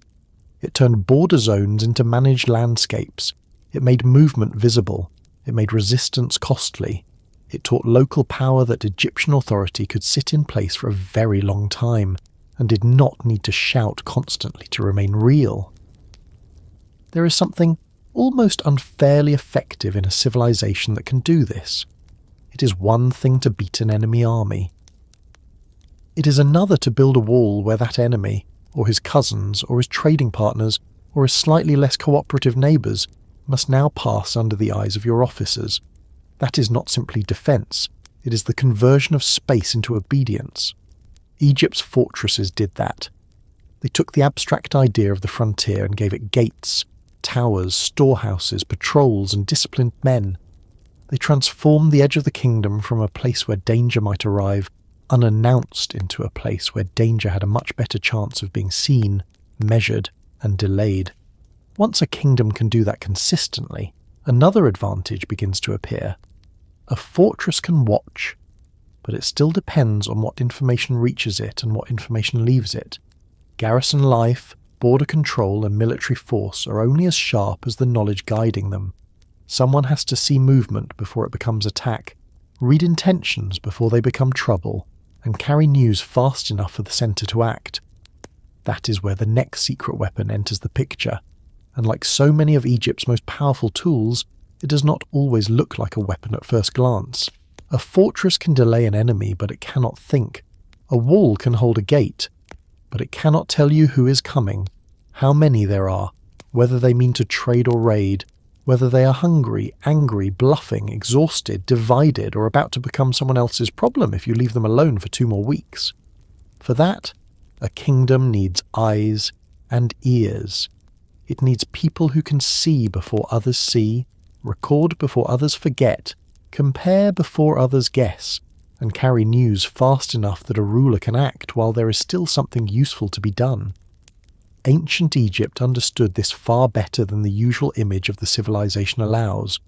It turned border zones into managed landscapes. It made movement visible. It made resistance costly. It taught local power that Egyptian authority could sit in place for a very long time, and did not need to shout constantly to remain real. There is something almost unfairly effective in a civilization that can do this. It is one thing to beat an enemy army. It is another to build a wall where that enemy, or his cousins, or his trading partners, or his slightly less cooperative neighbours, must now pass under the eyes of your officers. That is not simply defence, it is the conversion of space into obedience. Egypt's fortresses did that. They took the abstract idea of the frontier and gave it gates, towers, storehouses, patrols, and disciplined men. They transformed the edge of the kingdom from a place where danger might arrive unannounced into a place where danger had a much better chance of being seen, measured, and delayed. Once a kingdom can do that consistently, another advantage begins to appear. A fortress can watch, but it still depends on what information reaches it and what information leaves it. Garrison life, border control, and military force are only as sharp as the knowledge guiding them. Someone has to see movement before it becomes attack, read intentions before they become trouble, and carry news fast enough for the centre to act. That is where the next secret weapon enters the picture, and like so many of Egypt's most powerful tools, it does not always look like a weapon at first glance. A fortress can delay an enemy, but it cannot think. A wall can hold a gate, but it cannot tell you who is coming, how many there are, whether they mean to trade or raid, whether they are hungry, angry, bluffing, exhausted, divided, or about to become someone else's problem if you leave them alone for 2 more weeks. For that, a kingdom needs eyes and ears. It needs people who can see before others see, record before others forget, compare before others guess, and carry news fast enough that a ruler can act while there is still something useful to be done. Ancient Egypt understood this far better than the usual image of the civilization allows.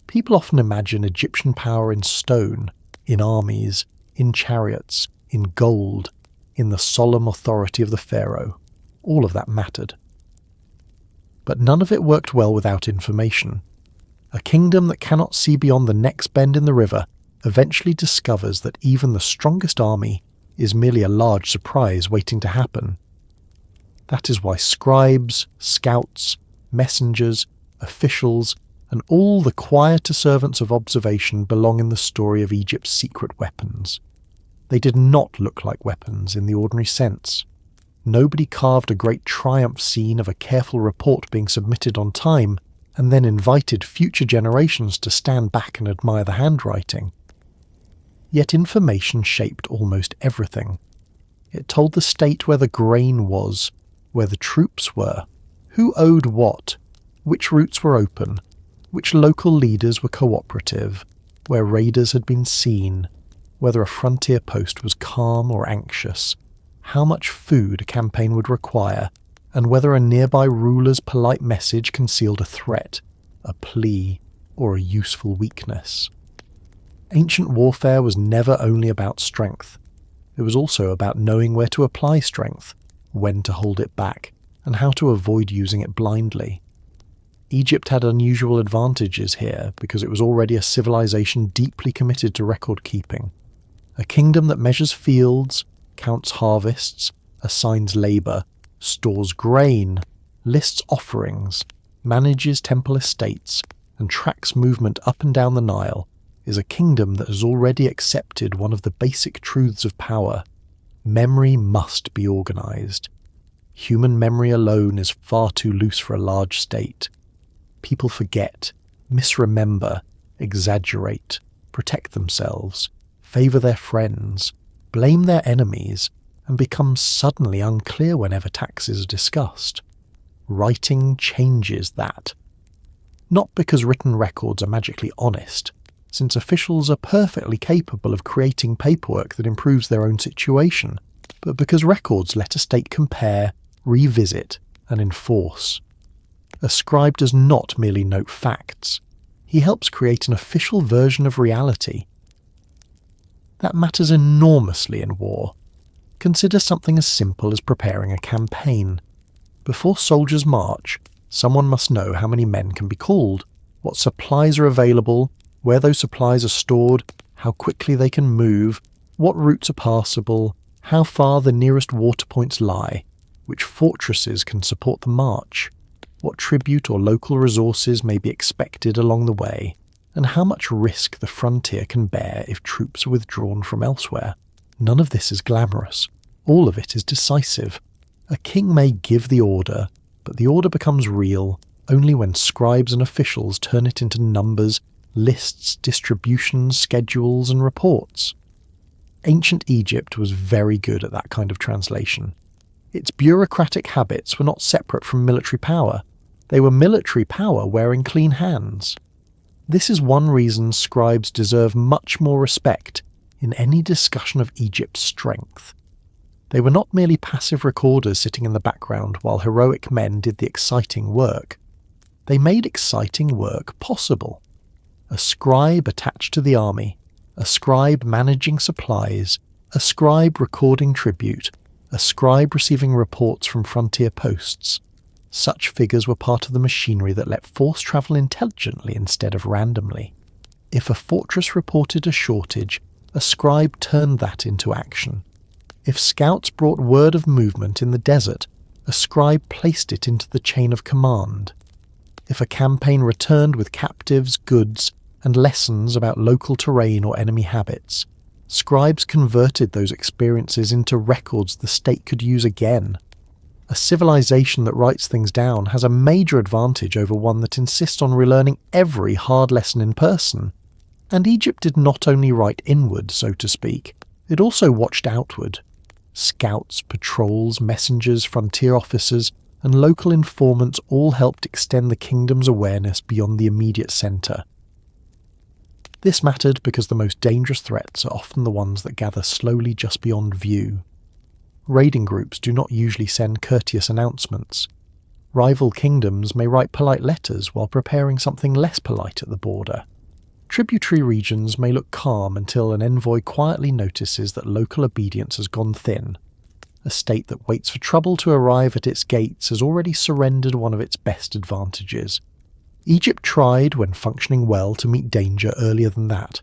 People often imagine Egyptian power in stone, in armies, in chariots, in gold, in the solemn authority of the pharaoh. All of that mattered. But none of it worked well without information. A kingdom that cannot see beyond the next bend in the river eventually discovers that even the strongest army is merely a large surprise waiting to happen. That is why scribes, scouts, messengers, officials, and all the quieter servants of observation belong in the story of Egypt's secret weapons. They did not look like weapons in the ordinary sense. Nobody carved a great triumph scene of a careful report being submitted on time and then invited future generations to stand back and admire the handwriting. Yet information shaped almost everything. It told the state where the grain was, where the troops were, who owed what, which routes were open, which local leaders were cooperative, where raiders had been seen, whether a frontier post was calm or anxious, how much food a campaign would require, and whether a nearby ruler's polite message concealed a threat, a plea, or a useful weakness. Ancient warfare was never only about strength. It was also about knowing where to apply strength, when to hold it back, and how to avoid using it blindly. Egypt had unusual advantages here because it was already a civilization deeply committed to record keeping. A kingdom that measures fields, counts harvests, assigns labour, stores grain, lists offerings, manages temple estates, and tracks movement up and down the Nile is a kingdom that has already accepted one of the basic truths of power. Memory must be organised. Human memory alone is far too loose for a large state. People forget, misremember, exaggerate, protect themselves, favour their friends, blame their enemies, and become suddenly unclear whenever taxes are discussed. Writing changes that. Not because written records are magically honest, since officials are perfectly capable of creating paperwork that improves their own situation, but because records let a state compare, revisit, and enforce. A scribe does not merely note facts. He helps create an official version of reality. That matters enormously in war. Consider something as simple as preparing a campaign. Before soldiers march, someone must know how many men can be called, what supplies are available, where those supplies are stored, how quickly they can move, what routes are passable, how far the nearest water points lie, which fortresses can support the march, what tribute or local resources may be expected along the way, and how much risk the frontier can bear if troops are withdrawn from elsewhere. None of this is glamorous. All of it is decisive. A king may give the order, but the order becomes real only when scribes and officials turn it into numbers, lists, distributions, schedules, and reports. Ancient Egypt was very good at that kind of translation. Its bureaucratic habits were not separate from military power. They were military power wearing clean hands. This is one reason scribes deserve much more respect in any discussion of Egypt's strength. They were not merely passive recorders sitting in the background while heroic men did the exciting work. They made exciting work possible. A scribe attached to the army, a scribe managing supplies, a scribe recording tribute, a scribe receiving reports from frontier posts. Such figures were part of the machinery that let force travel intelligently instead of randomly. If a fortress reported a shortage, a scribe turned that into action. If scouts brought word of movement in the desert, a scribe placed it into the chain of command. If a campaign returned with captives, goods, and lessons about local terrain or enemy habits, scribes converted those experiences into records the state could use again. A civilization that writes things down has a major advantage over one that insists on relearning every hard lesson in person. And Egypt did not only write inward, so to speak, it also watched outward. Scouts, patrols, messengers, frontier officers, and local informants all helped extend the kingdom's awareness beyond the immediate centre. This mattered because the most dangerous threats are often the ones that gather slowly just beyond view. Raiding groups do not usually send courteous announcements. Rival kingdoms may write polite letters while preparing something less polite at the border. Tributary regions may look calm until an envoy quietly notices that local obedience has gone thin. A state that waits for trouble to arrive at its gates has already surrendered one of its best advantages. Egypt tried, when functioning well, to meet danger earlier than that.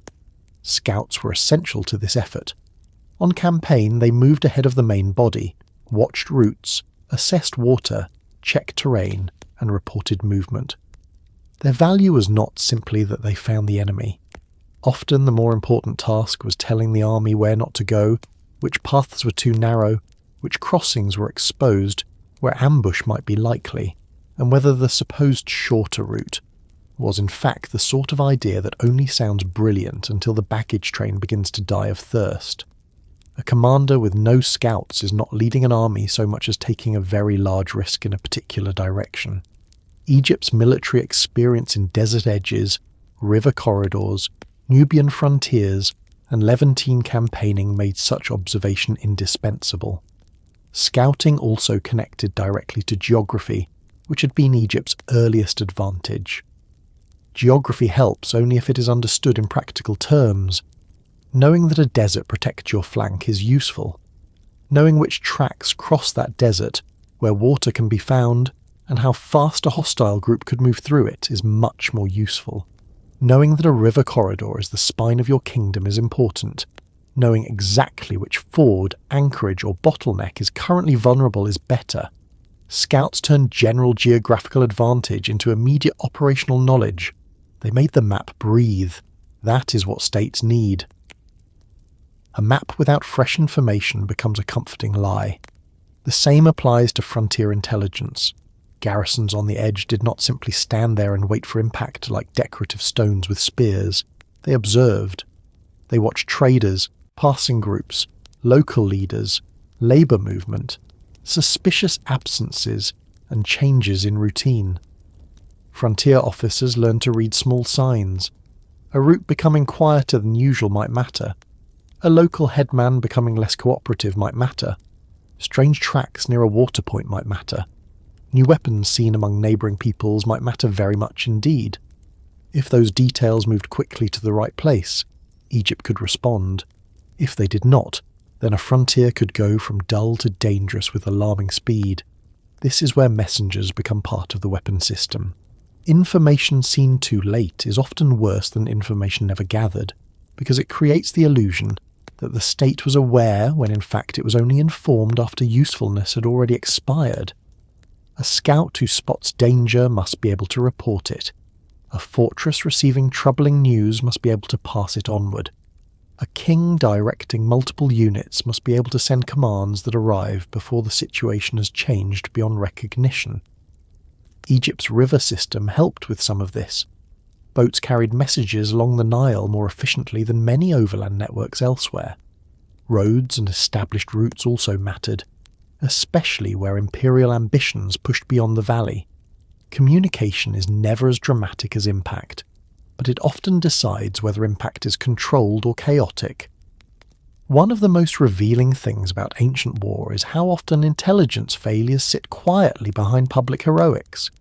Scouts were essential to this effort. On campaign, they moved ahead of the main body, watched routes, assessed water, checked terrain, and reported movement. Their value was not simply that they found the enemy. Often the more important task was telling the army where not to go, which paths were too narrow, which crossings were exposed, where ambush might be likely, and whether the supposed shorter route was in fact the sort of idea that only sounds brilliant until the baggage train begins to die of thirst. A commander with no scouts is not leading an army so much as taking a very large risk in a particular direction. Egypt's military experience in desert edges, river corridors, Nubian frontiers, and Levantine campaigning made such observation indispensable. Scouting also connected directly to geography, which had been Egypt's earliest advantage. Geography helps only if it is understood in practical terms. Knowing that a desert protects your flank is useful. Knowing which tracks cross that desert, where water can be found, and how fast a hostile group could move through it is much more useful. Knowing that a river corridor is the spine of your kingdom is important. Knowing exactly which ford, anchorage, or bottleneck is currently vulnerable is better. Scouts turned general geographical advantage into immediate operational knowledge. They made the map breathe. That is what states need. A map without fresh information becomes a comforting lie. The same applies to frontier intelligence. Garrisons on the edge did not simply stand there and wait for impact like decorative stones with spears. They observed. They watched traders, passing groups, local leaders, labour movement, suspicious absences, and changes in routine. Frontier officers learned to read small signs. A route becoming quieter than usual might matter. A local headman becoming less cooperative might matter. Strange tracks near a water point might matter. New weapons seen among neighbouring peoples might matter very much indeed. If those details moved quickly to the right place, Egypt could respond. If they did not, then a frontier could go from dull to dangerous with alarming speed. This is where messengers become part of the weapon system. Information seen too late is often worse than information never gathered, because it creates the illusion that the state was aware when in fact it was only informed after usefulness had already expired. A scout who spots danger must be able to report it. A fortress receiving troubling news must be able to pass it onward. A king directing multiple units must be able to send commands that arrive before the situation has changed beyond recognition. Egypt's river system helped with some of this. Boats carried messages along the Nile more efficiently than many overland networks elsewhere. Roads and established routes also mattered, especially where imperial ambitions pushed beyond the valley. Communication is never as dramatic as impact, but it often decides whether impact is controlled or chaotic. One of the most revealing things about ancient war is how often intelligence failures sit quietly behind public heroics.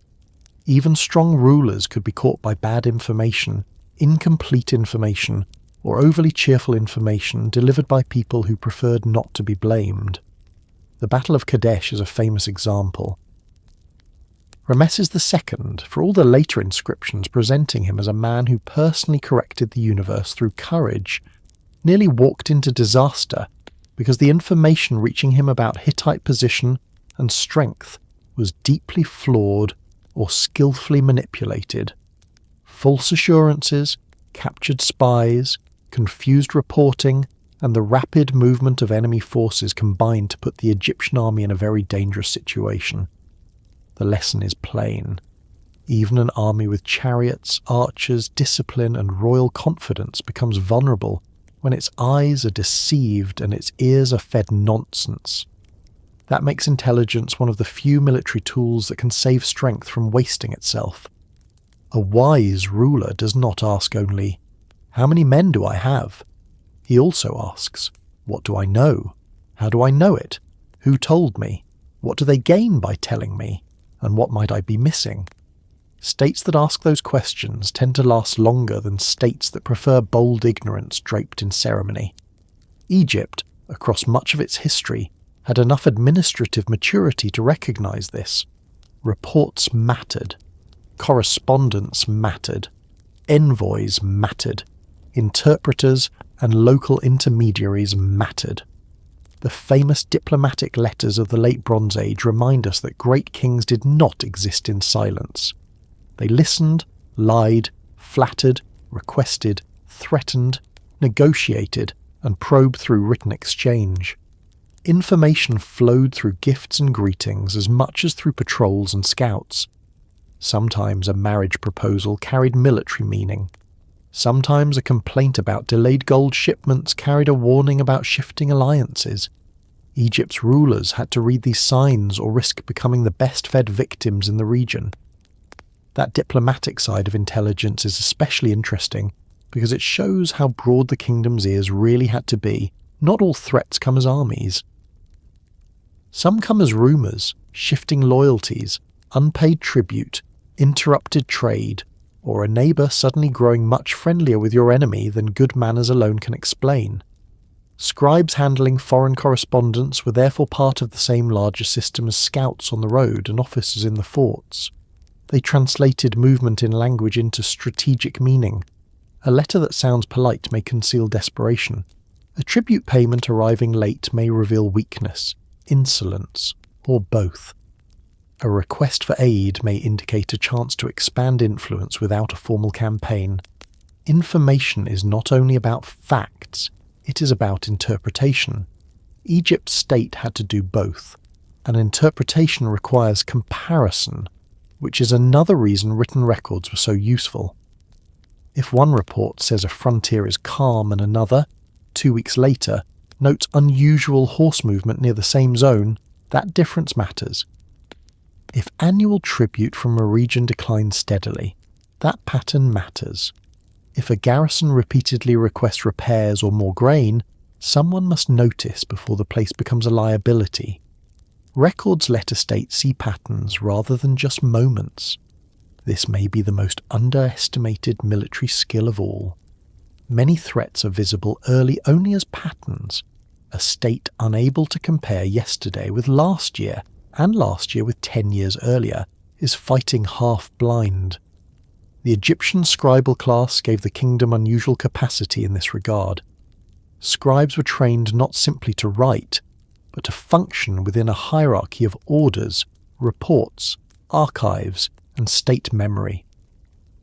Even strong rulers could be caught by bad information, incomplete information, or overly cheerful information delivered by people who preferred not to be blamed. The Battle of Kadesh is a famous example. Rameses II, for all the later inscriptions presenting him as a man who personally corrected the universe through courage, nearly walked into disaster because the information reaching him about Hittite position and strength was deeply flawed or skillfully manipulated. False assurances, captured spies, confused reporting, and the rapid movement of enemy forces combined to put the Egyptian army in a very dangerous situation. The lesson is plain. Even an army with chariots, archers, discipline, and royal confidence becomes vulnerable when its eyes are deceived and its ears are fed nonsense. That makes intelligence one of the few military tools that can save strength from wasting itself. A wise ruler does not ask only, "How many men do I have?" He also asks, "What do I know? How do I know it? Who told me? What do they gain by telling me? And what might I be missing?" States that ask those questions tend to last longer than states that prefer bold ignorance draped in ceremony. Egypt, across much of its history, had enough administrative maturity to recognize this. Reports mattered. Correspondence mattered. Envoys mattered. Interpreters and local intermediaries mattered. The famous diplomatic letters of the Late Bronze Age remind us that great kings did not exist in silence. They listened, lied, flattered, requested, threatened, negotiated, and probed through written exchange. Information flowed through gifts and greetings as much as through patrols and scouts. Sometimes a marriage proposal carried military meaning. Sometimes a complaint about delayed gold shipments carried a warning about shifting alliances. Egypt's rulers had to read these signs or risk becoming the best-fed victims in the region. That diplomatic side of intelligence is especially interesting because it shows how broad the kingdom's ears really had to be. Not all threats come as armies. Some come as rumours, shifting loyalties, unpaid tribute, interrupted trade, or a neighbour suddenly growing much friendlier with your enemy than good manners alone can explain. Scribes handling foreign correspondence were therefore part of the same larger system as scouts on the road and officers in the forts. They translated movement in language into strategic meaning. A letter that sounds polite may conceal desperation. A tribute payment arriving late may reveal weakness, insolence, or both. A request for aid may indicate a chance to expand influence without a formal campaign. Information is not only about facts, it is about interpretation. Egypt's state had to do both. An interpretation requires comparison, which is another reason written records were so useful. If one report says a frontier is calm and another, 2 weeks later, notes unusual horse movement near the same zone, that difference matters. If annual tribute from a region declines steadily, that pattern matters. If a garrison repeatedly requests repairs or more grain, someone must notice before the place becomes a liability. Records let a state see patterns rather than just moments. This may be the most underestimated military skill of all. Many threats are visible early only as patterns. A state unable to compare yesterday with last year and last year with 10 years earlier is fighting half-blind. The Egyptian scribal class gave the kingdom unusual capacity in this regard. Scribes were trained not simply to write, but to function within a hierarchy of orders, reports, archives, and state memory.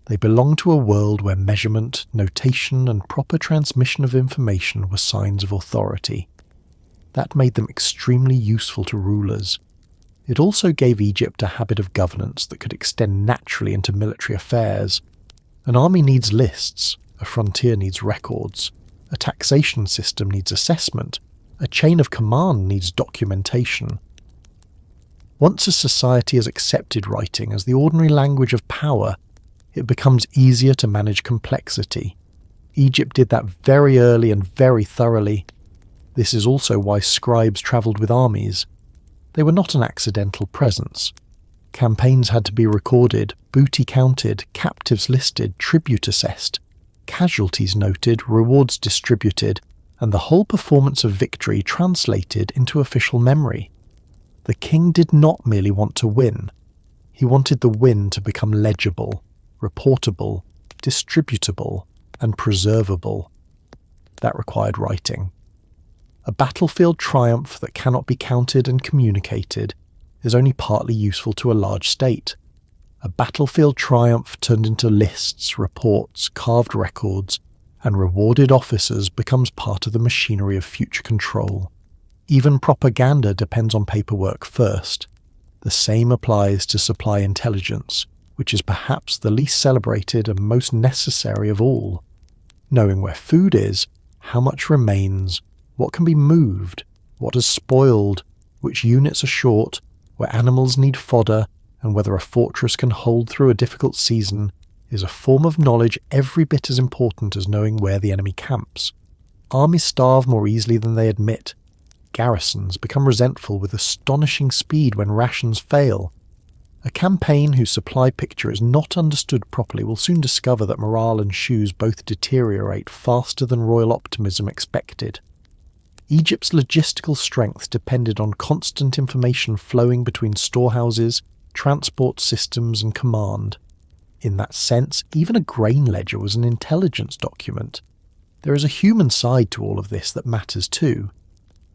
They belonged to a world where measurement, notation, and proper transmission of information were signs of authority. That made them extremely useful to rulers. It also gave Egypt a habit of governance that could extend naturally into military affairs. An army needs lists, a frontier needs records, a taxation system needs assessment, a chain of command needs documentation. Once a society has accepted writing as the ordinary language of power, it becomes easier to manage complexity. Egypt did that very early and very thoroughly. This is also why scribes travelled with armies. They were not an accidental presence. Campaigns had to be recorded, booty counted, captives listed, tribute assessed, casualties noted, rewards distributed, and the whole performance of victory translated into official memory. The king did not merely want to win. He wanted the win to become legible, reportable, distributable, and preservable. That required writing. A battlefield triumph that cannot be counted and communicated is only partly useful to a large state. A battlefield triumph turned into lists, reports, carved records, and rewarded officers becomes part of the machinery of future control. Even propaganda depends on paperwork first. The same applies to supply intelligence, which is perhaps the least celebrated and most necessary of all. Knowing where food is, how much remains, what can be moved, what has spoiled, which units are short, where animals need fodder, and whether a fortress can hold through a difficult season, is a form of knowledge every bit as important as knowing where the enemy camps. Armies starve more easily than they admit. Garrisons become resentful with astonishing speed when rations fail. A campaign whose supply picture is not understood properly will soon discover that morale and shoes both deteriorate faster than royal optimism expected. Egypt's logistical strength depended on constant information flowing between storehouses, transport systems, and command. In that sense, even a grain ledger was an intelligence document. There is a human side to all of this that matters too.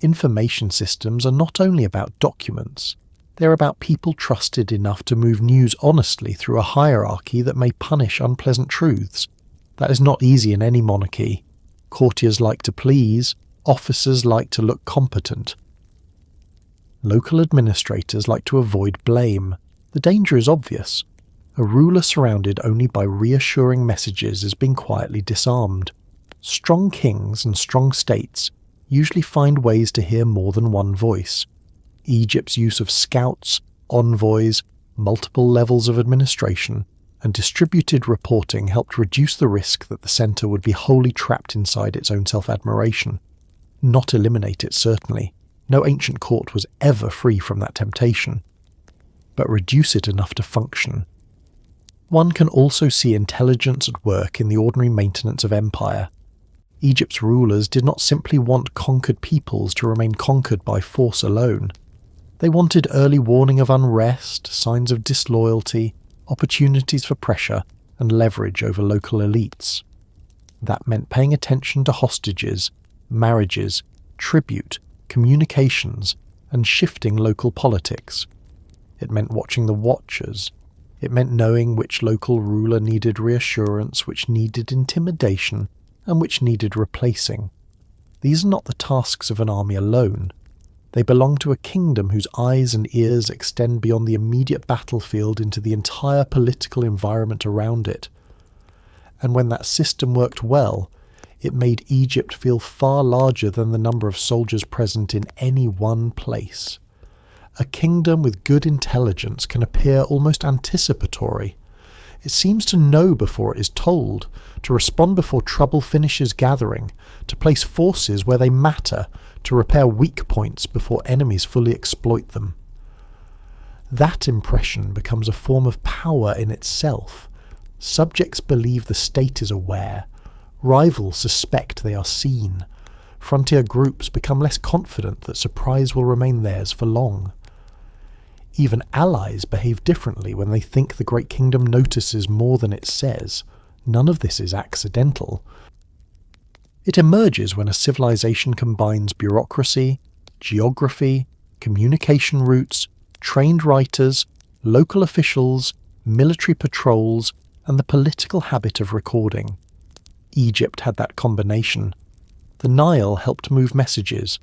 Information systems are not only about documents, they're about people trusted enough to move news honestly through a hierarchy that may punish unpleasant truths. That is not easy in any monarchy. Courtiers like to please, officers like to look competent. Local administrators like to avoid blame. The danger is obvious. A ruler surrounded only by reassuring messages is being quietly disarmed. Strong kings and strong states usually find ways to hear more than one voice. Egypt's use of scouts, envoys, multiple levels of administration, and distributed reporting helped reduce the risk that the centre would be wholly trapped inside its own self-admiration. Not eliminate it, certainly. No ancient court was ever free from that temptation. But reduce it enough to function. One can also see intelligence at work in the ordinary maintenance of empire. Egypt's rulers did not simply want conquered peoples to remain conquered by force alone. They wanted early warning of unrest, signs of disloyalty, opportunities for pressure, and leverage over local elites. That meant paying attention to hostages, marriages, tribute, communications, and shifting local politics. It meant watching the watchers. It meant knowing which local ruler needed reassurance, which needed intimidation, and which needed replacing. These are not the tasks of an army alone. They belong to a kingdom whose eyes and ears extend beyond the immediate battlefield into the entire political environment around it. And when that system worked well, it made Egypt feel far larger than the number of soldiers present in any one place. A kingdom with good intelligence can appear almost anticipatory. It seems to know before it is told, to respond before trouble finishes gathering, to place forces where they matter, to repair weak points before enemies fully exploit them. That impression becomes a form of power in itself. Subjects believe the state is aware. Rivals suspect they are seen. Frontier groups become less confident that surprise will remain theirs for long. Even allies behave differently when they think the great kingdom notices more than it says. None of this is accidental. It emerges when a civilization combines bureaucracy, geography, communication routes, trained writers, local officials, military patrols, and the political habit of recording. Egypt had that combination. The Nile helped move messages.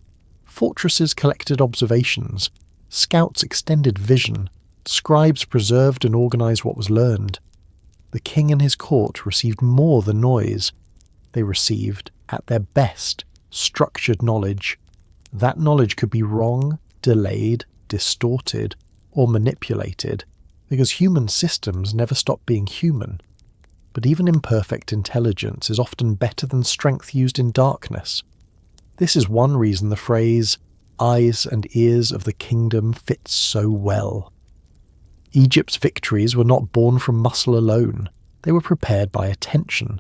Fortresses collected observations. Scouts extended vision. Scribes preserved and organised what was learned. The king and his court received more than noise. They received, at their best, structured knowledge. That knowledge could be wrong, delayed, distorted, or manipulated, because human systems never stop being human. But even imperfect intelligence is often better than strength used in darkness. This is one reason the phrase, "eyes and ears of the kingdom," fits so well. Egypt's victories were not born from muscle alone. They were prepared by attention.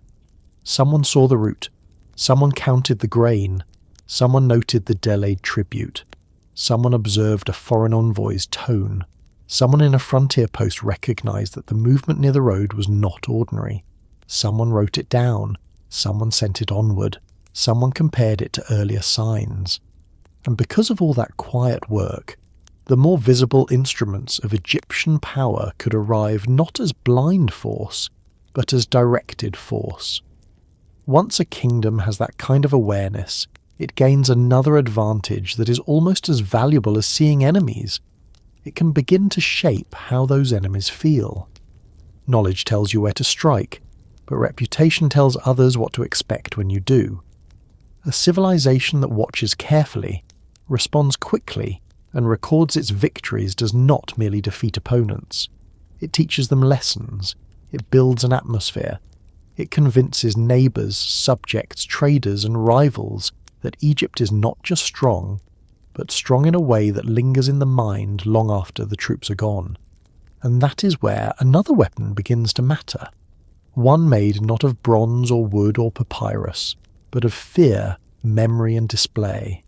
Someone saw the route. Someone counted the grain. Someone noted the delayed tribute. Someone observed a foreign envoy's tone. Someone in a frontier post recognized that the movement near the road was not ordinary. Someone wrote it down. Someone sent it onward. Someone compared it to earlier signs. And because of all that quiet work, the more visible instruments of Egyptian power could arrive not as blind force, but as directed force. Once a kingdom has that kind of awareness, it gains another advantage that is almost as valuable as seeing enemies. It can begin to shape how those enemies feel. Knowledge tells you where to strike, but reputation tells others what to expect when you do. A civilization that watches carefully, responds quickly, and records its victories does not merely defeat opponents. It teaches them lessons. It builds an atmosphere. It convinces neighbours, subjects, traders, and rivals that Egypt is not just strong, but strong in a way that lingers in the mind long after the troops are gone. And that is where another weapon begins to matter. One made not of bronze or wood or papyrus, but of fear, memory, and display.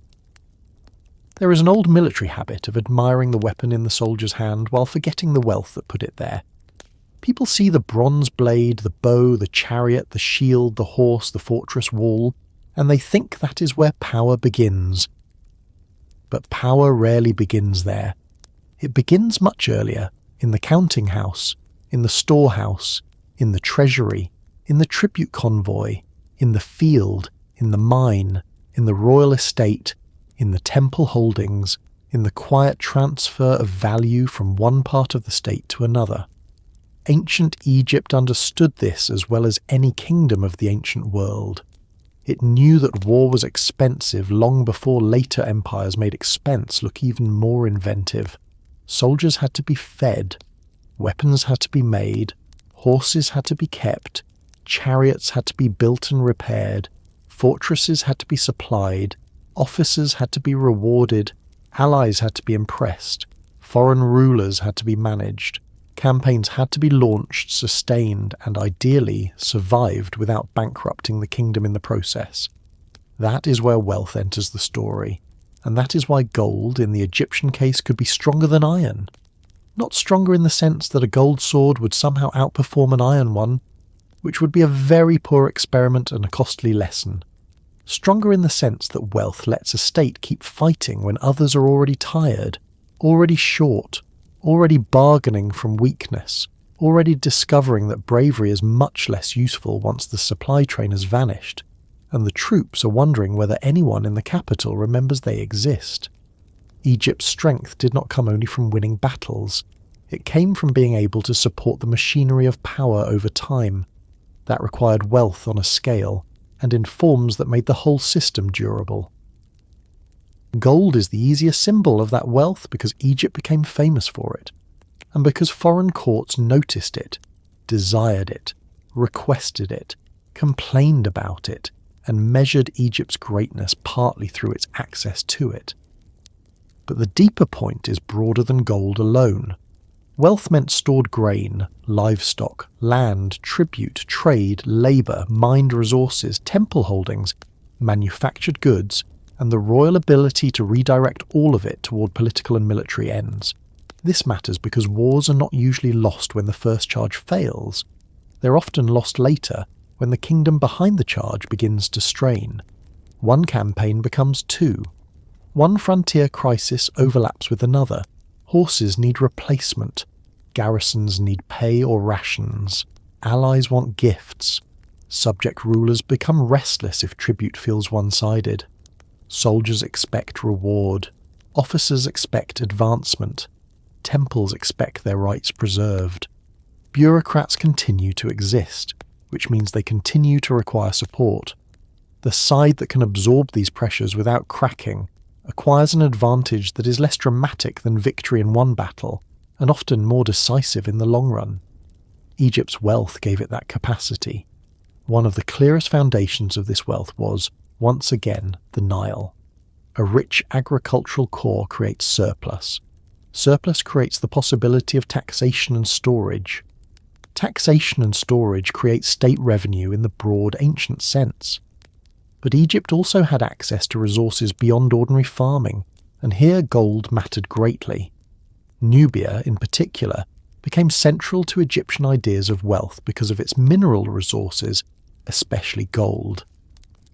There is an old military habit of admiring the weapon in the soldier's hand while forgetting the wealth that put it there. People see the bronze blade, the bow, the chariot, the shield, the horse, the fortress wall, and they think that is where power begins. But power rarely begins there. It begins much earlier, in the counting house, in the storehouse, in the treasury, in the tribute convoy, in the field, in the mine, in the royal estate, in the temple holdings, in the quiet transfer of value from one part of the state to another. Ancient Egypt understood this as well as any kingdom of the ancient world. It knew that war was expensive long before later empires made expense look even more inventive. Soldiers had to be fed, weapons had to be made, horses had to be kept, chariots had to be built and repaired, fortresses had to be supplied, officers had to be rewarded, allies had to be impressed, foreign rulers had to be managed. Campaigns had to be launched, sustained, and ideally survived without bankrupting the kingdom in the process. That is where wealth enters the story, and that is why gold, in the Egyptian case, could be stronger than iron. Not stronger in the sense that a gold sword would somehow outperform an iron one, which would be a very poor experiment and a costly lesson. Stronger in the sense that wealth lets a state keep fighting when others are already tired, already short, already bargaining from weakness, already discovering that bravery is much less useful once the supply train has vanished, and the troops are wondering whether anyone in the capital remembers they exist. Egypt's strength did not come only from winning battles. It came from being able to support the machinery of power over time. That required wealth on a scale, and in forms that made the whole system durable. Gold is the easiest symbol of that wealth because Egypt became famous for it, and because foreign courts noticed it, desired it, requested it, complained about it, and measured Egypt's greatness partly through its access to it. But the deeper point is broader than gold alone. Wealth meant stored grain, livestock, land, tribute, trade, labour, mined resources, temple holdings, manufactured goods, and the royal ability to redirect all of it toward political and military ends. This matters because wars are not usually lost when the first charge fails. They're often lost later, when the kingdom behind the charge begins to strain. One campaign becomes two. One frontier crisis overlaps with another. Horses need replacement. Garrisons need pay or rations. Allies want gifts. Subject rulers become restless if tribute feels one-sided. Soldiers expect reward. Officers expect advancement. Temples expect their rights preserved. Bureaucrats continue to exist, which means they continue to require support. The side that can absorb these pressures without cracking acquires an advantage that is less dramatic than victory in one battle, and often more decisive in the long run. Egypt's wealth gave it that capacity. One of the clearest foundations of this wealth was, once again, the Nile. A rich agricultural core creates surplus. Surplus creates the possibility of taxation and storage. Taxation and storage create state revenue in the broad ancient sense. But Egypt also had access to resources beyond ordinary farming, and here gold mattered greatly. Nubia, in particular, became central to Egyptian ideas of wealth because of its mineral resources, especially gold.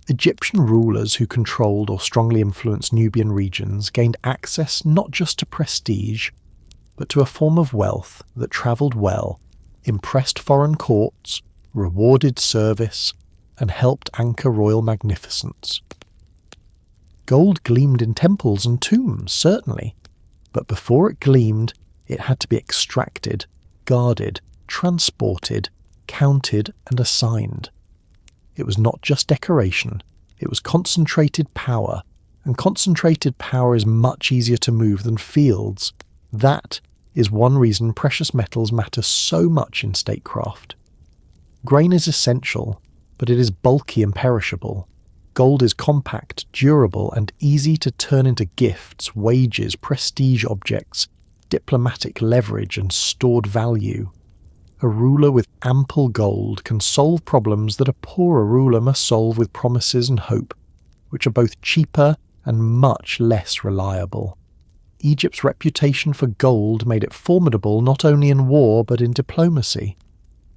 Egyptian rulers who controlled or strongly influenced Nubian regions gained access not just to prestige, but to a form of wealth that travelled well, impressed foreign courts, rewarded service, and helped anchor royal magnificence. Gold gleamed in temples and tombs, certainly, but before it gleamed, it had to be extracted, guarded, transported, counted, and assigned. It was not just decoration, it was concentrated power, and concentrated power is much easier to move than fields. That is one reason precious metals matter so much in statecraft. Grain is essential, but it is bulky and perishable. Gold is compact, durable, and easy to turn into gifts, wages, prestige objects, diplomatic leverage, and stored value. A ruler with ample gold can solve problems that a poorer ruler must solve with promises and hope, which are both cheaper and much less reliable. Egypt's reputation for gold made it formidable not only in war but in diplomacy.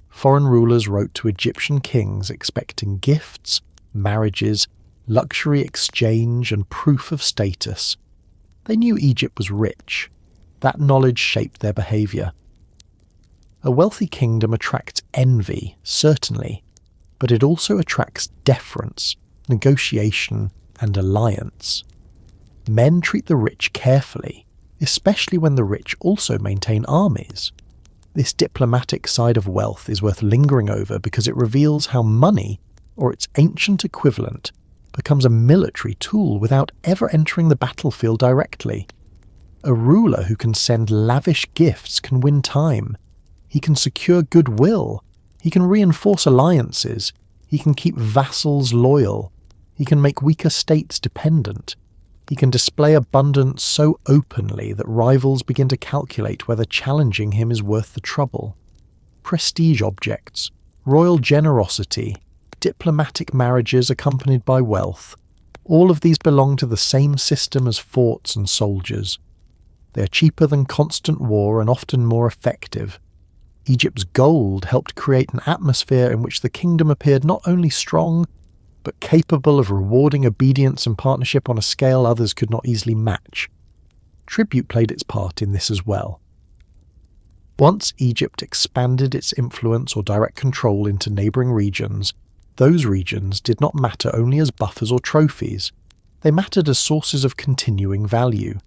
Foreign rulers wrote to Egyptian kings expecting gifts, marriages, luxury exchange, and proof of status. They knew Egypt was rich. That knowledge shaped their behaviour. A wealthy kingdom attracts envy, certainly, but it also attracts deference, negotiation, and alliance. Men treat the rich carefully, especially when the rich also maintain armies. This diplomatic side of wealth is worth lingering over because it reveals how money, or its ancient equivalent, becomes a military tool without ever entering the battlefield directly. A ruler who can send lavish gifts can win time. He can secure goodwill. He can reinforce alliances. He can keep vassals loyal. He can make weaker states dependent. He can display abundance so openly that rivals begin to calculate whether challenging him is worth the trouble. Prestige objects, royal generosity, diplomatic marriages accompanied by wealth, all of these belong to the same system as forts and soldiers. They are cheaper than constant war and often more effective. Egypt's gold helped create an atmosphere in which the kingdom appeared not only strong, but capable of rewarding obedience and partnership on a scale others could not easily match. Tribute played its part in this as well. Once Egypt expanded its influence or direct control into neighbouring regions, those regions did not matter only as buffers or trophies. They mattered as sources of continuing value.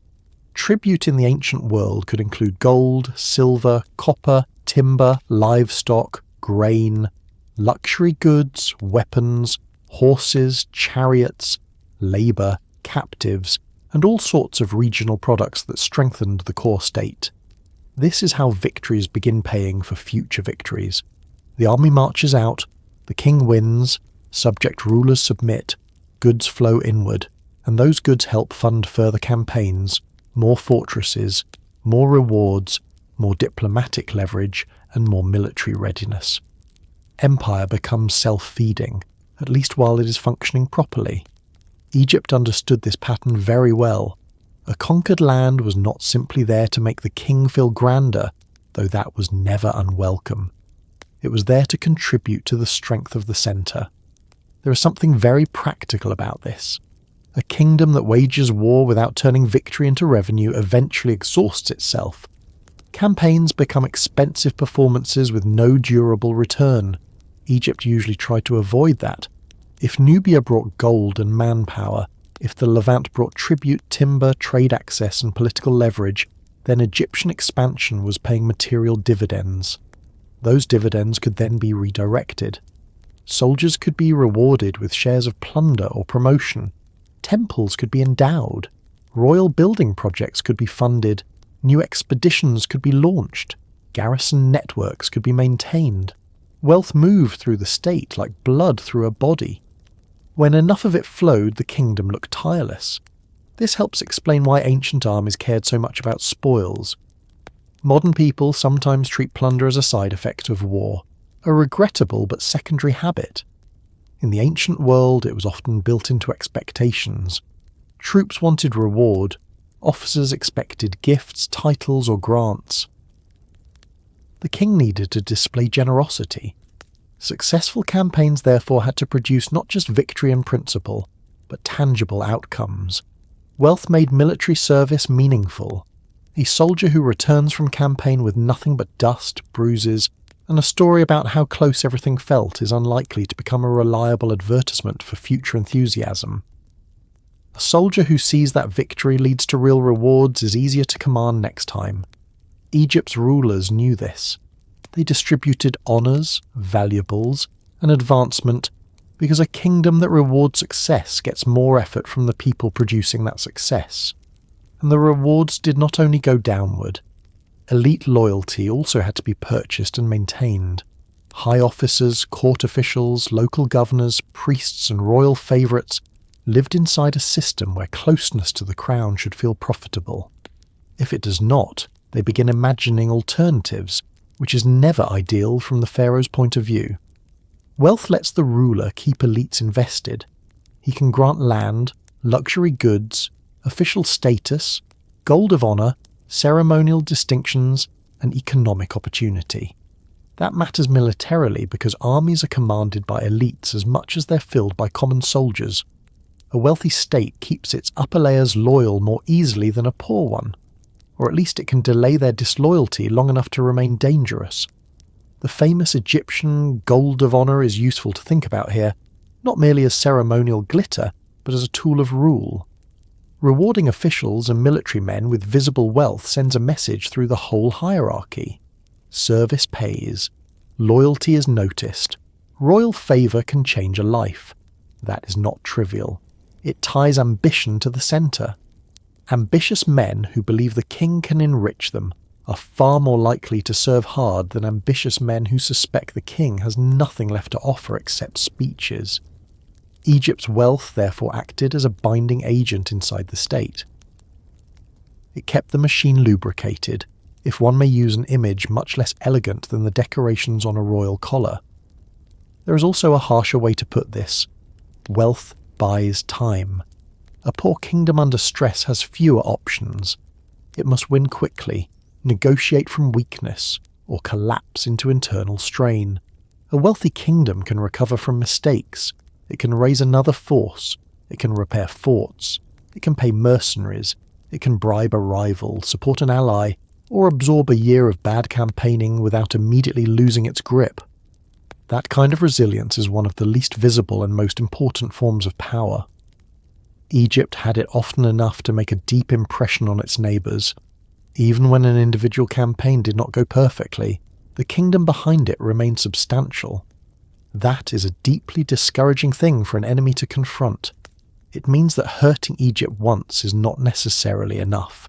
Tribute in the ancient world could include gold, silver, copper, timber, livestock, grain, luxury goods, weapons, horses, chariots, labour, captives, and all sorts of regional products that strengthened the core state. This is how victories begin paying for future victories. The army marches out, the king wins, subject rulers submit, goods flow inward, and those goods help fund further campaigns, more fortresses, more rewards, more diplomatic leverage, and more military readiness. Empire becomes self-feeding, at least while it is functioning properly. Egypt understood this pattern very well. A conquered land was not simply there to make the king feel grander, though that was never unwelcome. It was there to contribute to the strength of the centre. There is something very practical about this. A kingdom that wages war without turning victory into revenue eventually exhausts itself. Campaigns become expensive performances with no durable return. Egypt usually tried to avoid that. If Nubia brought gold and manpower, if the Levant brought tribute, timber, trade access and political leverage, then Egyptian expansion was paying material dividends. Those dividends could then be redirected. Soldiers could be rewarded with shares of plunder or promotion. Temples could be endowed. Royal building projects could be funded. New expeditions could be launched. Garrison networks could be maintained. Wealth moved through the state like blood through a body. When enough of it flowed, the kingdom looked tireless. This helps explain why ancient armies cared so much about spoils. Modern people sometimes treat plunder as a side effect of war, a regrettable but secondary habit. In the ancient world, it was often built into expectations. Troops wanted reward. Officers expected gifts, titles, or grants. The king needed to display generosity. Successful campaigns therefore had to produce not just victory in principle, but tangible outcomes. Wealth made military service meaningful. A soldier who returns from campaign with nothing but dust, bruises, and a story about how close everything felt is unlikely to become a reliable advertisement for future enthusiasm. A soldier who sees that victory leads to real rewards is easier to command next time. Egypt's rulers knew this. They distributed honours, valuables, and advancement because a kingdom that rewards success gets more effort from the people producing that success. And the rewards did not only go downward. Elite loyalty also had to be purchased and maintained. High officers, court officials, local governors, priests and royal favourites lived inside a system where closeness to the crown should feel profitable. If it does not, they begin imagining alternatives, which is never ideal from the pharaoh's point of view. Wealth lets the ruler keep elites invested. He can grant land, luxury goods, official status, gold of honour, ceremonial distinctions, and economic opportunity. That matters militarily because armies are commanded by elites as much as they're filled by common soldiers. A wealthy state keeps its upper layers loyal more easily than a poor one, or at least it can delay their disloyalty long enough to remain dangerous. The famous Egyptian gold of honour is useful to think about here, not merely as ceremonial glitter, but as a tool of rule. Rewarding officials and military men with visible wealth sends a message through the whole hierarchy. Service pays. Loyalty is noticed. Royal favour can change a life. That is not trivial. It ties ambition to the centre. Ambitious men who believe the king can enrich them are far more likely to serve hard than ambitious men who suspect the king has nothing left to offer except speeches. Egypt's wealth therefore acted as a binding agent inside the state. It kept the machine lubricated, if one may use an image much less elegant than the decorations on a royal collar. There is also a harsher way to put this. Wealth buys time. A poor kingdom under stress has fewer options. It must win quickly, negotiate from weakness, or collapse into internal strain. A wealthy kingdom can recover from mistakes. It can raise another force. It can repair forts. It can pay mercenaries. It can bribe a rival, support an ally, or absorb a year of bad campaigning without immediately losing its grip. That kind of resilience is one of the least visible and most important forms of power. Egypt had it often enough to make a deep impression on its neighbours. Even when an individual campaign did not go perfectly, the kingdom behind it remained substantial. That is a deeply discouraging thing for an enemy to confront. It means that hurting Egypt once is not necessarily enough.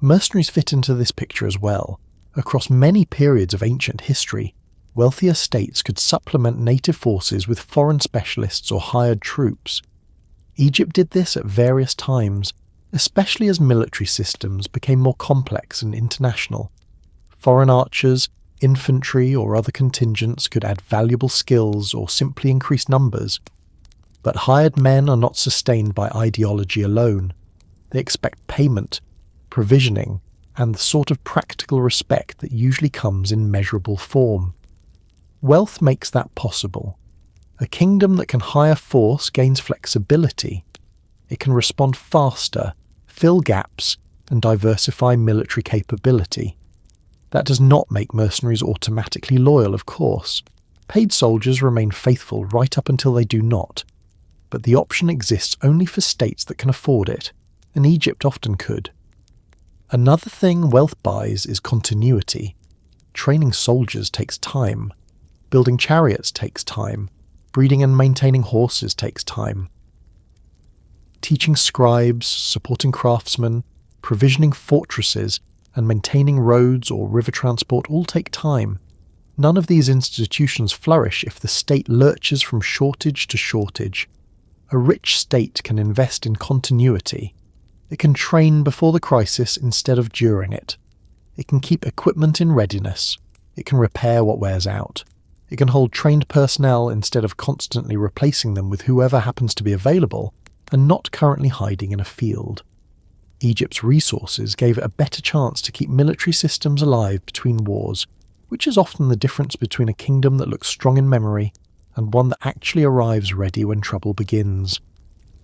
Mercenaries fit into this picture as well. Across many periods of ancient history, Wealthier states could supplement native forces with foreign specialists or hired troops. Egypt did this at various times, especially as military systems became more complex and international. Foreign archers, infantry, or other contingents could add valuable skills or simply increase numbers. But hired men are not sustained by ideology alone. They expect payment, provisioning, and the sort of practical respect that usually comes in measurable form. Wealth makes that possible. A kingdom that can hire force gains flexibility. It can respond faster, fill gaps, and diversify military capability. That does not make mercenaries automatically loyal, of course. Paid soldiers remain faithful right up until they do not. But the option exists only for states that can afford it, and Egypt often could. Another thing wealth buys is continuity. Training soldiers takes time. Building chariots takes time. Breeding and maintaining horses takes time. Teaching scribes, supporting craftsmen, provisioning fortresses, and maintaining roads or river transport all take time. None of these institutions flourish if the state lurches from shortage to shortage. A rich state can invest in continuity. It can train before the crisis instead of during it. It can keep equipment in readiness. It can repair what wears out. It can hold trained personnel instead of constantly replacing them with whoever happens to be available and not currently hiding in a field. Egypt's resources gave it a better chance to keep military systems alive between wars, which is often the difference between a kingdom that looks strong in memory and one that actually arrives ready when trouble begins.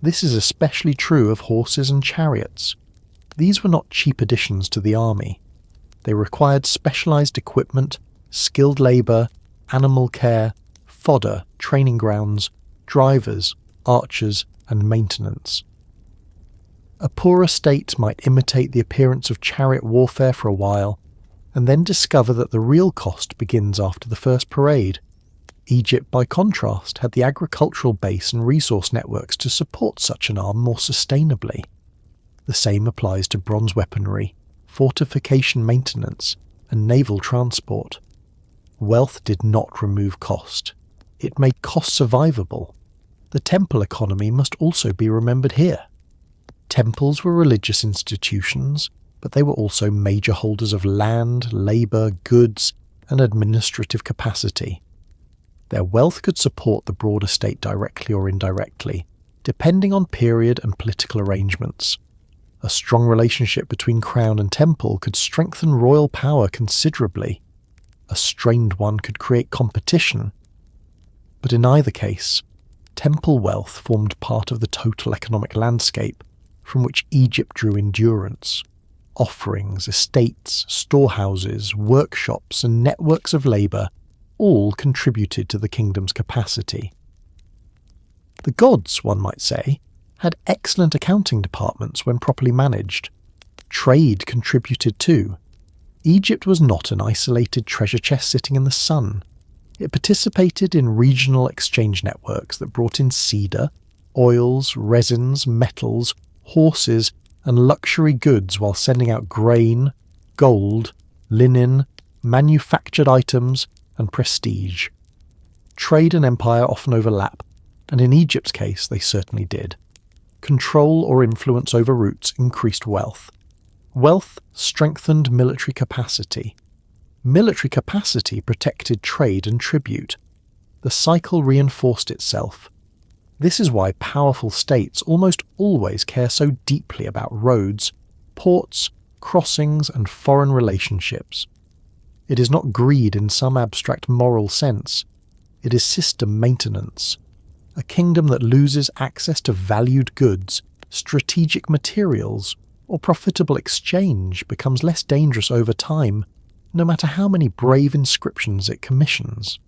This is especially true of horses and chariots. These were not cheap additions to the army. They required specialized equipment, skilled labor, animal care, fodder, training grounds, drivers, archers, and maintenance. A poorer state might imitate the appearance of chariot warfare for a while, and then discover that the real cost begins after the first parade. Egypt, by contrast, had the agricultural base and resource networks to support such an arm more sustainably. The same applies to bronze weaponry, fortification maintenance, and naval transport. Wealth did not remove cost. It made cost survivable. The temple economy must also be remembered here. Temples were religious institutions, but they were also major holders of land, labour, goods, and administrative capacity. Their wealth could support the broader state directly or indirectly, depending on period and political arrangements. A strong relationship between crown and temple could strengthen royal power considerably. A strained one could create competition. But in either case, temple wealth formed part of the total economic landscape from which Egypt drew endurance. Offerings, estates, storehouses, workshops, and networks of labour all contributed to the kingdom's capacity. The gods, one might say, had excellent accounting departments when properly managed. Trade contributed too. Egypt was not an isolated treasure chest sitting in the sun. It participated in regional exchange networks that brought in cedar, oils, resins, metals, horses, and luxury goods while sending out grain, gold, linen, manufactured items, and prestige. Trade and empire often overlap, and in Egypt's case they certainly did. Control or influence over routes increased wealth. Wealth strengthened military capacity. Military capacity protected trade and tribute. The cycle reinforced itself. This is why powerful states almost always care so deeply about roads, ports, crossings, and foreign relationships. It is not greed in some abstract moral sense. It is system maintenance. A kingdom that loses access to valued goods, strategic materials, or profitable exchange becomes less dangerous over time, no matter how many brave inscriptions it commissions.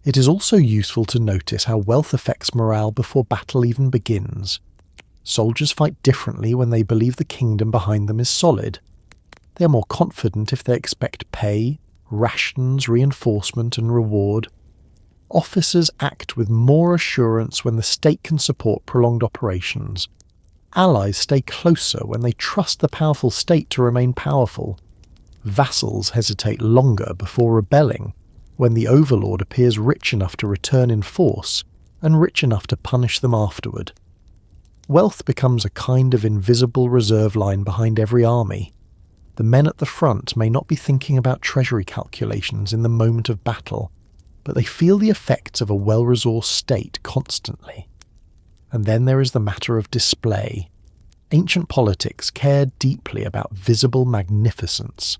It is also useful to notice how wealth affects morale before battle even begins. Soldiers fight differently when they believe the kingdom behind them is solid. They are more confident if they expect pay, rations, reinforcement, and reward. Officers act with more assurance when the state can support prolonged operations. Allies stay closer when they trust the powerful state to remain powerful. Vassals hesitate longer before rebelling. when the overlord appears rich enough to return in force and rich enough to punish them afterward. Wealth becomes a kind of invisible reserve line behind every army. The men at the front may not be thinking about treasury calculations in the moment of battle, but they feel the effects of a well-resourced state constantly. And then there is the matter of display. Ancient politics cared deeply about visible magnificence.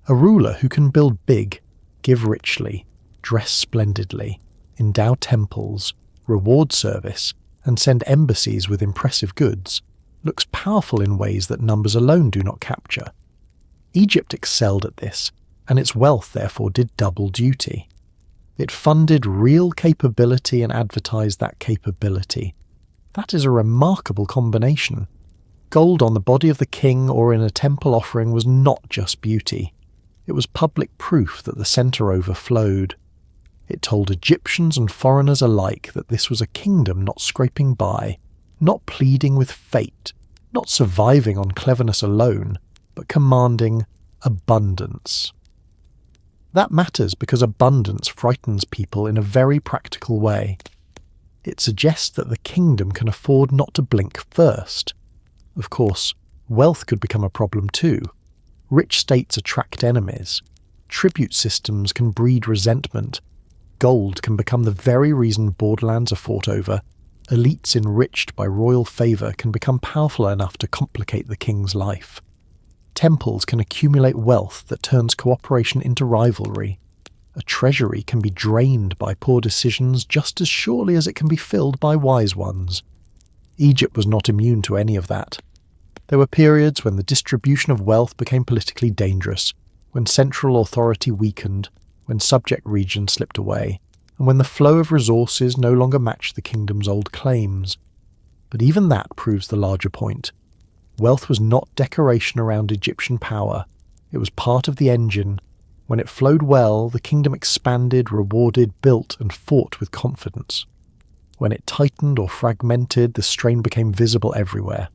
A ruler who can build big, give richly, dress splendidly, endow temples, reward service, and send embassies with impressive goods, looks powerful in ways that numbers alone do not capture. Egypt excelled at this, and its wealth therefore did double duty. It funded real capability and advertised that capability. That is a remarkable combination. Gold on the body of the king or in a temple offering was not just beauty. It was public proof that the centre overflowed. It told Egyptians and foreigners alike that this was a kingdom not scraping by, not pleading with fate, not surviving on cleverness alone, but commanding abundance. That matters because abundance frightens people in a very practical way. It suggests that the kingdom can afford not to blink first. Of course, wealth could become a problem too. Rich states attract enemies. Tribute systems can breed resentment. Gold can become the very reason borderlands are fought over. Elites enriched by royal favour can become powerful enough to complicate the king's life. Temples can accumulate wealth that turns cooperation into rivalry. A treasury can be drained by poor decisions just as surely as it can be filled by wise ones. Egypt was not immune to any of that. There were periods when the distribution of wealth became politically dangerous, when central authority weakened, when subject regions slipped away, and when the flow of resources no longer matched the kingdom's old claims. But even that proves the larger point. Wealth was not decoration around Egyptian power. It was part of the engine. When it flowed well, the kingdom expanded, rewarded, built, and fought with confidence. When it tightened or fragmented, the strain became visible everywhere.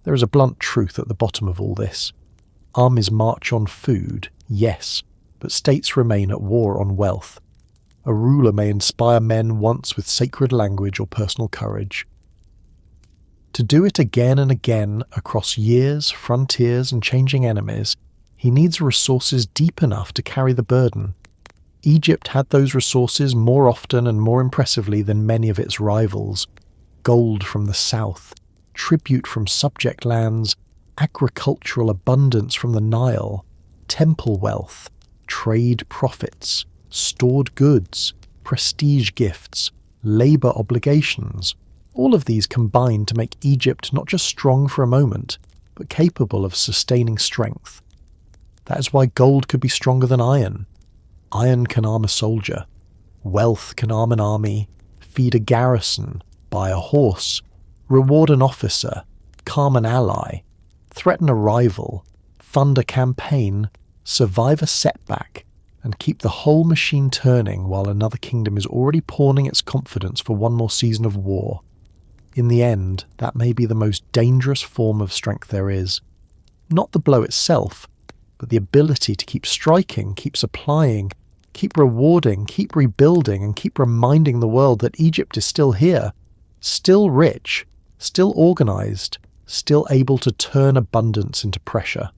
There is a blunt truth at the bottom of all this. Armies march on food, yes, but states remain at war on wealth. A ruler may inspire men once with sacred language or personal courage. To do it again and again across years, frontiers, and changing enemies, he needs resources deep enough to carry the burden. Egypt had those resources more often and more impressively than many of its rivals. Gold from the south, tribute from subject lands, agricultural abundance from the Nile, temple wealth, trade profits, stored goods, prestige gifts, labour obligations. All of these combine to make Egypt not just strong for a moment, but capable of sustaining strength. That is why gold could be stronger than iron. Iron can arm a soldier. Wealth can arm an army, feed a garrison, buy a horse, reward an officer, calm an ally, threaten a rival, fund a campaign, survive a setback, and keep the whole machine turning while another kingdom is already pawning its confidence for one more season of war. In the end, that may be the most dangerous form of strength there is. Not the blow itself, but the ability to keep striking, keep supplying, keep rewarding, keep rebuilding, and keep reminding the world that Egypt is still here, still rich, still organised, still able to turn abundance into pressure.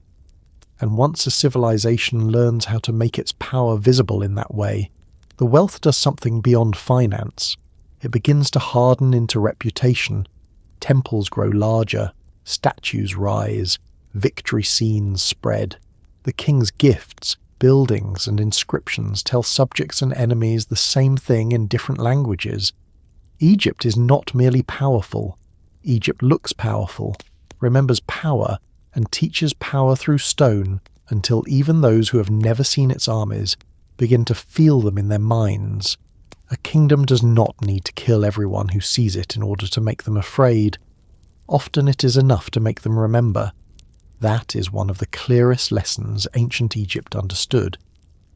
And once a civilization learns how to make its power visible in that way, the wealth does something beyond finance. It begins to harden into reputation. Temples grow larger, statues rise, victory scenes spread. The king's gifts, buildings, and inscriptions tell subjects and enemies the same thing in different languages. Egypt is not merely powerful. Egypt looks powerful, remembers power, and teaches power through stone until even those who have never seen its armies begin to feel them in their minds. A kingdom does not need to kill everyone who sees it in order to make them afraid. Often it is enough to make them remember. That is one of the clearest lessons ancient Egypt understood,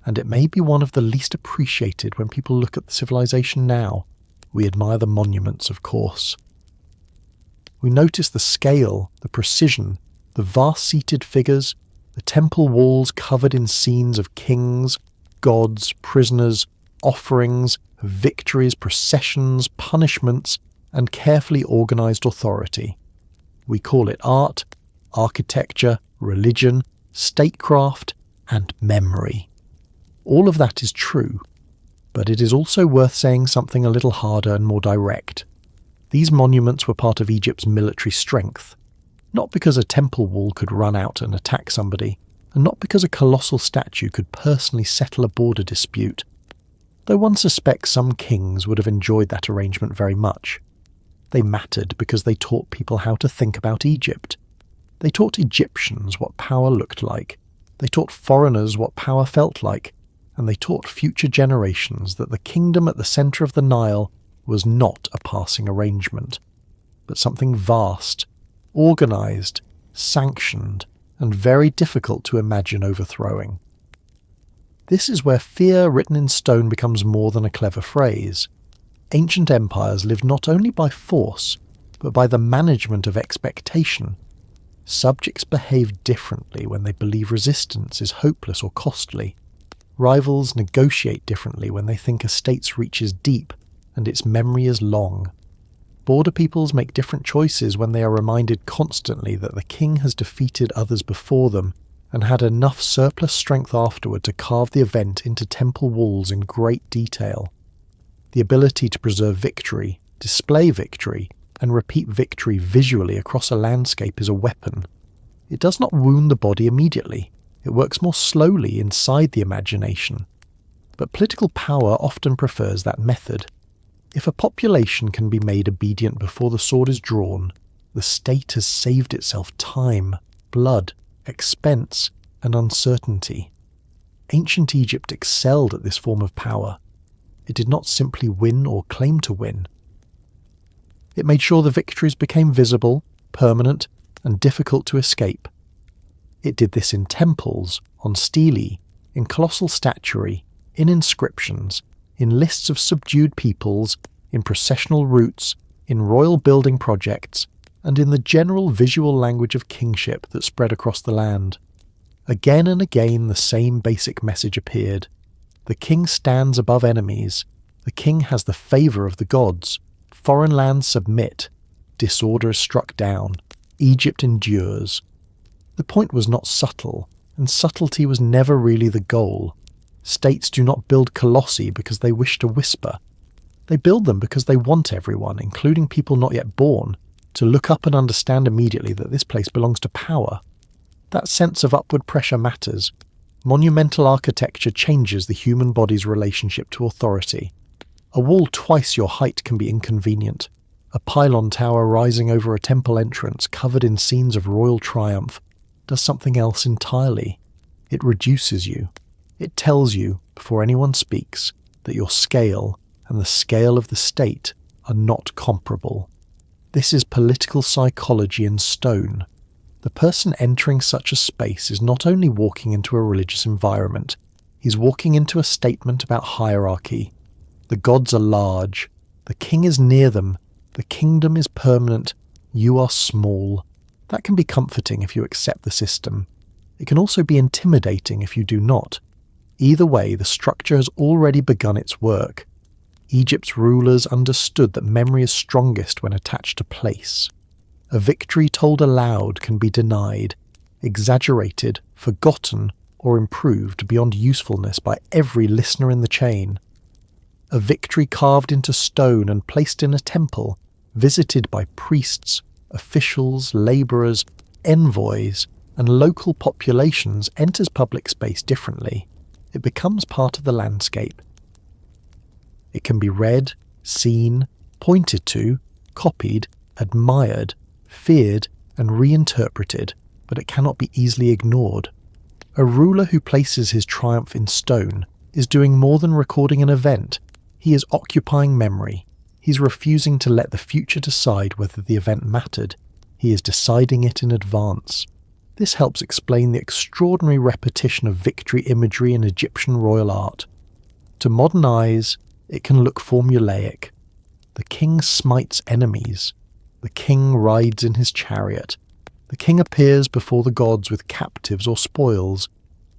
and it may be one of the least appreciated when people look at the civilization now. We admire the monuments, of course. We notice the scale, the precision, the vast seated figures, the temple walls covered in scenes of kings, gods, prisoners, offerings, victories, processions, punishments, and carefully organised authority. We call it art, architecture, religion, statecraft, and memory. All of that is true, but it is also worth saying something a little harder and more direct. These monuments were part of Egypt's military strength, not because a temple wall could run out and attack somebody, and not because a colossal statue could personally settle a border dispute, though one suspects some kings would have enjoyed that arrangement very much. They mattered because they taught people how to think about Egypt. They taught Egyptians what power looked like. They taught foreigners what power felt like. And they taught future generations that the kingdom at the centre of the Nile was not a passing arrangement, but something vast, organised, sanctioned, and very difficult to imagine overthrowing. This is where fear written in stone becomes more than a clever phrase. Ancient empires lived not only by force, but by the management of expectation. Subjects behave differently when they believe resistance is hopeless or costly. Rivals negotiate differently when they think a state's reach is deep and its memory is long. Border peoples make different choices when they are reminded constantly that the king has defeated others before them and had enough surplus strength afterward to carve the event into temple walls in great detail. The ability to preserve victory, display victory, and repeat victory visually across a landscape is a weapon. It does not wound the body immediately. It works more slowly inside the imagination. But political power often prefers that method. If a population can be made obedient before the sword is drawn, the state has saved itself time, blood, expense, and uncertainty. Ancient Egypt excelled at this form of power. It did not simply win or claim to win. It made sure the victories became visible, permanent, and difficult to escape. It did this in temples, on stelae, in colossal statuary, in inscriptions, in lists of subdued peoples, in processional routes, in royal building projects, and in the general visual language of kingship that spread across the land. Again and again the same basic message appeared. The king stands above enemies. The king has the favour of the gods. Foreign lands submit. Disorder is struck down. Egypt endures. The point was not subtle, and subtlety was never really the goal. States do not build colossi because they wish to whisper. They build them because they want everyone, including people not yet born, to look up and understand immediately that this place belongs to power. That sense of upward pressure matters. Monumental architecture changes the human body's relationship to authority. A wall twice your height can be inconvenient. A pylon tower rising over a temple entrance covered in scenes of royal triumph does something else entirely. It reduces you. It tells you, before anyone speaks, that your scale and the scale of the state are not comparable. This is political psychology in stone. The person entering such a space is not only walking into a religious environment, he's walking into a statement about hierarchy. The gods are large. The king is near them. The kingdom is permanent. You are small. That can be comforting if you accept the system. It can also be intimidating if you do not. Either way, the structure has already begun its work. Egypt's rulers understood that memory is strongest when attached to place. A victory told aloud can be denied, exaggerated, forgotten, or improved beyond usefulness by every listener in the chain. A victory carved into stone and placed in a temple, visited by priests, officials, labourers, envoys, and local populations enters public space differently. It becomes part of the landscape. It can be read, seen, pointed to, copied, admired, feared, and reinterpreted, but it cannot be easily ignored. A ruler who places his triumph in stone is doing more than recording an event. He is occupying memory. He's refusing to let the future decide whether the event mattered. He is deciding it in advance. This helps explain the extraordinary repetition of victory imagery in Egyptian royal art. To modern eyes, it can look formulaic. The king smites enemies. The king rides in his chariot. The king appears before the gods with captives or spoils.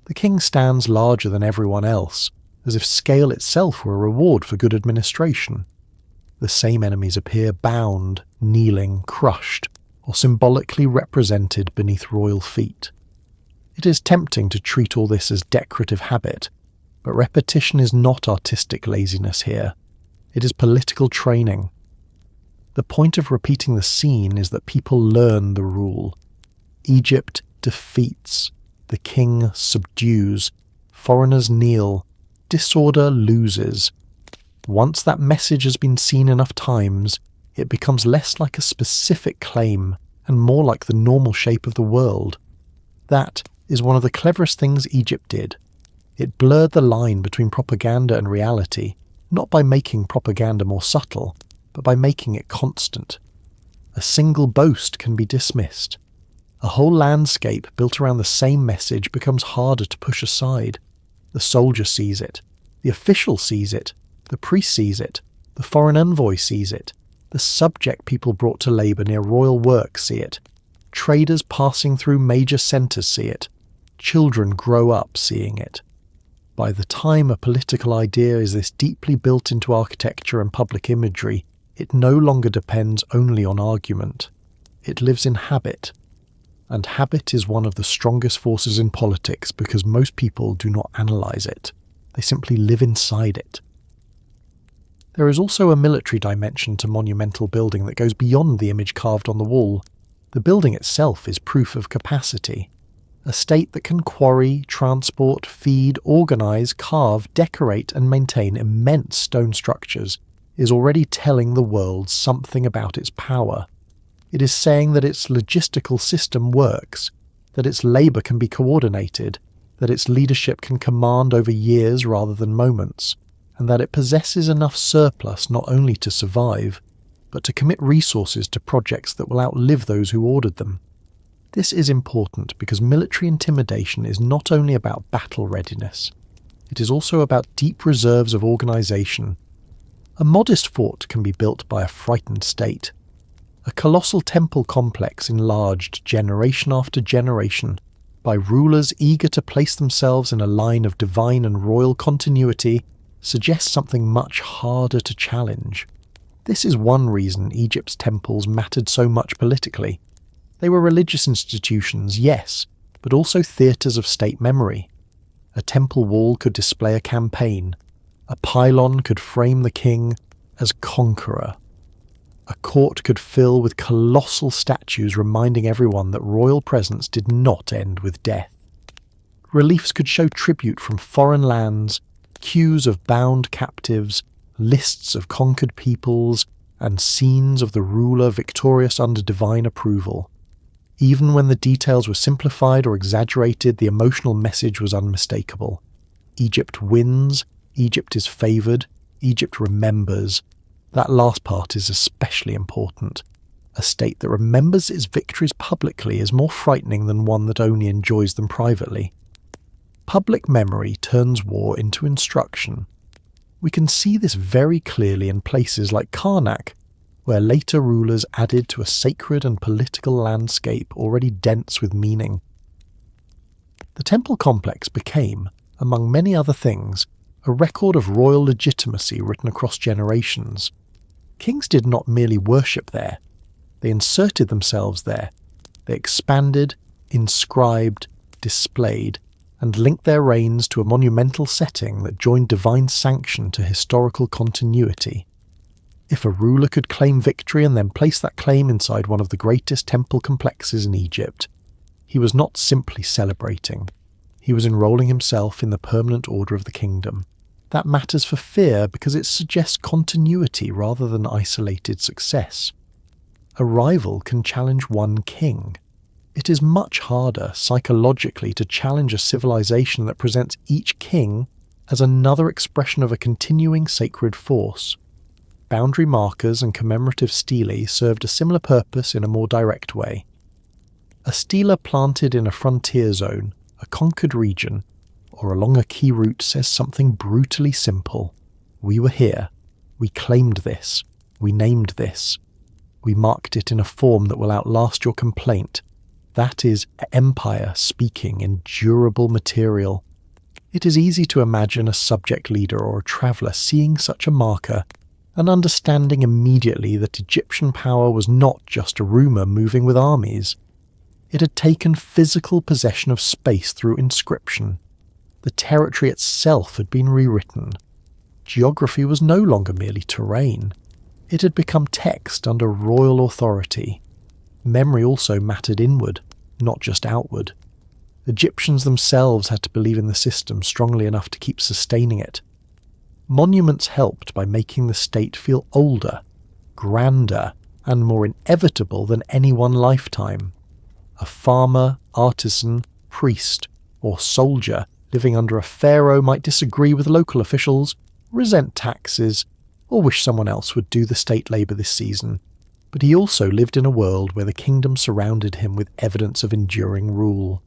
The The king stands larger than everyone else, as if scale itself were a reward for good administration. The same enemies appear bound, kneeling, crushed, or symbolically represented beneath royal feet. It is tempting to treat all this as decorative habit, but repetition is not artistic laziness here. It is political training. The point of repeating the scene is that people learn the rule. Egypt defeats, the king subdues, foreigners kneel, disorder loses. Once that message has been seen enough times, it becomes less like a specific claim and more like the normal shape of the world. That is one of the cleverest things Egypt did. It blurred the line between propaganda and reality, not by making propaganda more subtle, but by making it constant. A single boast can be dismissed. A whole landscape built around the same message becomes harder to push aside. The soldier sees it, the official sees it, the priest sees it, the foreign envoy sees it, the subject people brought to labour near royal work see it, traders passing through major centres see it, children grow up seeing it. By the time a political idea is this deeply built into architecture and public imagery, it no longer depends only on argument. It lives in habit. And habit is one of the strongest forces in politics because most people do not analyse it. They simply live inside it. There is also a military dimension to monumental building that goes beyond the image carved on the wall. The building itself is proof of capacity. A state that can quarry, transport, feed, organise, carve, decorate and maintain immense stone structures is already telling the world something about its power. It is saying that its logistical system works, that its labour can be coordinated, that its leadership can command over years rather than moments, and that it possesses enough surplus not only to survive, but to commit resources to projects that will outlive those who ordered them. This is important because military intimidation is not only about battle readiness, it is also about deep reserves of organisation. A modest fort can be built by a frightened state. A colossal temple complex enlarged generation after generation by rulers eager to place themselves in a line of divine and royal continuity suggests something much harder to challenge. This is one reason Egypt's temples mattered so much politically. They were religious institutions, yes, but also theatres of state memory. A temple wall could display a campaign. A pylon could frame the king as conqueror. A court could fill with colossal statues reminding everyone that royal presence did not end with death. Reliefs could show tribute from foreign lands, queues of bound captives, lists of conquered peoples, and scenes of the ruler victorious under divine approval. Even when the details were simplified or exaggerated, the emotional message was unmistakable. Egypt wins, Egypt is favoured, Egypt remembers. That last part is especially important. A state that remembers its victories publicly is more frightening than one that only enjoys them privately. Public memory turns war into instruction. We can see this very clearly in places like Karnak, where later rulers added to a sacred and political landscape already dense with meaning. The temple complex became, among many other things, a record of royal legitimacy written across generations. Kings did not merely worship there, they inserted themselves there. They expanded, inscribed, displayed, and linked their reigns to a monumental setting that joined divine sanction to historical continuity. If a ruler could claim victory and then place that claim inside one of the greatest temple complexes in Egypt, he was not simply celebrating. He was enrolling himself in the permanent order of the kingdom. That matters for fear because it suggests continuity rather than isolated success. A rival can challenge one king. It is much harder psychologically to challenge a civilization that presents each king as another expression of a continuing sacred force. Boundary markers and commemorative stelae served a similar purpose in a more direct way. A stela planted in a frontier zone, a conquered region, or along a key route says something brutally simple. We were here. We claimed this. We named this. We marked it in a form that will outlast your complaint. That is empire speaking in durable material. It is easy to imagine a subject leader or a traveller seeing such a marker and understanding immediately that Egyptian power was not just a rumour moving with armies. It had taken physical possession of space through inscription. The territory itself had been rewritten. Geography was no longer merely terrain. It had become text under royal authority. Memory also mattered inward, not just outward. Egyptians themselves had to believe in the system strongly enough to keep sustaining it. Monuments helped by making the state feel older, grander, and more inevitable than any one lifetime. A farmer, artisan, priest, or soldier living under a pharaoh might disagree with local officials, resent taxes, or wish someone else would do the state labour this season, but he also lived in a world where the kingdom surrounded him with evidence of enduring rule.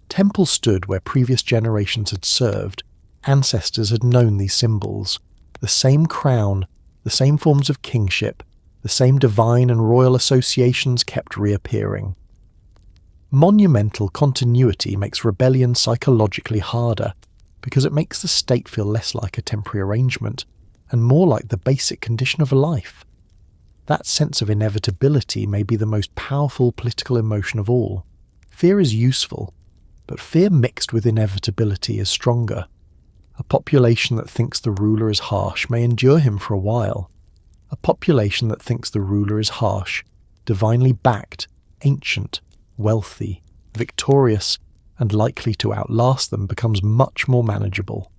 Temples stood where previous generations had served. Ancestors had known these symbols. The same crown, the same forms of kingship, the same divine and royal associations kept reappearing. Monumental continuity makes rebellion psychologically harder, because it makes the state feel less like a temporary arrangement, and more like the basic condition of life. That sense of inevitability may be the most powerful political emotion of all. Fear is useful, but fear mixed with inevitability is stronger. A population that thinks the ruler is harsh may endure him for a while. A population that thinks the ruler is harsh, divinely backed, ancient, wealthy, victorious, and likely to outlast them becomes much more manageable.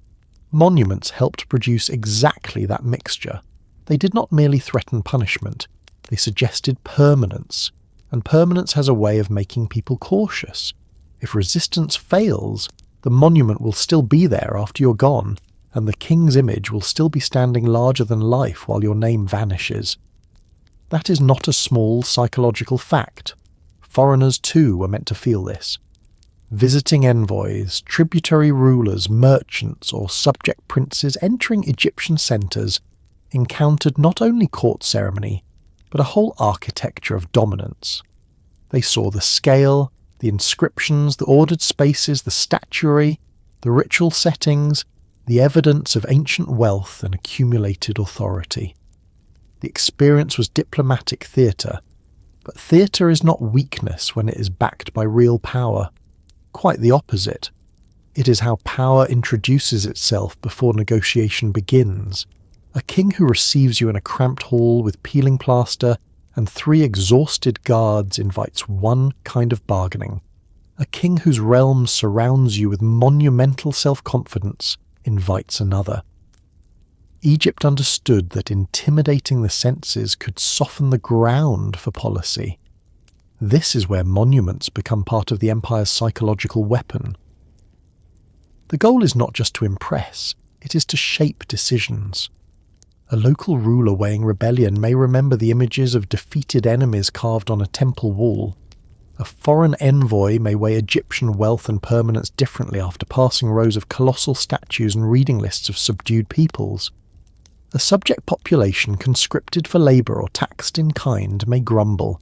Monuments helped produce exactly that mixture. They did not merely threaten punishment, they suggested permanence, and permanence has a way of making people cautious. If resistance fails, the monument will still be there after you're gone, and the king's image will still be standing larger than life while your name vanishes. That is not a small psychological fact. Foreigners too were meant to feel this. Visiting envoys, tributary rulers, merchants, or subject princes entering Egyptian centres encountered not only court ceremony, but a whole architecture of dominance. They saw the scale, the inscriptions, the ordered spaces, the statuary, the ritual settings, the evidence of ancient wealth and accumulated authority. The experience was diplomatic theatre, but theatre is not weakness when it is backed by real power. Quite the opposite. It is how power introduces itself before negotiation begins. A king who receives you in a cramped hall with peeling plaster and 3 exhausted guards invites one kind of bargaining. A king whose realm surrounds you with monumental self-confidence invites another. Egypt understood that intimidating the senses could soften the ground for policy. This is where monuments become part of the empire's psychological weapon. The goal is not just to impress, it is to shape decisions. A local ruler weighing rebellion may remember the images of defeated enemies carved on a temple wall. A foreign envoy may weigh Egyptian wealth and permanence differently after passing rows of colossal statues and reading lists of subdued peoples. A subject population conscripted for labour or taxed in kind may grumble,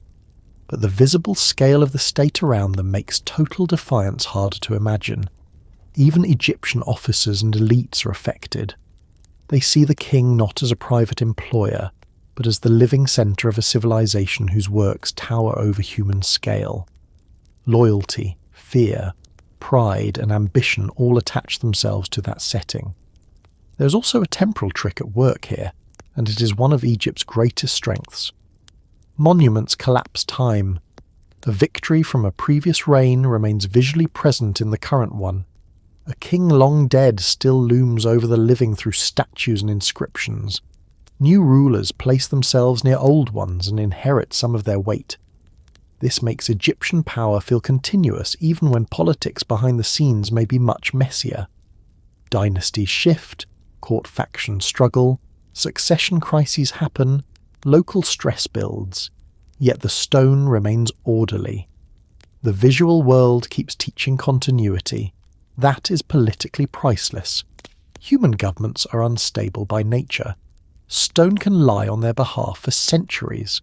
but the visible scale of the state around them makes total defiance harder to imagine. Even Egyptian officers and elites are affected. They see the king not as a private employer, but as the living centre of a civilization whose works tower over human scale. Loyalty, fear, pride and ambition all attach themselves to that setting. There's also a temporal trick at work here, and it is one of Egypt's greatest strengths. Monuments collapse time. A victory from a previous reign remains visually present in the current one. A king long dead still looms over the living through statues and inscriptions. New rulers place themselves near old ones and inherit some of their weight. This makes Egyptian power feel continuous even when politics behind the scenes may be much messier. Dynasties shift, court factions struggle, succession crises happen, local stress builds, yet the stone remains orderly. The visual world keeps teaching continuity. That is politically priceless. Human governments are unstable by nature. Stone can lie on their behalf for centuries.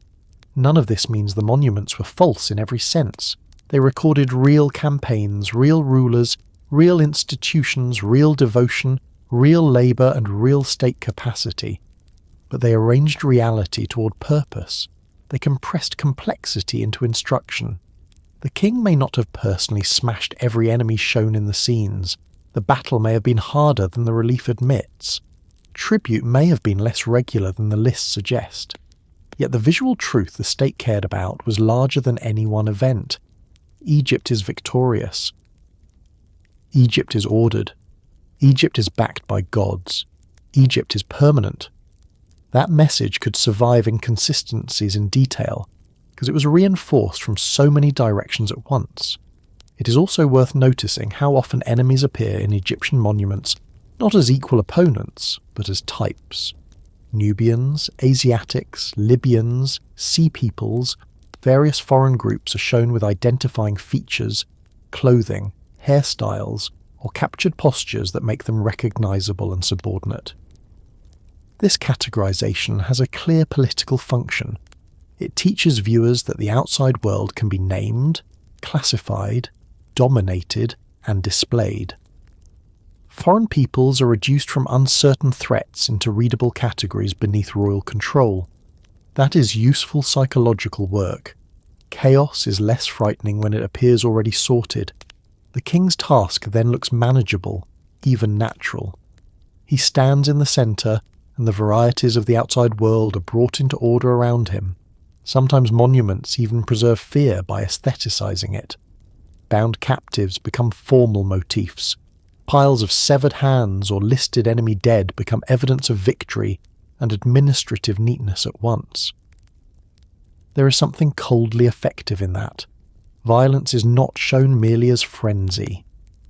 None of this means the monuments were false in every sense. They recorded real campaigns, real rulers, real institutions, real devotion, real labour and real state capacity. But they arranged reality toward purpose. They compressed complexity into instruction. The king may not have personally smashed every enemy shown in the scenes. The battle may have been harder than the relief admits. Tribute may have been less regular than the lists suggest. Yet the visual truth the state cared about was larger than any one event. Egypt is victorious. Egypt is ordered. Egypt is backed by gods. Egypt is permanent. That message could survive inconsistencies in detail, because it was reinforced from so many directions at once. It is also worth noticing how often enemies appear in Egyptian monuments not as equal opponents, but as types. Nubians, Asiatics, Libyans, Sea Peoples, various foreign groups are shown with identifying features, clothing, hairstyles, or captured postures that make them recognizable and subordinate. This categorization has a clear political function. It teaches viewers that the outside world can be named, classified, dominated, and displayed. Foreign peoples are reduced from uncertain threats into readable categories beneath royal control. That is useful psychological work. Chaos is less frightening when it appears already sorted. The king's task then looks manageable, even natural. He stands in the centre, and the varieties of the outside world are brought into order around him. Sometimes monuments even preserve fear by aestheticizing it. Bound captives become formal motifs. Piles of severed hands or listed enemy dead become evidence of victory and administrative neatness at once. There is something coldly effective in that. Violence is not shown merely as frenzy.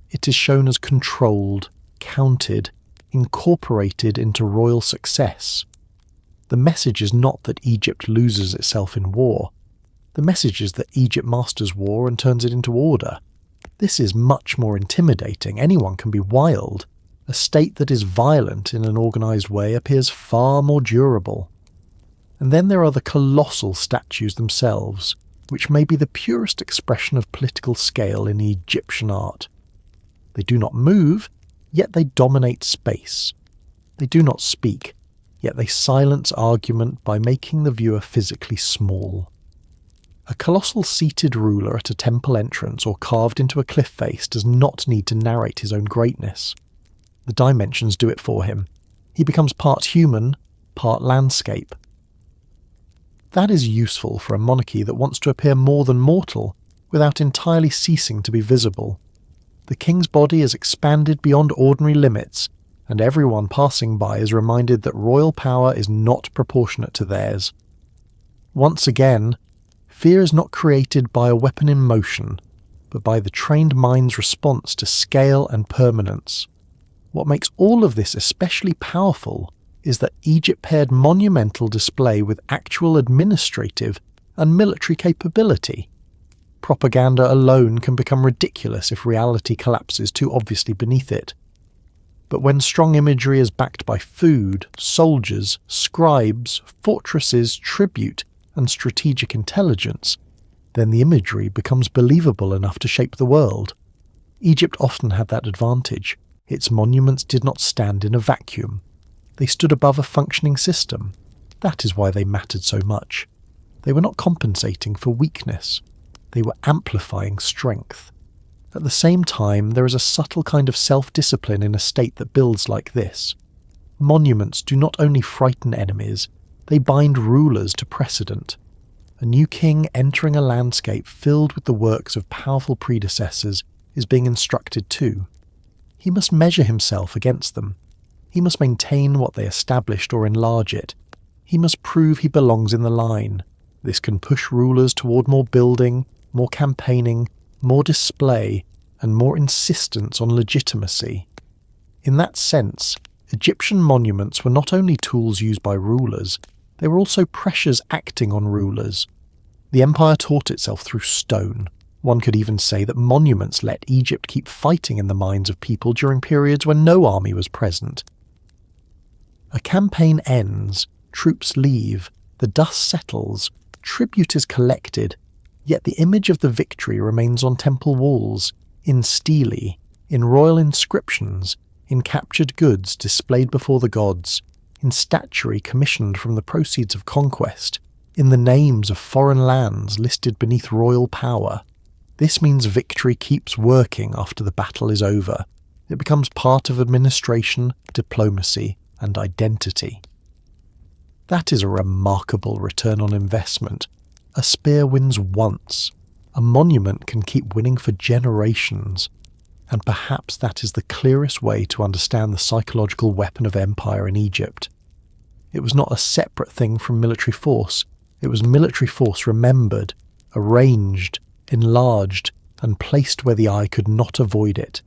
It is shown as controlled, counted, incorporated into royal success. The message is not that Egypt loses itself in war. The message is that Egypt masters war and turns it into order. This is much more intimidating. Anyone can be wild. A state that is violent in an organised way appears far more durable. And then there are the colossal statues themselves, which may be the purest expression of political scale in Egyptian art. They do not move, yet they dominate space. They do not speak, yet they silence argument by making the viewer physically small. A colossal seated ruler at a temple entrance or carved into a cliff face does not need to narrate his own greatness. The dimensions do it for him. He becomes part human, part landscape. That is useful for a monarchy that wants to appear more than mortal without entirely ceasing to be visible. The king's body is expanded beyond ordinary limits, and everyone passing by is reminded that royal power is not proportionate to theirs. Once again, fear is not created by a weapon in motion, but by the trained mind's response to scale and permanence. What makes all of this especially powerful is that Egypt paired monumental display with actual administrative and military capability. Propaganda alone can become ridiculous if reality collapses too obviously beneath it. But when strong imagery is backed by food, soldiers, scribes, fortresses, tribute, and strategic intelligence, then the imagery becomes believable enough to shape the world. Egypt often had that advantage. Its monuments did not stand in a vacuum. They stood above a functioning system. That is why they mattered so much. They were not compensating for weakness. They were amplifying strength. At the same time, there is a subtle kind of self-discipline in a state that builds like this. Monuments do not only frighten enemies, they bind rulers to precedent. A new king entering a landscape filled with the works of powerful predecessors is being instructed too. He must measure himself against them. He must maintain what they established or enlarge it. He must prove he belongs in the line. This can push rulers toward more building, more campaigning, more display, and more insistence on legitimacy. In that sense, Egyptian monuments were not only tools used by rulers, they were also pressures acting on rulers. The empire taught itself through stone. One could even say that monuments let Egypt keep fighting in the minds of people during periods when no army was present. A campaign ends, troops leave, the dust settles, Tribute is collected, yet the image of the victory remains on temple walls, in stelae, in royal inscriptions, in captured goods displayed before the gods, in statuary commissioned from the proceeds of conquest, in the names of foreign lands listed beneath royal power. This means victory keeps working after the battle is over. It becomes part of administration, diplomacy, and identity. That is a remarkable return on investment. A spear wins once. A monument can keep winning for generations. And perhaps that is the clearest way to understand the psychological weapon of empire in Egypt. It was not a separate thing from military force. It was military force remembered, arranged, enlarged, and placed where the eye could not avoid it.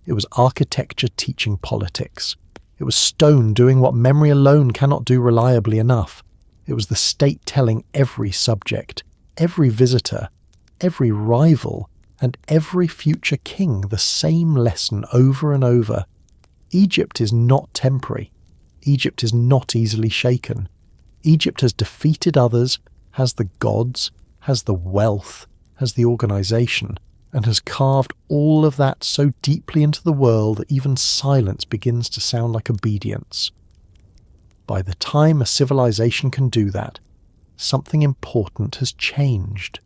It was architecture teaching politics. It was stone doing what memory alone cannot do reliably enough. It was the state telling every subject, every visitor, every rival, and every future king the same lesson over and over. Egypt is not temporary. Egypt is not easily shaken. Egypt has defeated others, has the gods, has the wealth, has the organization, and has carved all of that so deeply into the world that even silence begins to sound like obedience. By the time a civilization can do that, something important has changed.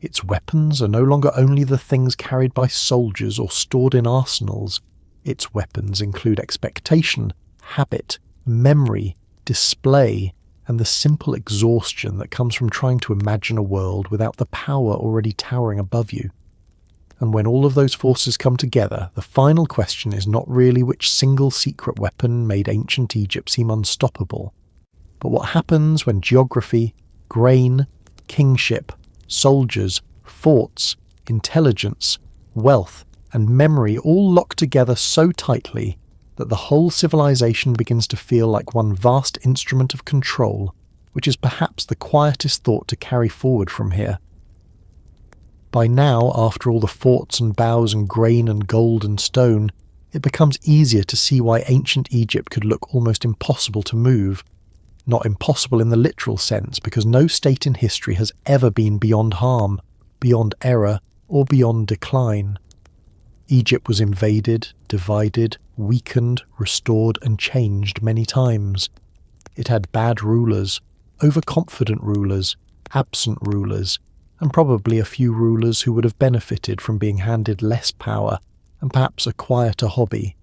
Its weapons are no longer only the things carried by soldiers or stored in arsenals. Its weapons include expectation, habit, memory, display, and the simple exhaustion that comes from trying to imagine a world without the power already towering above you. And when all of those forces come together, the final question is not really which single secret weapon made ancient Egypt seem unstoppable, but what happens when geography, grain, kingship, soldiers, forts, intelligence, wealth, and memory all lock together so tightly that the whole civilization begins to feel like one vast instrument of control, which is perhaps the quietest thought to carry forward from here. By now, after all the forts and bows and grain and gold and stone, it becomes easier to see why ancient Egypt could look almost impossible to move. Not impossible in the literal sense, because no state in history has ever been beyond harm, beyond error, or beyond decline. Egypt was invaded, divided, weakened, restored, and changed many times. It had bad rulers, overconfident rulers, absent rulers, and probably a few rulers who would have benefited from being handed less power and perhaps a quieter hobby.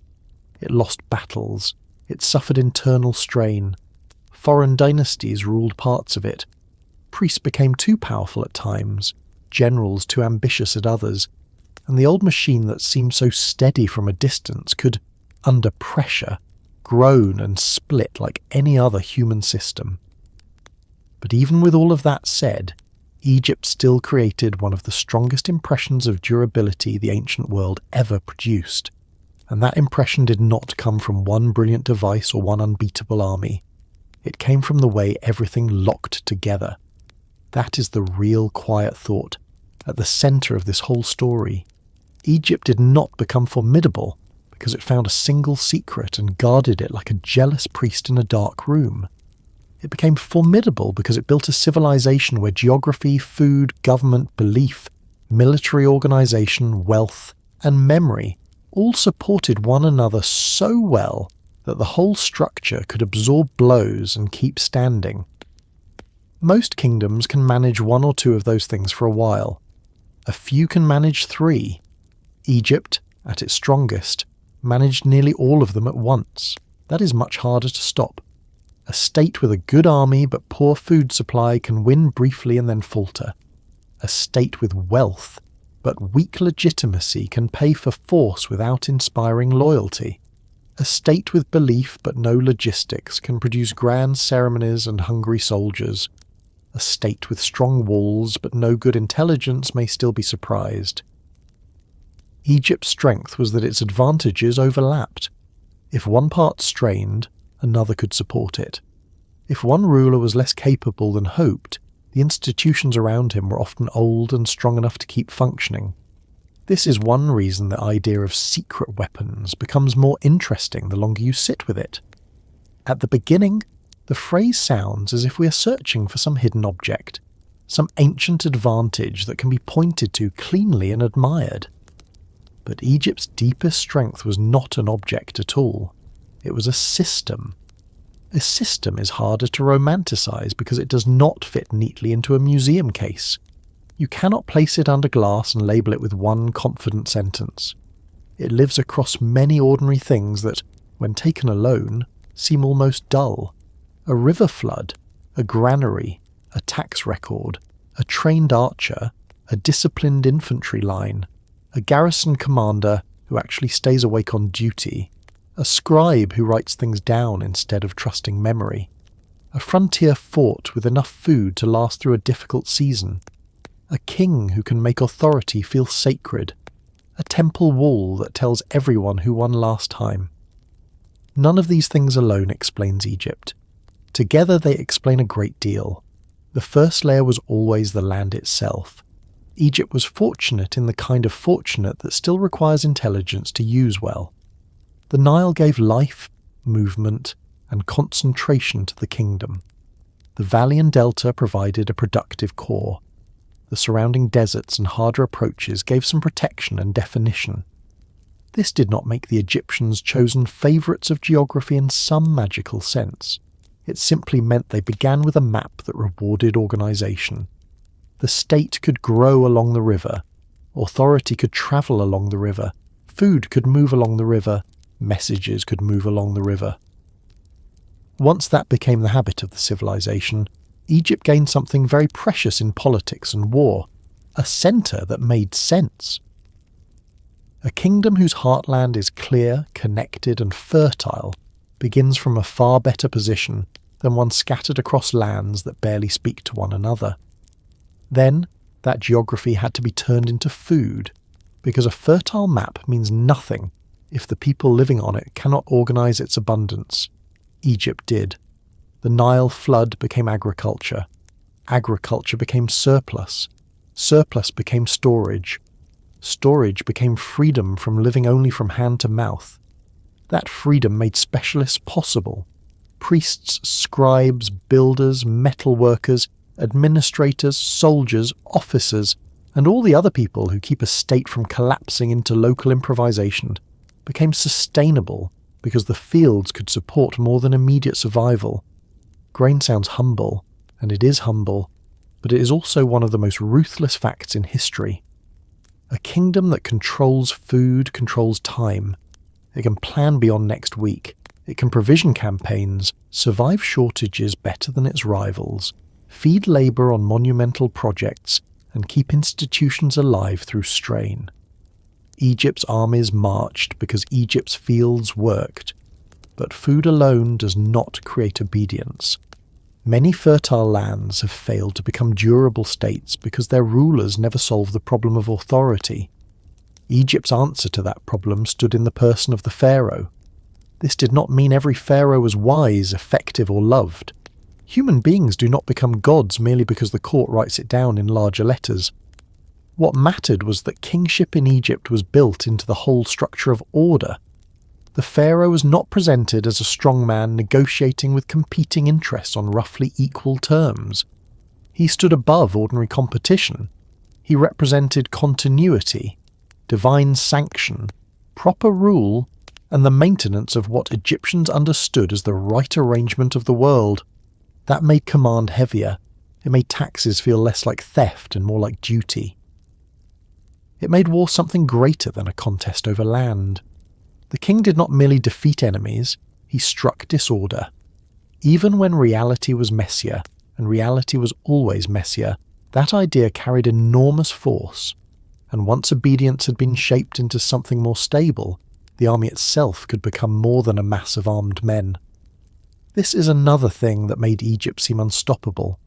It lost battles. It suffered internal strain. Foreign dynasties ruled parts of it. Priests became too powerful at times, generals too ambitious at others, and the old machine that seemed so steady from a distance could, under pressure, groan and split like any other human system. But even with all of that said, Egypt still created one of the strongest impressions of durability the ancient world ever produced, and that impression did not come from one brilliant device or one unbeatable army. It came from the way everything locked together. That is the real quiet thought, at the centre of this whole story. Egypt did not become formidable because it found a single secret and guarded it like a jealous priest in a dark room. It became formidable because it built a civilization where geography, food, government, belief, military organization, wealth, and memory all supported one another so well that the whole structure could absorb blows and keep standing. Most kingdoms can manage one or two of those things for a while. A few can manage three. Egypt, at its strongest, managed nearly all of them at once. That is much harder to stop. A state with a good army but poor food supply can win briefly and then falter. A state with wealth but weak legitimacy can pay for force without inspiring loyalty. A state with belief but no logistics can produce grand ceremonies and hungry soldiers. A state with strong walls but no good intelligence may still be surprised. Egypt's strength was that its advantages overlapped. If one part strained, another could support it. If one ruler was less capable than hoped, the institutions around him were often old and strong enough to keep functioning. This is one reason the idea of secret weapons becomes more interesting the longer you sit with it. At the beginning, the phrase sounds as if we are searching for some hidden object. some ancient advantage that can be pointed to cleanly and admired. But Egypt's deepest strength was not an object at all. It was a system. A system is harder to romanticize because it does not fit neatly into a museum case. You cannot place it under glass and label it with one confident sentence. It lives across many ordinary things that, when taken alone, seem almost dull. A river flood, a granary, a tax record, a trained archer, a disciplined infantry line, a garrison commander who actually stays awake on duty, a scribe who writes things down instead of trusting memory, a frontier fort with enough food to last through a difficult season, a king who can make authority feel sacred, a temple wall that tells everyone who won last time. None of these things alone explains Egypt. Together they explain a great deal. The first layer was always the land itself. Egypt was fortunate in the kind of fortunate that still requires intelligence to use well. The Nile gave life, movement, and concentration to the kingdom. The valley and delta provided a productive core. The surrounding deserts and harder approaches gave some protection and definition. This did not make the Egyptians chosen favourites of geography in some magical sense. It simply meant they began with a map that rewarded organisation. The state could grow along the river, authority could travel along the river, food could move along the river, messages could move along the river. Once that became the habit of the civilization, Egypt gained something very precious in politics and war, a centre that made sense. A kingdom whose heartland is clear, connected and fertile begins from a far better position than one scattered across lands that barely speak to one another. Then, that geography had to be turned into food, because a fertile map means nothing if the people living on it cannot organise its abundance. Egypt did. The Nile flood became agriculture. Agriculture became surplus. Surplus became storage. Storage became freedom from living only from hand to mouth. That freedom made specialists possible. Priests, scribes, builders, metal workers, administrators, soldiers, officers, and all the other people who keep a state from collapsing into local improvisation became sustainable because the fields could support more than immediate survival. Grain sounds humble, and it is humble, but it is also one of the most ruthless facts in history. A kingdom that controls food controls time. It can plan beyond next week. It can provision campaigns, survive shortages better than its rivals, feed labour on monumental projects, and keep institutions alive through strain. Egypt's armies marched because Egypt's fields worked, but food alone does not create obedience. Many fertile lands have failed to become durable states because their rulers never solved the problem of authority. Egypt's answer to that problem stood in the person of the pharaoh. This did not mean every pharaoh was wise, effective, or loved. Human beings do not become gods merely because the court writes it down in larger letters. What mattered was that kingship in Egypt was built into the whole structure of order. The pharaoh was not presented as a strong man negotiating with competing interests on roughly equal terms. He stood above ordinary competition. He represented continuity, divine sanction, proper rule, and the maintenance of what Egyptians understood as the right arrangement of the world. That made command heavier. It made taxes feel less like theft and more like duty. It made war something greater than a contest over land. The king did not merely defeat enemies, he struck disorder. Even when reality was messier, and reality was always messier, that idea carried enormous force, and once obedience had been shaped into something more stable, the army itself could become more than a mass of armed men. This is another thing that made Egypt seem unstoppable.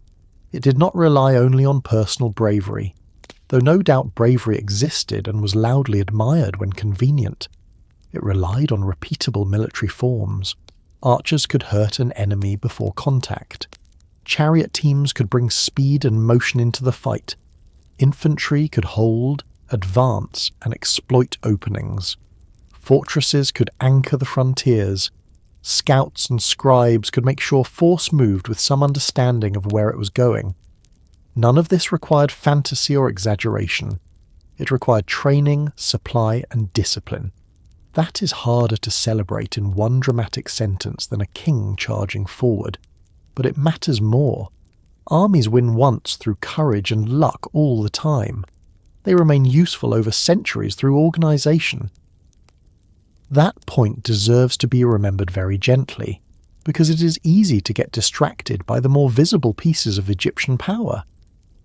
It did not rely only on personal bravery, though no doubt bravery existed and was loudly admired when convenient. It relied on repeatable military forms. Archers could hurt an enemy before contact. Chariot teams could bring speed and motion into the fight. Infantry could hold, advance, and exploit openings. Fortresses could anchor the frontiers. Scouts and scribes could make sure force moved with some understanding of where it was going. None of this required fantasy or exaggeration. It required training, supply, and discipline. That is harder to celebrate in one dramatic sentence than a king charging forward. But it matters more. Armies win once through courage and luck all the time. They remain useful over centuries through organisation. That point deserves to be remembered very gently, because it is easy to get distracted by the more visible pieces of Egyptian power.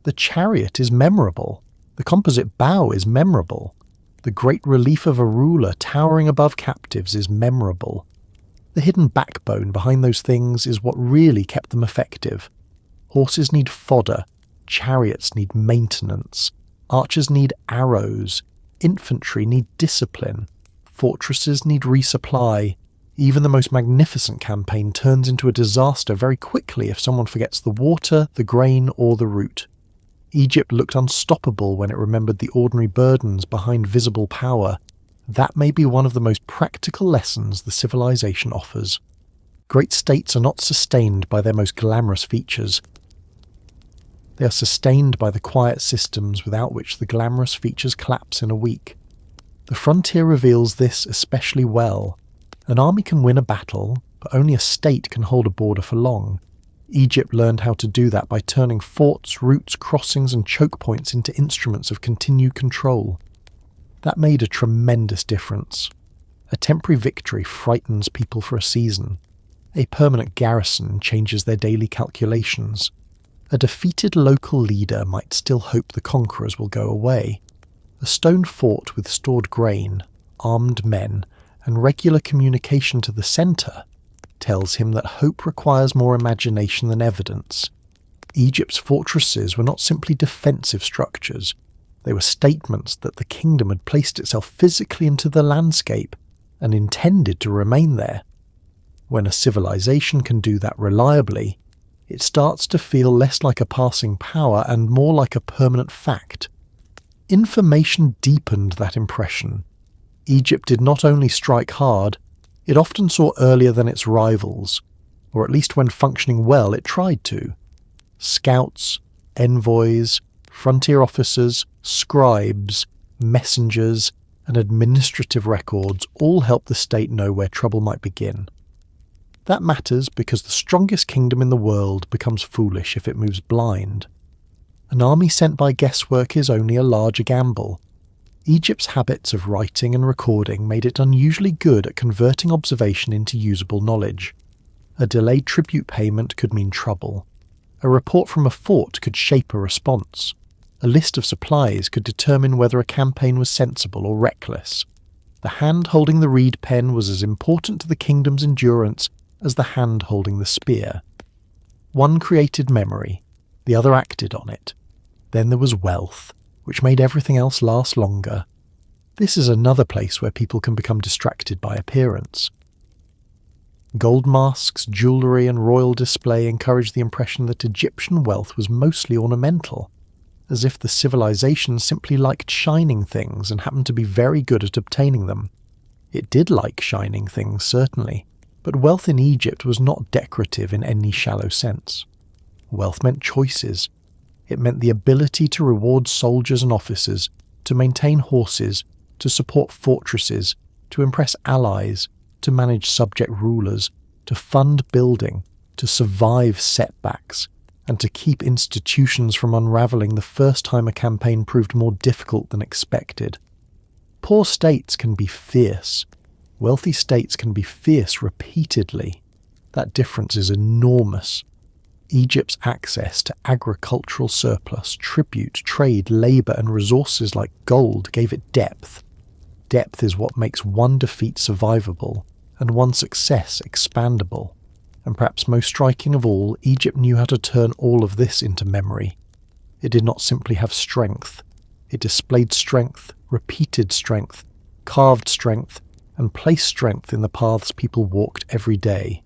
The chariot is memorable. The composite bow is memorable. The great relief of a ruler towering above captives is memorable. The hidden backbone behind those things is what really kept them effective. Horses need fodder. Chariots need maintenance. Archers need arrows. Infantry need discipline. Fortresses need resupply. Even the most magnificent campaign turns into a disaster very quickly if someone forgets the water, the grain, or the route. Egypt looked unstoppable when it remembered the ordinary burdens behind visible power. That may be one of the most practical lessons the civilization offers. Great states are not sustained by their most glamorous features. They are sustained by the quiet systems without which the glamorous features collapse in a week. The frontier reveals this especially well. An army can win a battle, but only a state can hold a border for long. Egypt learned how to do that by turning forts, routes, crossings and choke points into instruments of continued control. That made a tremendous difference. A temporary victory frightens people for a season. A permanent garrison changes their daily calculations. A defeated local leader might still hope the conquerors will go away. A stone fort with stored grain, armed men, and regular communication to the centre tells him that hope requires more imagination than evidence. Egypt's fortresses were not simply defensive structures. They were statements that the kingdom had placed itself physically into the landscape and intended to remain there. When a civilization can do that reliably, it starts to feel less like a passing power and more like a permanent fact. Information deepened that impression. Egypt did not only strike hard, it often saw earlier than its rivals, or at least when functioning well it tried to. Scouts, envoys, frontier officers, scribes, messengers, and administrative records all help the state know where trouble might begin. That matters because the strongest kingdom in the world becomes foolish if it moves blind. An army sent by guesswork is only a larger gamble. Egypt's habits of writing and recording made it unusually good at converting observation into usable knowledge. A delayed tribute payment could mean trouble. A report from a fort could shape a response. A list of supplies could determine whether a campaign was sensible or reckless. The hand holding the reed pen was as important to the kingdom's endurance as the hand holding the spear. One created memory, the other acted on it. Then there was wealth, which made everything else last longer. This is another place where people can become distracted by appearance. Gold masks, jewellery and royal display encourage the impression that Egyptian wealth was mostly ornamental, as if the civilization simply liked shining things and happened to be very good at obtaining them. It did like shining things, certainly, but wealth in Egypt was not decorative in any shallow sense. Wealth meant choices. It meant the ability to reward soldiers and officers, to maintain horses, to support fortresses, to impress allies, to manage subject rulers, to fund building, to survive setbacks, and to keep institutions from unravelling the first time a campaign proved more difficult than expected. Poor states can be fierce. Wealthy states can be fierce repeatedly. That difference is enormous. Egypt's access to agricultural surplus, tribute, trade, labour and resources like gold gave it depth. Depth is what makes one defeat survivable and one success expandable. And perhaps most striking of all, Egypt knew how to turn all of this into memory. It did not simply have strength. It displayed strength, repeated strength, carved strength, and placed strength in the paths people walked every day.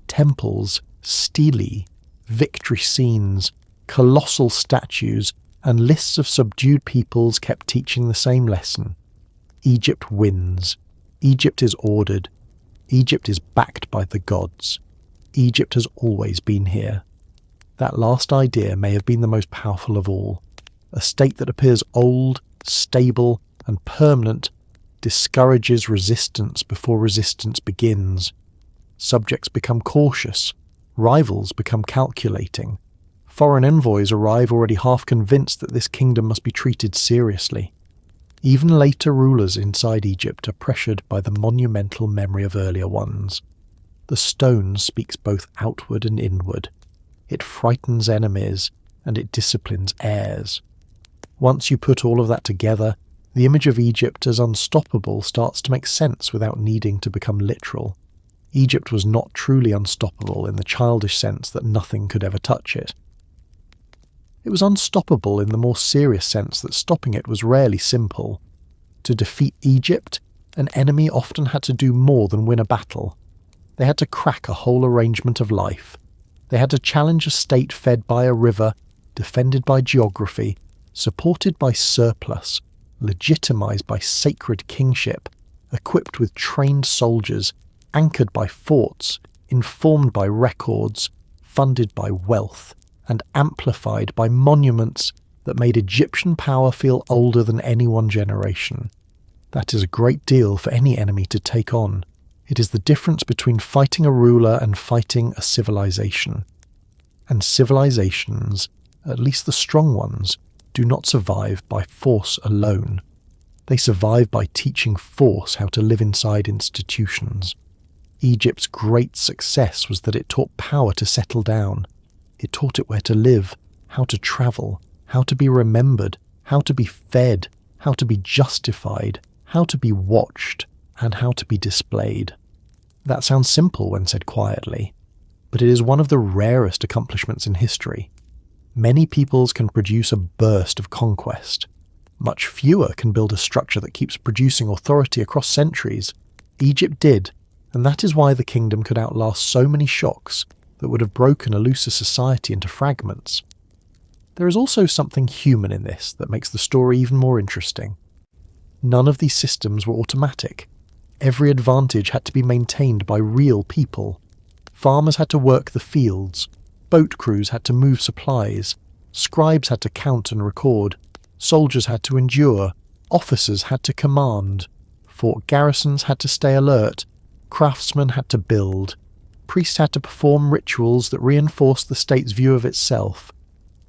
Temples, stelae, victory scenes, colossal statues, and lists of subdued peoples kept teaching the same lesson. Egypt wins. Egypt is ordered. Egypt is backed by the gods. Egypt has always been here. That last idea may have been the most powerful of all. A state that appears old, stable, and permanent discourages resistance before resistance begins. Subjects become cautious, rivals become calculating. Foreign envoys arrive already half convinced that this kingdom must be treated seriously. Even later rulers inside Egypt are pressured by the monumental memory of earlier ones. The stone speaks both outward and inward. It frightens enemies, and it disciplines heirs. Once you put all of that together, the image of Egypt as unstoppable starts to make sense without needing to become literal. Egypt was not truly unstoppable in the childish sense that nothing could ever touch it. It was unstoppable in the more serious sense that stopping it was rarely simple. To defeat Egypt, an enemy often had to do more than win a battle. They had to crack a whole arrangement of life. They had to challenge a state fed by a river, defended by geography, supported by surplus, legitimized by sacred kingship, equipped with trained soldiers, anchored by forts, informed by records, funded by wealth, and amplified by monuments that made Egyptian power feel older than any one generation. That is a great deal for any enemy to take on. It is the difference between fighting a ruler and fighting a civilization. And civilizations, at least the strong ones, do not survive by force alone. They survive by teaching force how to live inside institutions. Egypt's great success was that it taught power to settle down. It taught it where to live, how to travel, how to be remembered, how to be fed, how to be justified, how to be watched, and how to be displayed. That sounds simple when said quietly, but it is one of the rarest accomplishments in history. Many peoples can produce a burst of conquest. Much fewer can build a structure that keeps producing authority across centuries. Egypt did, and that is why the kingdom could outlast so many shocks that would have broken a looser society into fragments. There is also something human in this that makes the story even more interesting. None of these systems were automatic. Every advantage had to be maintained by real people. Farmers had to work the fields, boat crews had to move supplies, scribes had to count and record, soldiers had to endure, officers had to command, fort garrisons had to stay alert, craftsmen had to build, priests had to perform rituals that reinforced the state's view of itself.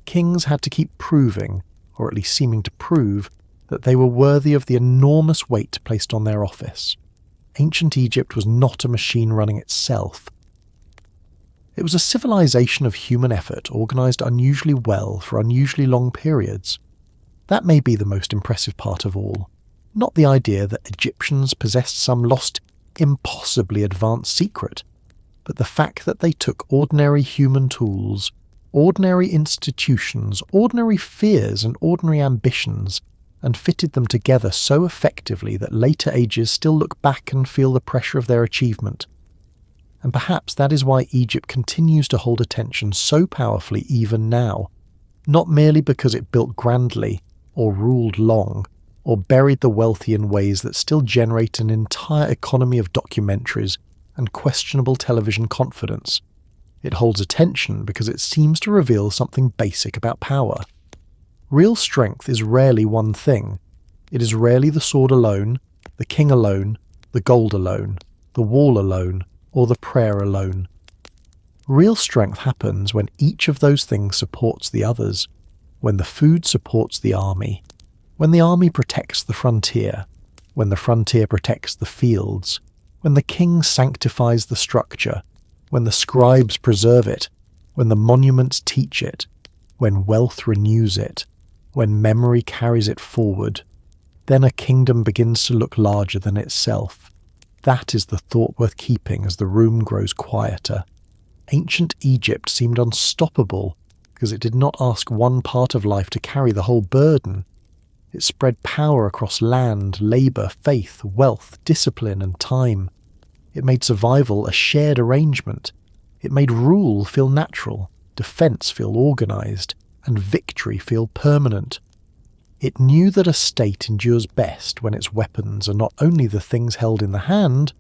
Kings had to keep proving, or at least seeming to prove, that they were worthy of the enormous weight placed on their office. Ancient Egypt was not a machine running itself. It was a civilization of human effort organised unusually well for unusually long periods. That may be the most impressive part of all. Not the idea that Egyptians possessed some lost, impossibly advanced secret, but the fact that they took ordinary human tools, ordinary institutions, ordinary fears and ordinary ambitions, and fitted them together so effectively that later ages still look back and feel the pressure of their achievement. And perhaps that is why Egypt continues to hold attention so powerfully even now, not merely because it built grandly, or ruled long, or buried the wealthy in ways that still generate an entire economy of documentaries and questionable television confidence. It holds attention because it seems to reveal something basic about power. Real strength is rarely one thing. It is rarely the sword alone, the king alone, the gold alone, the wall alone, or the prayer alone. Real strength happens when each of those things supports the others, when the food supports the army, when the army protects the frontier, when the frontier protects the fields, when the king sanctifies the structure, when the scribes preserve it, when the monuments teach it, when wealth renews it, when memory carries it forward. Then a kingdom begins to look larger than itself. That is the thought worth keeping as the room grows quieter. Ancient Egypt seemed unstoppable because it did not ask one part of life to carry the whole burden. It spread power across land, labour, faith, wealth, discipline and time. It made survival a shared arrangement. It made rule feel natural, defence feel organised, and victory feel permanent. It knew that a state endures best when its weapons are not only the things held in the hand,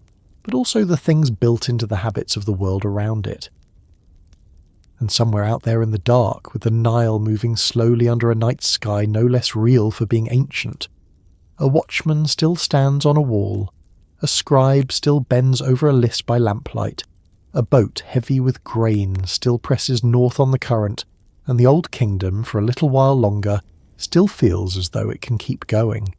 but also the things built into the habits of the world around it. And somewhere out there in the dark, with the Nile moving slowly under a night sky no less real for being ancient, a watchman still stands on a wall, a scribe still bends over a list by lamplight, a boat heavy with grain still presses north on the current, and the old kingdom, for a little while longer, still feels as though it can keep going.